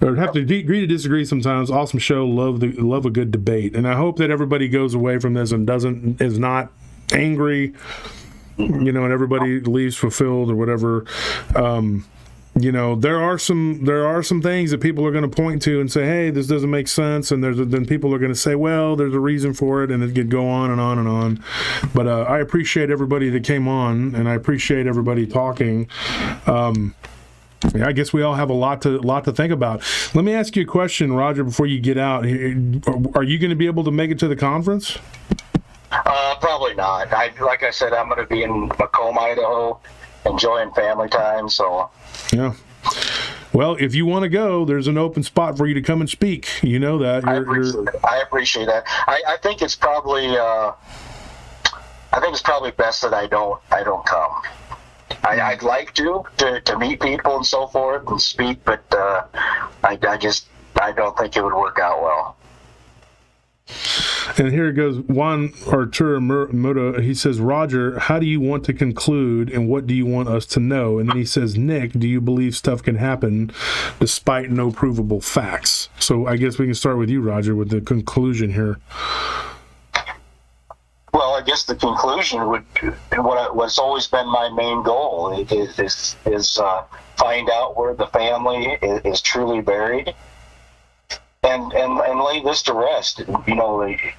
or have to agree to disagree sometimes. Awesome show, love a good debate. And I hope that everybody goes away from this and is not angry, and everybody leaves fulfilled or whatever. There are some things that people are going to point to and say, hey, this doesn't make sense, and then people are going to say, well, there's a reason for it, and it could go on and on and on. But I appreciate everybody that came on, and I appreciate everybody talking. I guess we all have a lot to think about. Let me ask you a question, Roger, before you get out. Are you going to be able to make it to the conference? Probably not. Like I said, I'm going to be in Macomb, Idaho, enjoying family time, so... Yeah. Well, if you want to go, there's an open spot for you to come and speak. You know that. I appreciate that. I think it's probably best that I don't come. I'd like to meet people and so forth and speak, but I don't think it would work out well. And here it goes, Juan Arturo Mota, he says, Roger, how do you want to conclude and what do you want us to know? And then he says, Nick, do you believe stuff can happen despite no provable facts? So I guess we can start with you, Roger, with the conclusion here. Well, I guess the conclusion would, what's always been my main goal is find out where the family is truly buried. And lay this to rest,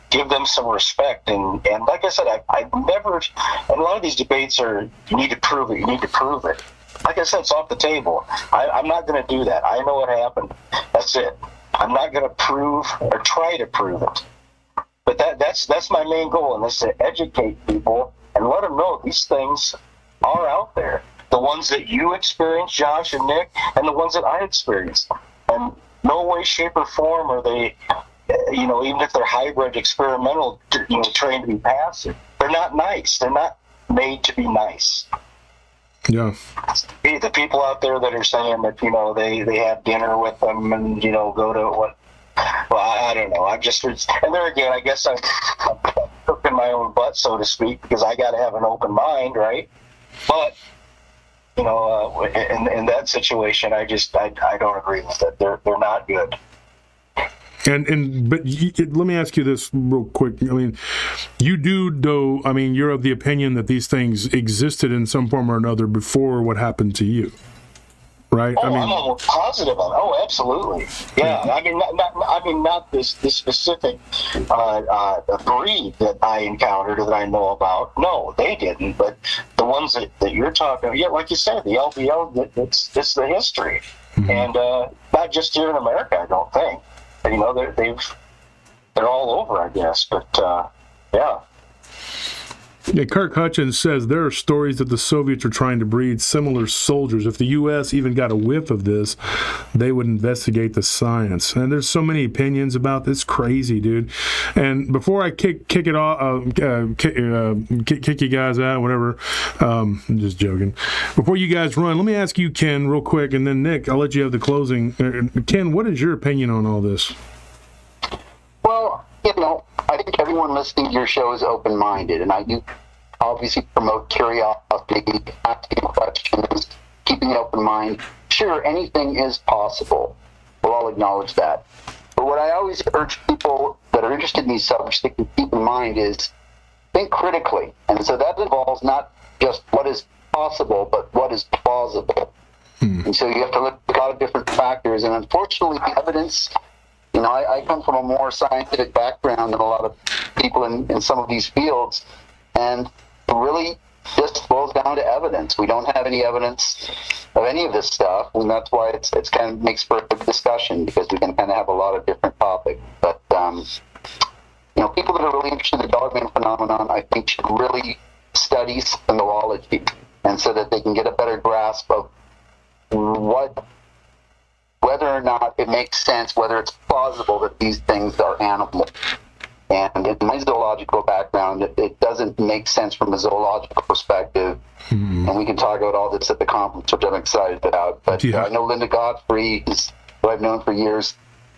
give them some respect. And like I said, I've never, and a lot of these debates are, you need to prove it. Like I said, it's off the table. I'm not going to do that. I know what happened. That's it. I'm not going to prove or try to prove it. But that's my main goal, and that's to educate people and let them know these things are out there. The ones that you experienced, Josh and Nick, and the ones that I experienced. And no way, shape, or form are they, even if they're hybrid, experimental, trained to be passive. They're not nice. They're not made to be nice. Yeah. The people out there that are saying that, they have dinner with them and, go to what, well, I don't know. And there again, I guess I'm cooking my own butt, so to speak, because I got to have an open mind, right? But, in that situation, I don't agree with it. They're not good. But let me ask you this real quick. I mean, you do, though. I mean, you're of the opinion that these things existed in some form or another before what happened to you, right? Oh, I'm almost positive on it. Oh, absolutely. Yeah. I mean, not this specific breed that I encountered or that I know about. No, they didn't. But the ones that you're talking about, yeah, like you said, the LBL, it's the history, and not just here in America. I don't think. They're all over, I guess. But yeah. Yeah, Kirk Hutchins says there are stories that the Soviets are trying to breed similar soldiers. If the U.S. even got a whiff of this, they would investigate the science. And there's so many opinions about this. Crazy, dude. And before I kick it off, kick you guys out, whatever. I'm just joking. Before you guys run, let me ask you, Ken, real quick, and then Nick, I'll let you have the closing. Ken, what is your opinion on all this? Well, I think everyone listening to your show is open-minded, and I do obviously promote curiosity, asking questions, keeping an open mind. Sure, anything is possible. We'll all acknowledge that. But what I always urge people that are interested in these subjects to keep in mind is think critically. And so that involves not just what is possible, but what is plausible. And so you have to look at a lot of different factors. And unfortunately, the evidence... I come from a more scientific background than a lot of people in some of these fields, and it really just boils down to evidence. We don't have any evidence of any of this stuff, and that's why it's kind of makes for a good discussion, because we can kind of have a lot of different topics. But people that are really interested in the Dogman phenomenon, I think, should really study phenomenology, and so that they can get a better grasp of whether or not it makes sense, whether it's plausible that these things are animals. And in my zoological background, it doesn't make sense from a zoological perspective. And we can talk about all this at the conference, which I'm excited about. But I know Linda Godfrey, who I've known for years,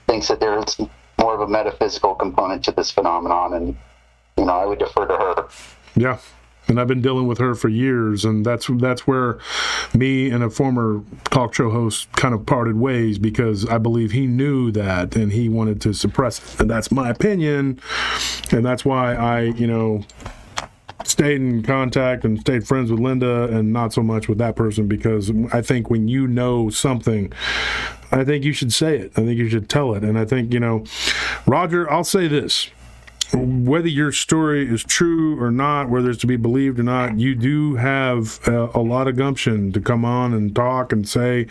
thinks that there is more of a metaphysical component to this phenomenon, and I would defer to her. Yeah. And I've been dealing with her for years, and that's where me and a former talk show host kind of parted ways, because I believe he knew that and he wanted to suppress it. And that's my opinion, and that's why I, stayed in contact and stayed friends with Linda and not so much with that person, because I think when you know something, I think you should say it. I think you should tell it. And I think, Roger, I'll say this. Whether your story is true or not, whether it's to be believed or not, you do have a lot of gumption to come on and talk and say,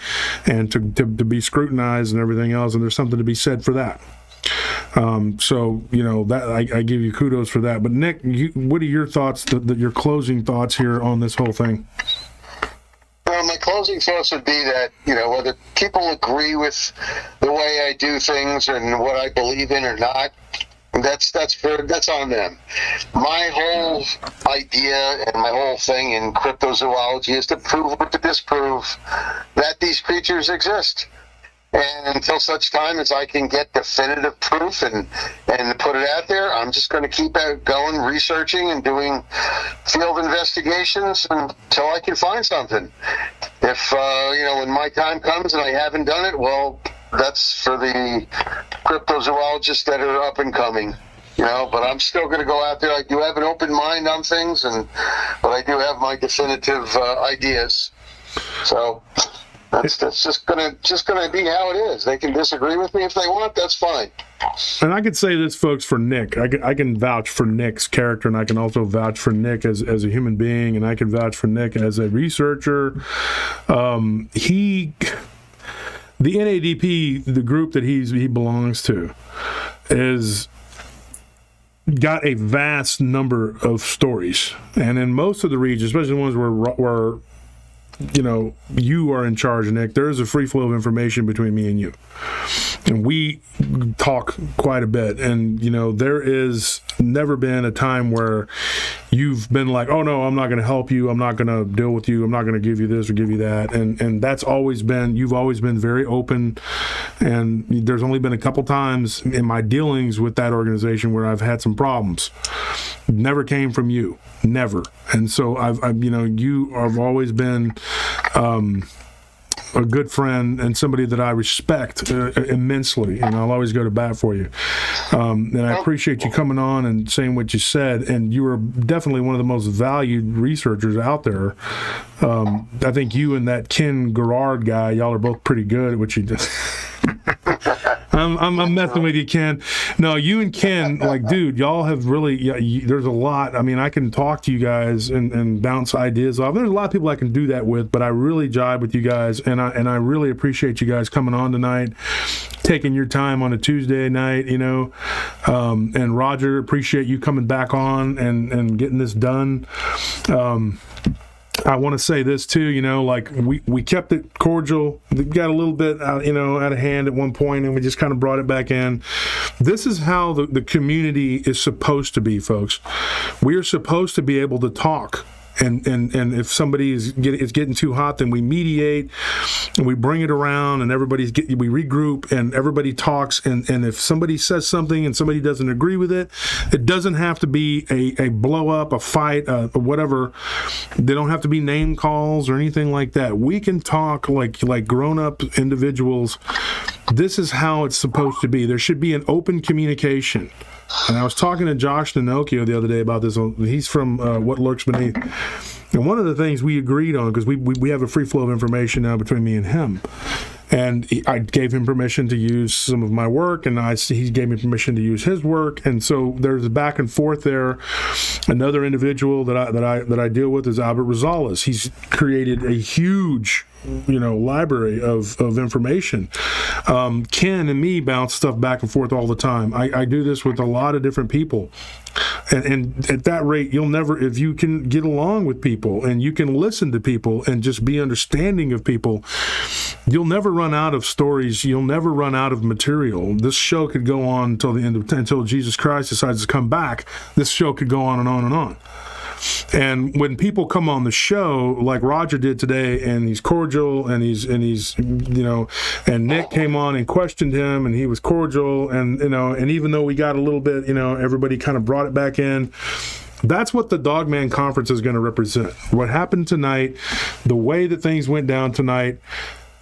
and to be scrutinized and everything else. And there's something to be said for that. That I give you kudos for that. But Nick, what are your thoughts, your closing thoughts here on this whole thing? Well, my closing thoughts would be that, whether people agree with the way I do things and what I believe in or not, that's on them. My whole idea and my whole thing in cryptozoology is to prove or to disprove that these creatures exist. And until such time as I can get definitive proof and put it out there, I'm just going to keep going, researching and doing field investigations until I can find something. If, when my time comes and I haven't done it, well, that's for the cryptozoologists that are up and coming, but I'm still going to go out there. I do have an open mind on things, but I do have my definitive ideas. So that's just gonna be how it is. They can disagree with me if they want. That's fine. And I could say this, folks, for Nick. I can vouch for Nick's character, and I can also vouch for Nick as a human being, and I can vouch for Nick as a researcher. The NADP, the group that he belongs to, is got a vast number of stories, and in most of the regions, especially the ones where you are in charge, Nick, there is a free flow of information between me and you, and we talk quite a bit. And there is never been a time where you've been like, oh no, I'm not going to help you, I'm not going to deal with you, I'm not going to give you this or give you that. And that's always been, you've always been very open. And there's only been a couple times in my dealings with that organization where I've had some problems. Never came from you, never. And so you have always been a good friend and somebody that I respect immensely, and I'll always go to bat for you. And I appreciate you coming on and saying what you said, and you are definitely one of the most valued researchers out there. I think you and that Ken Gerard guy, y'all are both pretty good at what you do. I'm messing with you, Ken. No, you and Ken, like, dude, y'all have really. There's a lot. I mean, I can talk to you guys and bounce ideas off. There's a lot of people I can do that with, but I really jive with you guys, and I really appreciate you guys coming on tonight, taking your time on a Tuesday night, you know. And Roger, appreciate you coming back on and getting this done. I want to say this too, you know, like we kept it cordial. We got a little bit, out of hand at one point, and we just kind of brought it back in. This is how the community is supposed to be, folks. We are supposed to be able to talk. And if somebody is getting too hot, then we mediate and we bring it around, and we regroup and everybody talks. And if somebody says something and somebody doesn't agree with it, it doesn't have to be a blow up, a fight, or whatever. They don't have to be name calls or anything like that. We can talk like grown up individuals. This is how it's supposed to be. There should be an open communication. And I was talking to Josh Ninocchio the other day about this. He's from What Lurks Beneath. And one of the things we agreed on, because we have a free flow of information now between me and him. And I gave him permission to use some of my work, and he gave me permission to use his work. And so there's a back and forth there. Another individual that I deal with is Albert Rosales. He's created a huge library of information. Ken and me bounce stuff back and forth all the time. I do this with a lot of different people. And at that rate, you'll never, if you can get along with people and you can listen to people and just be understanding of people, you'll never run out of stories. You'll never run out of material. This show could go on until Jesus Christ decides to come back. This show could go on and on and on. And when people come on the show, like Roger did today, and he's cordial, and he's and Nick came on and questioned him, and he was cordial, and even though we got a little bit, everybody kind of brought it back in. That's what the Dogman conference is going to represent. What happened tonight, the way that things went down tonight.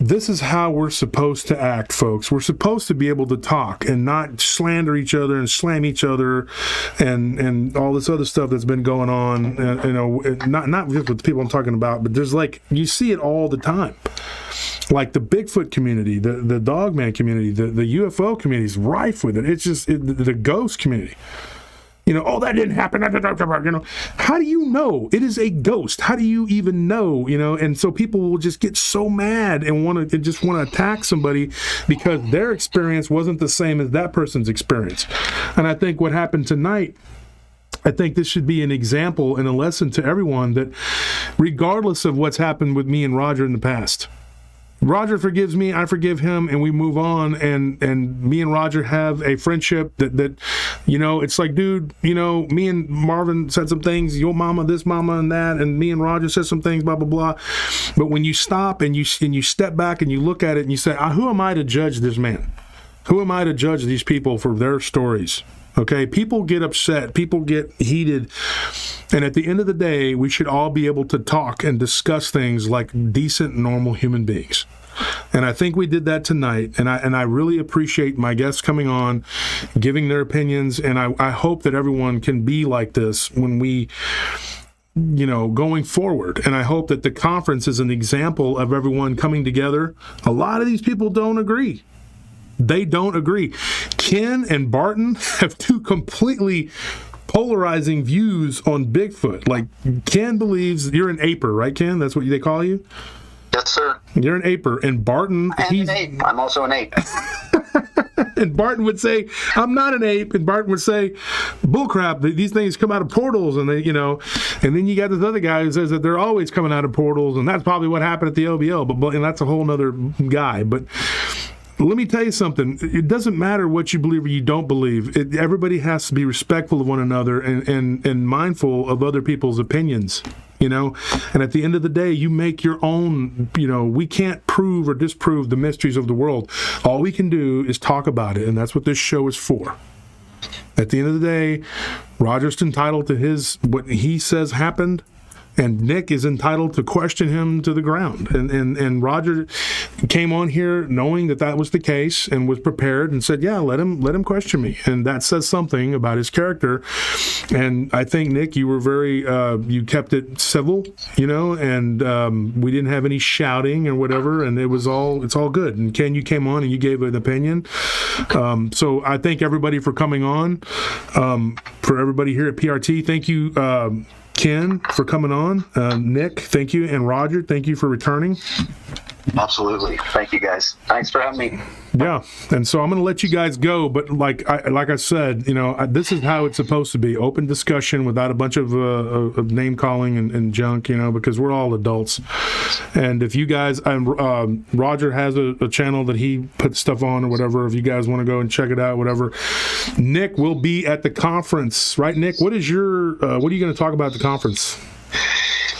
This is how we're supposed to act, folks. We're supposed to be able to talk and not slander each other and slam each other and all this other stuff that's been going on. Not just with the people I'm talking about, but there's you see it all the time. Like the Bigfoot community, the Dogman community, the UFO community is rife with it. It's just the ghost community. That didn't happen. How do you know? It is a ghost. How do you even know? And so people will just get so mad and just want to attack somebody because their experience wasn't the same as that person's experience. And I think what happened tonight, I think this should be an example and a lesson to everyone that regardless of what's happened with me and Roger in the past, Roger forgives me, I forgive him, and we move on, and me and Roger have a friendship that it's like, dude, me and Marvin said some things, your mama, this mama, and that, and me and Roger said some things, blah, blah, blah. But when you stop and you step back and you look at it and you say, who am I to judge this man? Who am I to judge these people for their stories? Okay, people get upset, people get heated, and at the end of the day, we should all be able to talk and discuss things like decent, normal human beings. And I think we did that tonight, and I really appreciate my guests coming on, giving their opinions, and I hope that everyone can be like this when we going forward. And I hope that the conference is an example of everyone coming together. A lot of these people don't agree. They don't agree. Ken and Barton have two completely polarizing views on Bigfoot. Like, Ken believes you're an aper, right, Ken? That's what they call you? Yes, sir. You're an aper. And Barton... An ape. I'm also an ape. And Barton would say, I'm not an ape. And Barton would say, bullcrap, these things come out of portals. And they, and then you got this other guy who says that they're always coming out of portals. And that's probably what happened at the LBL. And that's a whole nother guy. But let me tell you something. It doesn't matter what you believe or you don't believe. Everybody has to be respectful of one another and mindful of other people's opinions, And at the end of the day, you make your own, we can't prove or disprove the mysteries of the world. All we can do is talk about it, and that's what this show is for. At the end of the day, Roger's entitled to what he says happened, And Nick is entitled to question him to the ground. And Roger came on here knowing that was the case and was prepared and said, yeah, let him question me. And that says something about his character. And I think, Nick, you were very, you kept it civil, and we didn't have any shouting or whatever. And it's all good. And Ken, you came on and you gave an opinion. So I thank everybody for coming on. For everybody here at PRT, thank you, Ken, for coming on. Nick, thank you. And Roger, thank you for returning. Absolutely. Thank you, guys. Thanks for having me. Yeah, and so I'm going to let you guys go, but like I said, this is how it's supposed to be: open discussion without a bunch of name calling and junk, because we're all adults. And if you guys, Roger has a channel that he puts stuff on or whatever. If you guys want to go and check it out, whatever. Nick will be at the conference, right? Nick, what are you going to talk about at the conference?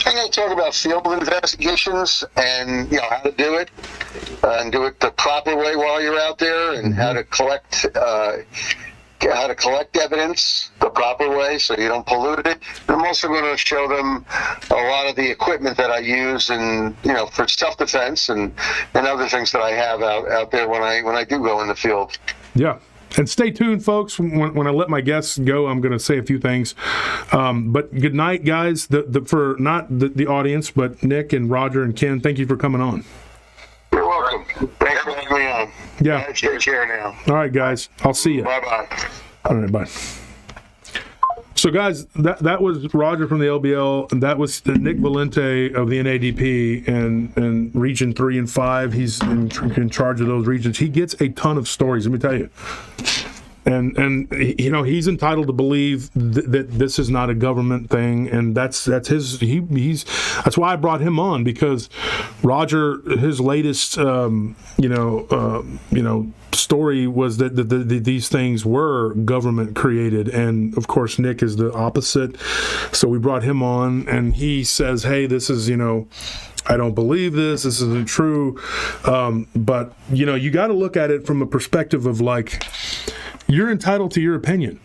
I'm going to talk about field investigations and how to do it, and do it the proper way while you're out there, and how to collect evidence the proper way so you don't pollute it. And I'm also going to show them a lot of the equipment that I use, and for self-defense and other things that I have out there when I do go in the field. Yeah. And stay tuned, folks. When I let my guests go, I'm going to say a few things. But good night, guys. For not the audience, but Nick and Roger and Ken, thank you for coming on. You're welcome. Thanks for having me on. Yeah. Take care now. All right, guys. I'll see you. Bye-bye. All right, bye. So, guys, that was Roger from the LBL, and that was Nick Valente of the NADP and Region 3 and 5. He's in charge of those regions. He gets a ton of stories, let me tell you. And he's entitled to believe that this is not a government thing, and that's his. That's why I brought him on, because Roger, his latest story was that these things were government created, and of course Nick is the opposite. So we brought him on, and he says, "Hey, this is I don't believe this. This isn't true." But you got to look at it from a perspective of you're entitled to your opinion.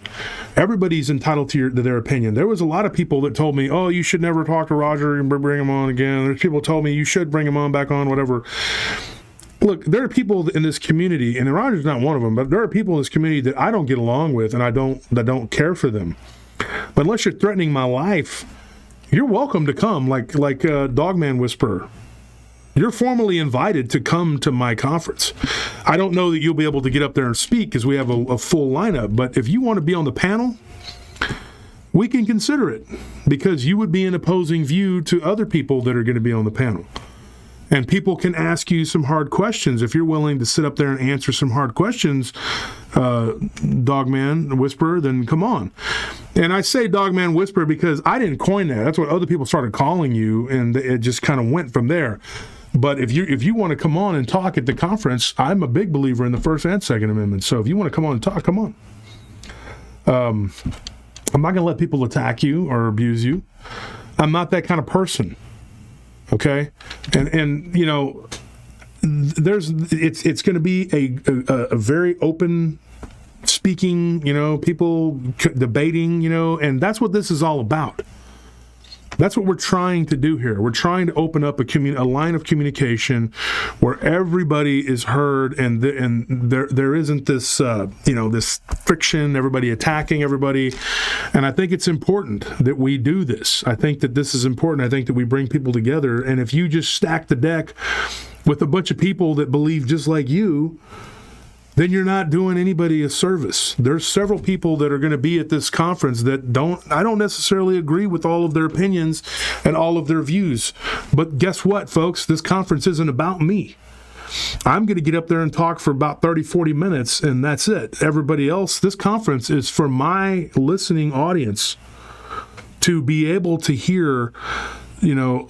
Everybody's entitled to their opinion. There was a lot of people that told me, "Oh, you should never talk to Roger and bring him on again." There's people told me you should bring him on back on, whatever. Look, there are people in this community, and Roger's not one of them, but there are people in this community that I don't get along with, and I don't care for them. But unless you're threatening my life, you're welcome to come, like Dogman Whisperer. You're formally invited to come to my conference. I don't know that you'll be able to get up there and speak because we have a full lineup, but if you want to be on the panel, we can consider it, because you would be an opposing view to other people that are going to be on the panel. And people can ask you some hard questions. If you're willing to sit up there and answer some hard questions, Dogman Whisperer, then come on. And I say Dogman Whisperer because I didn't coin that. That's what other people started calling you, and it just kind of went from there. But if you want to come on and talk at the conference, I'm a big believer in the First and Second Amendment. So if you want to come on and talk, come on. I'm not going to let people attack you or abuse you. I'm not that kind of person. Okay, and it's going to be a very open speaking, people debating, and that's what this is all about. That's what we're trying to do here. We're trying to open up a line of communication where everybody is heard, and there isn't this this friction, everybody attacking everybody. And I think it's important that we do this. I think that this is important. I think that we bring people together. And if you just stack the deck with a bunch of people that believe just like you, then you're not doing anybody a service. There's several people that are going to be at this conference that I don't necessarily agree with all of their opinions and all of their views. But guess what, folks? This conference isn't about me. I'm going to get up there and talk for about 30, 40 minutes, and that's it. Everybody else, this conference is for my listening audience to be able to hear,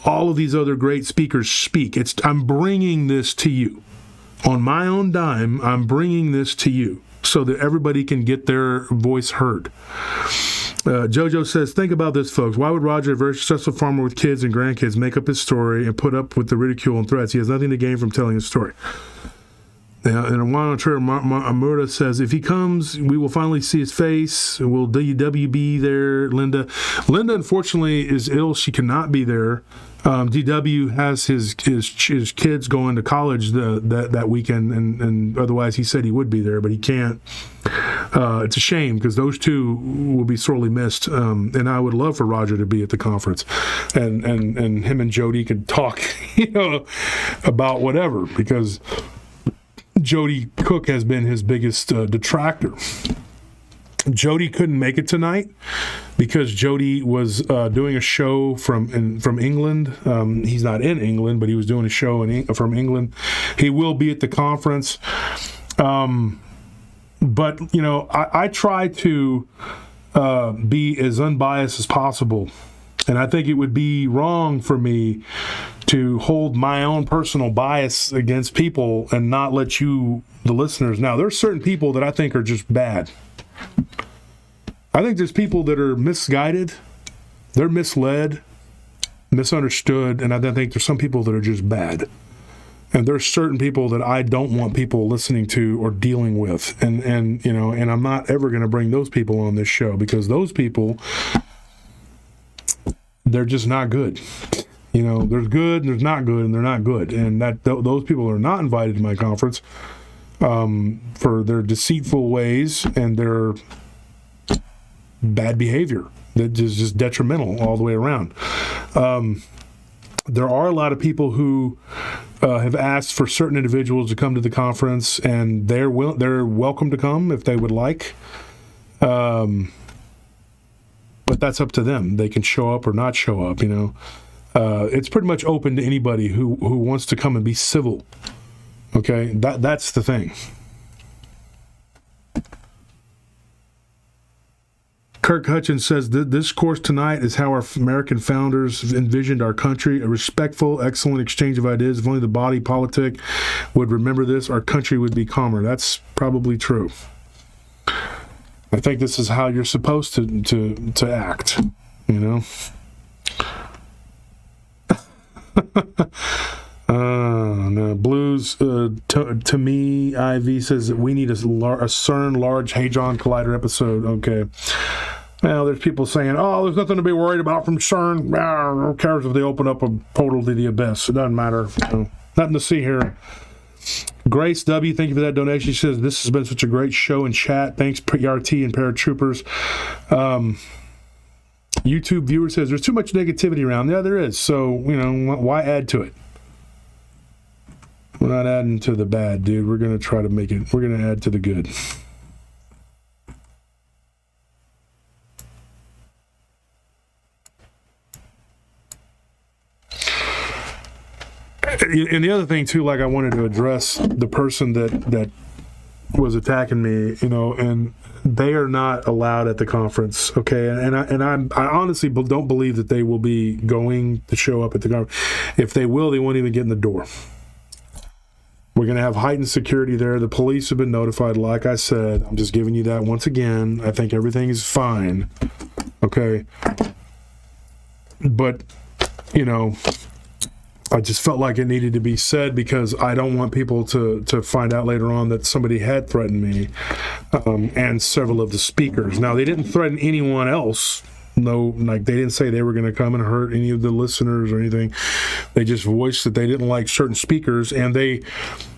all of these other great speakers speak. I'm bringing this to you. On my own dime, I'm bringing this to you so that everybody can get their voice heard. Jojo says, think about this, folks. Why would Roger, a very successful farmer with kids and grandkids, make up his story and put up with the ridicule and threats? He has nothing to gain from telling his story. And monitor Amurda says, if he comes, we will finally see his face. Will DW be there, Linda? Linda, unfortunately, is ill. She cannot be there. DW has his kids going to college that weekend, and otherwise he said he would be there, but he can't. It's a shame because those two will be sorely missed. And I would love for Roger to be at the conference, and him and Jody could talk, about whatever, because Jody Cook has been his biggest detractor. Jody couldn't make it tonight because Jody was doing a show from England. He's not in England, but he was doing a show from England. He will be at the conference. But, I try to be as unbiased as possible. And I think it would be wrong for me to hold my own personal bias against people and not let you, the listeners. Now, there's certain people that I think are just bad. I think there's people that are misguided, they're misled, misunderstood, and I think there's some people that are just bad. And there's certain people that I don't want people listening to or dealing with. And I'm not ever going to bring those people on this show because those people, they're just not good. There's good and there's not good, and they're not good. And those people are not invited to my conference for their deceitful ways and their bad behavior that is just detrimental all the way around. There are a lot of people who have asked for certain individuals to come to the conference, and they're welcome to come if they would like. But that's up to them. They can show up or not show up, It's pretty much open to anybody who wants to come and be civil. Okay? That's the thing. Kirk Hutchins says, this course tonight is how our American founders envisioned our country, a respectful, excellent exchange of ideas. If only the body politic would remember this, our country would be calmer. That's probably true. I think this is how you're supposed to act, No, Blues, to me, IV says that we need a CERN Large Hadron Collider episode. Okay. Well, there's people saying, there's nothing to be worried about from CERN. Who cares if they open up a portal to the abyss? It doesn't matter. Nothing to see here. Grace W., thank you for that donation. She says, this has been such a great show and chat. Thanks, PRT and Paratroopers. YouTube viewer says, there's too much negativity around. Yeah, there is. So, why add to it? We're not adding to the bad, dude. We're going to try to make it. We're going to add to the good. And the other thing too, I wanted to address the person that was attacking me, and they are not allowed at the conference, okay? And I honestly don't believe that they will be going to show up at the conference. If they will, they won't even get in the door. We're going to have heightened security there. The police have been notified, like I said. I'm just giving you that once again. I think everything is fine, okay? But, I just felt like it needed to be said because I don't want people to find out later on that somebody had threatened me and several of the speakers. Now, they didn't threaten anyone else. No, they didn't say they were going to come and hurt any of the listeners or anything. They just voiced that they didn't like certain speakers, and they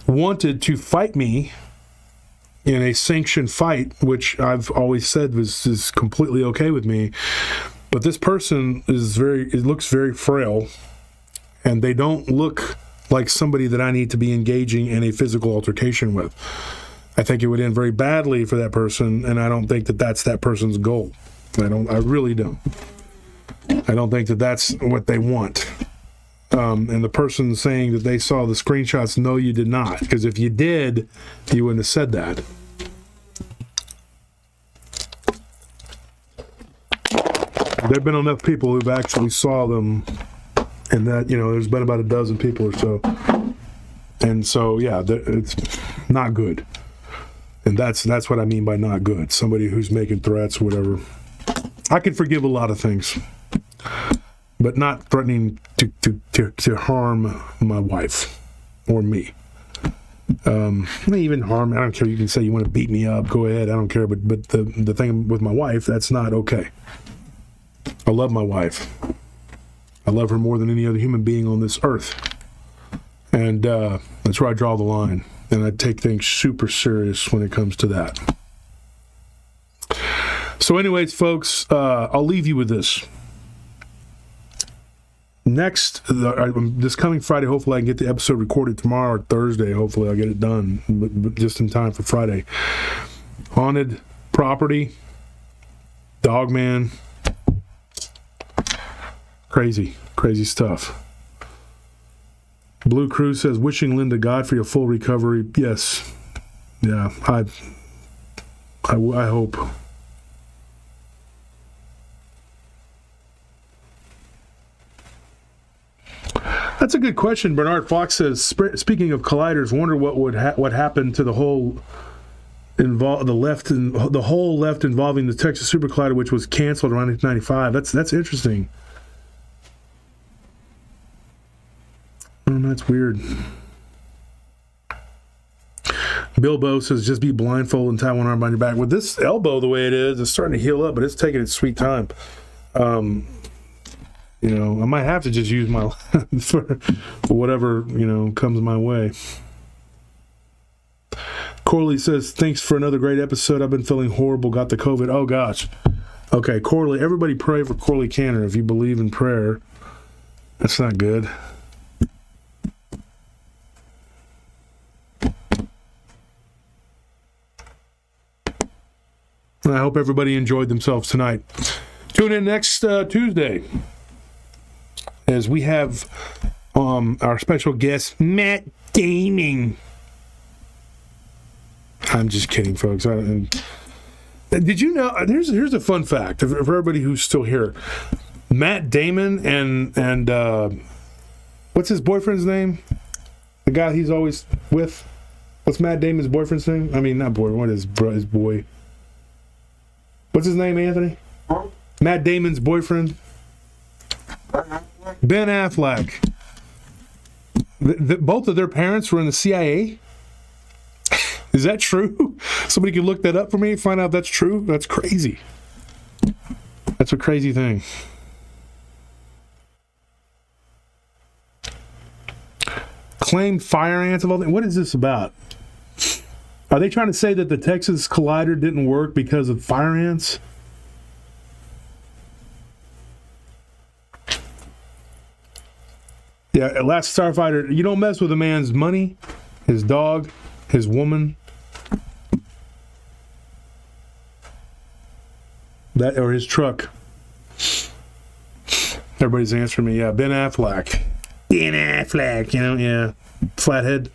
wanted to fight me in a sanctioned fight, which I've always said is completely okay with me. But this person looks very frail, and they don't look like somebody that I need to be engaging in a physical altercation with. I think it would end very badly for that person, and I don't think that that's that person's goal. I really don't. I don't think that that's what they want. And the person saying that they saw the screenshots, no, you did not. Because if you did, you wouldn't have said that. There have been enough people who've actually saw them, and that, there's been about a dozen people or so. And so, yeah, it's not good. And that's what I mean by not good. Somebody who's making threats, whatever. I can forgive a lot of things, but not threatening to harm my wife or me. Even harm. I don't care. You can say you want to beat me up. Go ahead. I don't care. But the thing with my wife, that's not okay. I love my wife. I love her more than any other human being on this earth. And that's where I draw the line. And I take things super serious when it comes to that. So anyways, folks, I'll leave you with this. Next, this coming Friday, hopefully I can get the episode recorded tomorrow or Thursday. Hopefully I'll get it done, but just in time for Friday. Haunted property, Dogman. Crazy stuff. Blue Crew says, wishing Linda Godfrey a full recovery. Yes. Yeah, I hope. That's a good question. Bernard Fox says, speaking of colliders, wonder what happened to the whole left involving the Texas Super Collider, which was canceled around 1995. That's interesting. That's weird. Bilbo says, just be blindfolded and tie one arm behind your back. With this elbow the way it is, it's starting to heal up, but it's taking its sweet time. I might have to just use my for whatever, comes my way. Corley says, thanks for another great episode. I've been feeling horrible, got the COVID. Oh, gosh. Okay, Corley, everybody pray for Corley Canner if you believe in prayer. That's not good. I hope everybody enjoyed themselves tonight. Tune in next Tuesday as we have our special guest, Matt Damon. I'm just kidding, folks. Did you know? Here's a fun fact for everybody who's still here. Matt Damon and what's his boyfriend's name? The guy he's always with. What's Matt Damon's boyfriend's name? I mean, not boy. What is his boy? What's his name, Anthony? Matt Damon's boyfriend? Ben Affleck. Both of their parents were in the CIA? Is that true? Somebody can look that up for me and find out if that's true? That's crazy. That's a crazy thing. Claimed fire ants of all things. What is this about? Are they trying to say that the Texas Collider didn't work because of fire ants? Yeah, Last Starfighter, you don't mess with a man's money, his dog, his woman, that or his truck. Everybody's answering me. Yeah, Ben Affleck. Ben Affleck, yeah, flathead.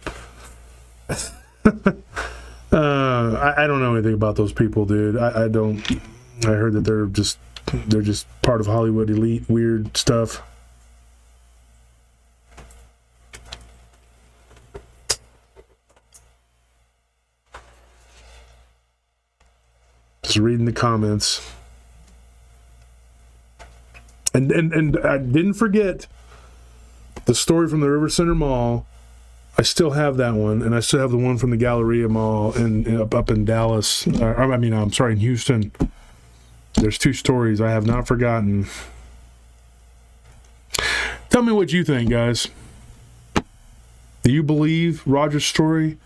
I don't know anything about those people, dude. I don't. I heard that they're just part of Hollywood elite weird stuff. Just reading the comments. And I didn't forget the story from the River Center Mall. I still have that one, and I still have the one from the Galleria Mall up in Dallas. In Houston. There's two stories I have not forgotten. Tell me what you think, guys. Do you believe Roger's story?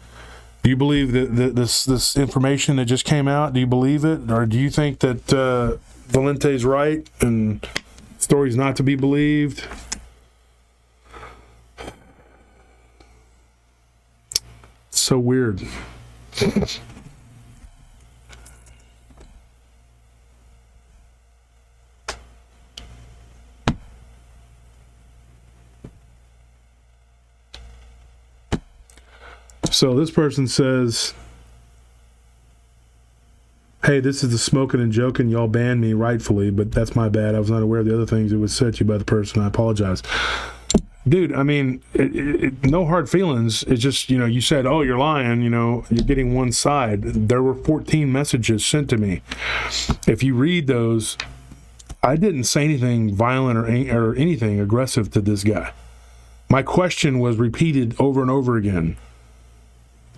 Do you believe that this information that just came out? Do you believe it, or do you think that Valente's right and the story's not to be believed? So weird. So this person says, hey, this is the smoking and joking. Y'all banned me rightfully, but that's my bad. I was not aware of the other things that was said to you by the person. I apologize. Dude, I mean, no hard feelings. It's just, you said, oh, you're lying, you're getting one side. There were 14 messages sent to me. If you read those, I didn't say anything violent or anything aggressive to this guy. My question was repeated over and over again.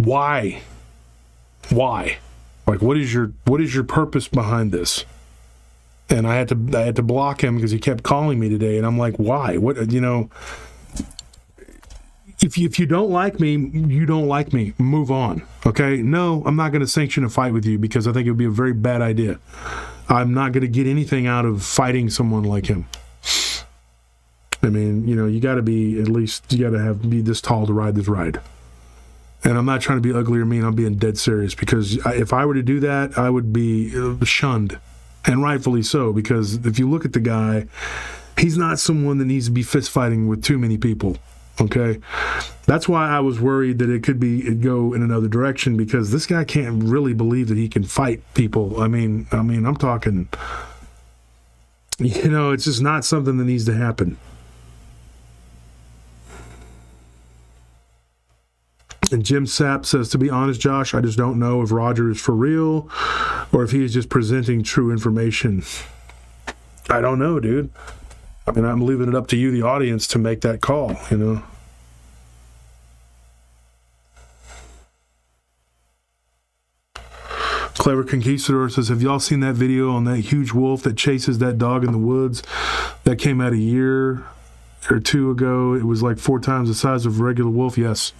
Why? Like, what is your purpose behind this? And I had to block him because he kept calling me today, and I'm like, why? What, you know? If you don't like me, you don't like me. Move on, okay? No, I'm not going to sanction a fight with you because I think it would be a very bad idea. I'm not going to get anything out of fighting someone like him. I mean, you know, you got to be be this tall to ride this ride. And I'm not trying to be ugly or mean. I'm being dead serious because if I were to do that, I would be shunned, and rightfully so. Because if you look at the guy, he's not someone that needs to be fist fighting with too many people. Okay, that's why I was worried that it'd go in another direction because this guy can't really believe that he can fight people. I mean, I'm talking. You know, it's just not something that needs to happen. And Jim Sapp says, to be honest, Josh, I just don't know if Roger is for real or if he is just presenting true information. I don't know, dude. I mean, I'm leaving it up to you, the audience, to make that call, you know. Clever Conquistador says, have y'all seen that video on that huge wolf that chases that dog in the woods? That came out a year or two ago. It was like 4 times the size of a regular wolf. Yes.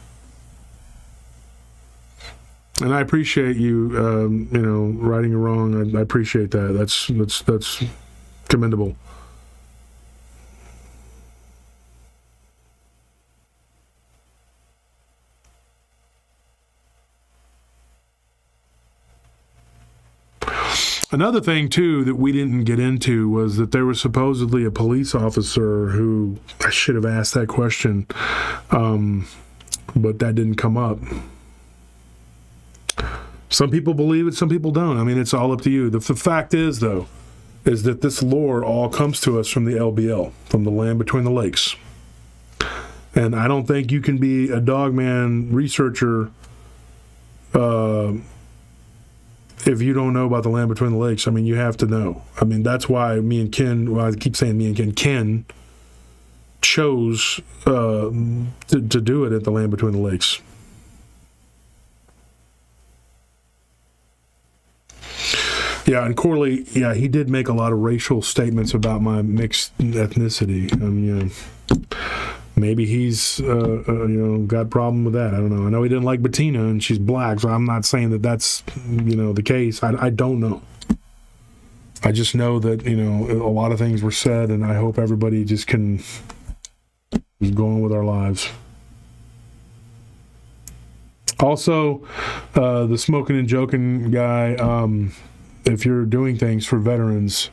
And I appreciate you, you know, righting a wrong. I appreciate that. That's commendable. Another thing, too, that we didn't get into was that there was supposedly a police officer who, I should have asked that question, but that didn't come up. Some people believe it, some people don't. I mean, it's all up to you. The fact is, though, is that this lore all comes to us from the LBL, from the land between the lakes. And I don't think you can be a Dogman researcher if you don't know about the land between the lakes. I mean, you have to know. I mean, that's why me and Ken, well, I keep saying me and Ken chose to do it at the land between the lakes. Yeah, and Corley, yeah, he did make a lot of racial statements about my mixed ethnicity. I mean, you know, maybe he's, you know, got a problem with that. I don't know. I know he didn't like Bettina, and she's black, so I'm not saying that that's, you know, the case. I don't know. I just know that, you know, a lot of things were said, and I hope everybody just can go on with our lives. Also, the smoking and joking guy, if you're doing things for veterans,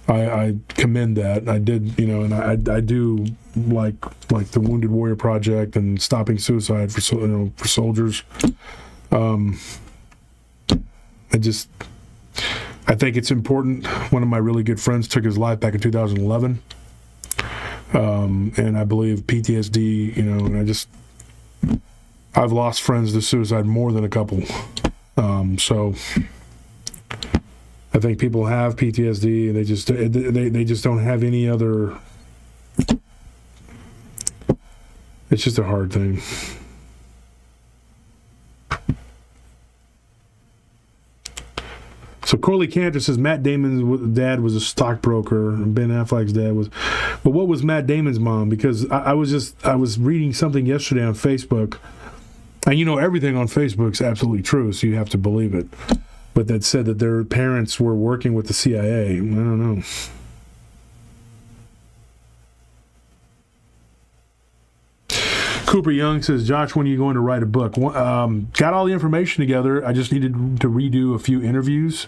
I commend that. I did, you know, and I do like the Wounded Warrior Project and stopping suicide for soldiers. I think it's important. One of my really good friends took his life back in 2011, and I believe PTSD. You know, and I've lost friends to suicide more than a couple. So I think people have PTSD and they just don't have any other. It's just a hard thing. So Corley Cantor says Matt Damon's dad was a stockbroker and Ben Affleck's dad was. But what was Matt Damon's mom? Because I was reading something yesterday on Facebook, and you know everything on Facebook is absolutely true, so you have to believe it. But that said that their parents were working with the CIA. I don't know. Cooper Young says, Josh, when are you going to write a book? Got all the information together. I just needed to redo a few interviews,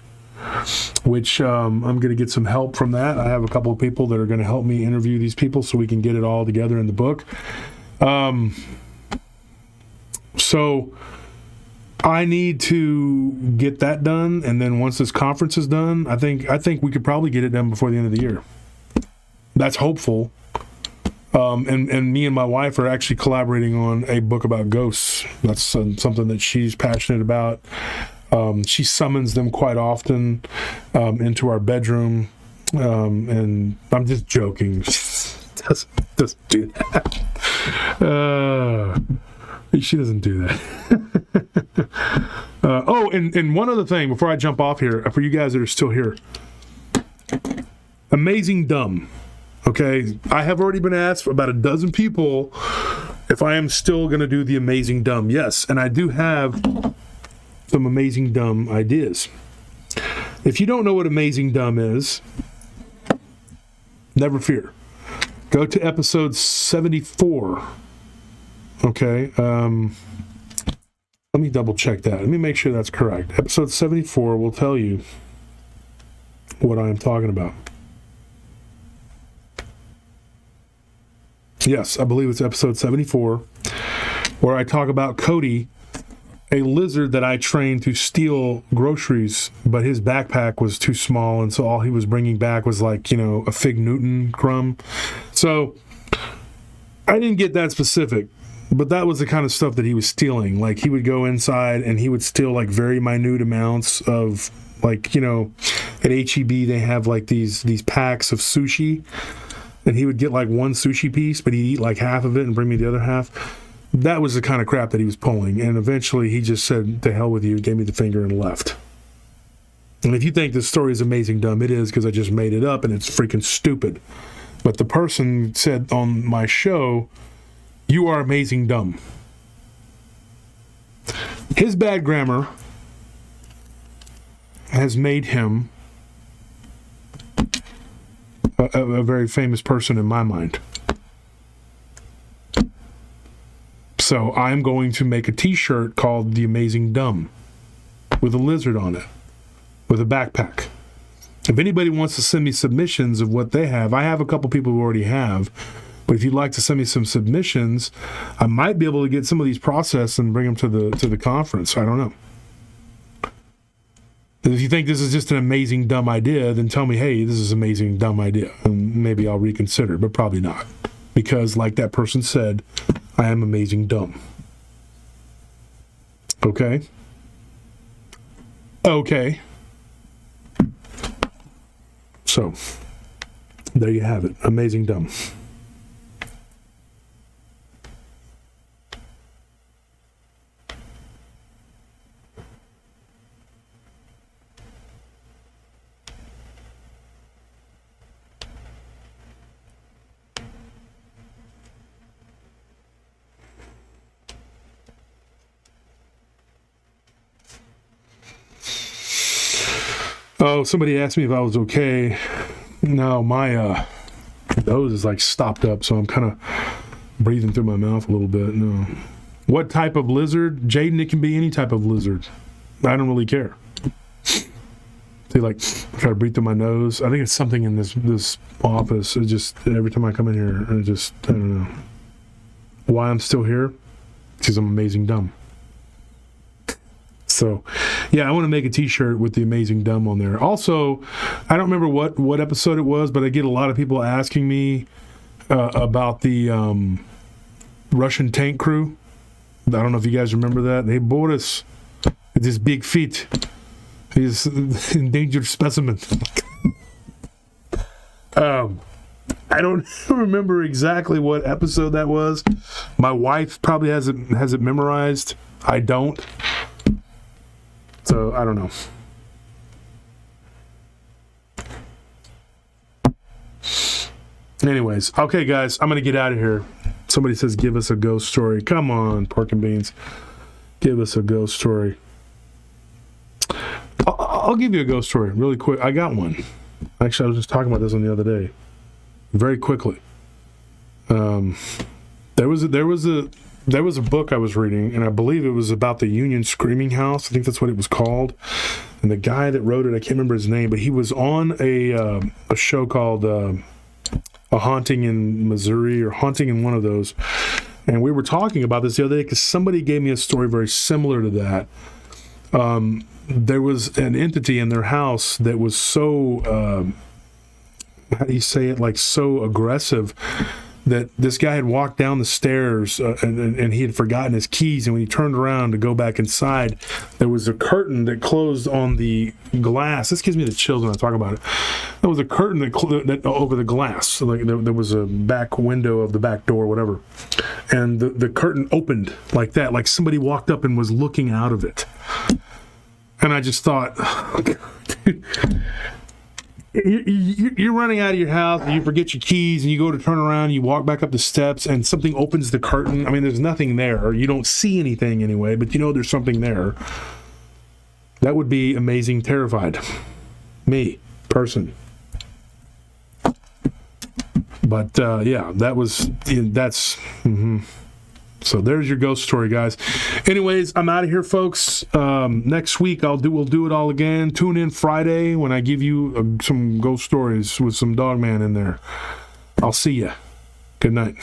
which I'm going to get some help from that. I have a couple of people that are going to help me interview these people so we can get it all together in the book. So I need to get that done, and then once this conference is done, I think we could probably get it done before the end of the year. That's hopeful. And me and my wife are actually collaborating on a book about ghosts. That's something that she's passionate about. She summons them quite often into our bedroom, and I'm just joking. doesn't do that. She doesn't do that. And one other thing before I jump off here, for you guys that are still here. Amazing Dumb. Okay, I have already been asked about a dozen people if I am still going to do the Amazing Dumb. Yes, and I do have some Amazing Dumb ideas. If you don't know what Amazing Dumb is, never fear. Go to episode 74. Okay, let me double check that. Let me make sure that's correct. Episode 74 will tell you what I am talking about. Yes, I believe it's episode 74, where I talk about Cody, a lizard that I trained to steal groceries, but his backpack was too small, and so all he was bringing back was like, a Fig Newton crumb. So I didn't get that specific, but that was the kind of stuff that he was stealing. Like, he would go inside and he would steal like very minute amounts of, like, at HEB they have like these packs of sushi, and he would get like one sushi piece, but he'd eat like half of it and bring me the other half. That was the kind of crap that he was pulling. And eventually he just said, to hell with you, gave me the finger and left. And if you think this story is Amazing Dumb, it is, because I just made it up and it's freaking stupid. But the person said on my show, you are amazing dumb. His bad grammar has made him a very famous person in my mind. So I'm going to make a t-shirt called The Amazing Dumb with a lizard on it, with a backpack. If anybody wants to send me submissions of what they have, I have a couple people who already have, but if you'd like to send me some submissions, I might be able to get some of these processed and bring them to the conference. I don't know. If you think this is just an amazing dumb idea, then tell me, hey, this is an amazing dumb idea, and maybe I'll reconsider, but probably not. Because like that person said, I am amazing dumb. Okay? Okay. So, there you have it. Amazing dumb. Oh, somebody asked me if I was okay. No, my nose is like stopped up, so I'm kind of breathing through my mouth a little bit. No. What type of lizard? Jaden, it can be any type of lizard. I don't really care. See, like, try to breathe through my nose. I think it's something in this office. It just, every time I come in here, I don't know. Why I'm still here? Because I'm amazing dumb. So, yeah, I want to make a t-shirt with the Amazing Dumb on there. Also, I don't remember what episode it was, but I get a lot of people asking me about the Russian tank crew. I don't know if you guys remember that. They bought us this big feet. He's an endangered specimen. I don't remember exactly what episode that was. My wife probably has it memorized. I don't. So, I don't know. Anyways, okay, guys, I'm going to get out of here. Somebody says, give us a ghost story. Come on, Pork and Beans. Give us a ghost story. I'll give you a ghost story really quick. I got one. Actually, I was just talking about this on the other day. Very quickly. There was a book I was reading, and I believe it was about the Union Screaming House. I think that's what it was called. And the guy that wrote it, I can't remember his name, but he was on a show called A Haunting in Missouri, or Haunting in one of those. And we were talking about this the other day because somebody gave me a story very similar to that. There was an entity in their house that was so, how do you say it, like so aggressive, that this guy had walked down the stairs and he had forgotten his keys, and when he turned around to go back inside, there was a curtain that closed on the glass. This gives me the chills when I talk about it. There was a curtain that over the glass, so like there was a back window of the back door, whatever, and the curtain opened like that, like somebody walked up and was looking out of it. And I just thought, dude, you're running out of your house, and you forget your keys, and you go to turn around, you walk back up the steps, and something opens the curtain. I mean, there's nothing there. You don't see anything anyway, but you know there's something there. That would be amazing terrified. Me, person. But yeah, that's so there's your ghost story, guys. Anyways, I'm out of here, folks. Next week we'll do it all again. Tune in Friday when I give you some ghost stories with some Dogman in there. I'll see ya. Good night.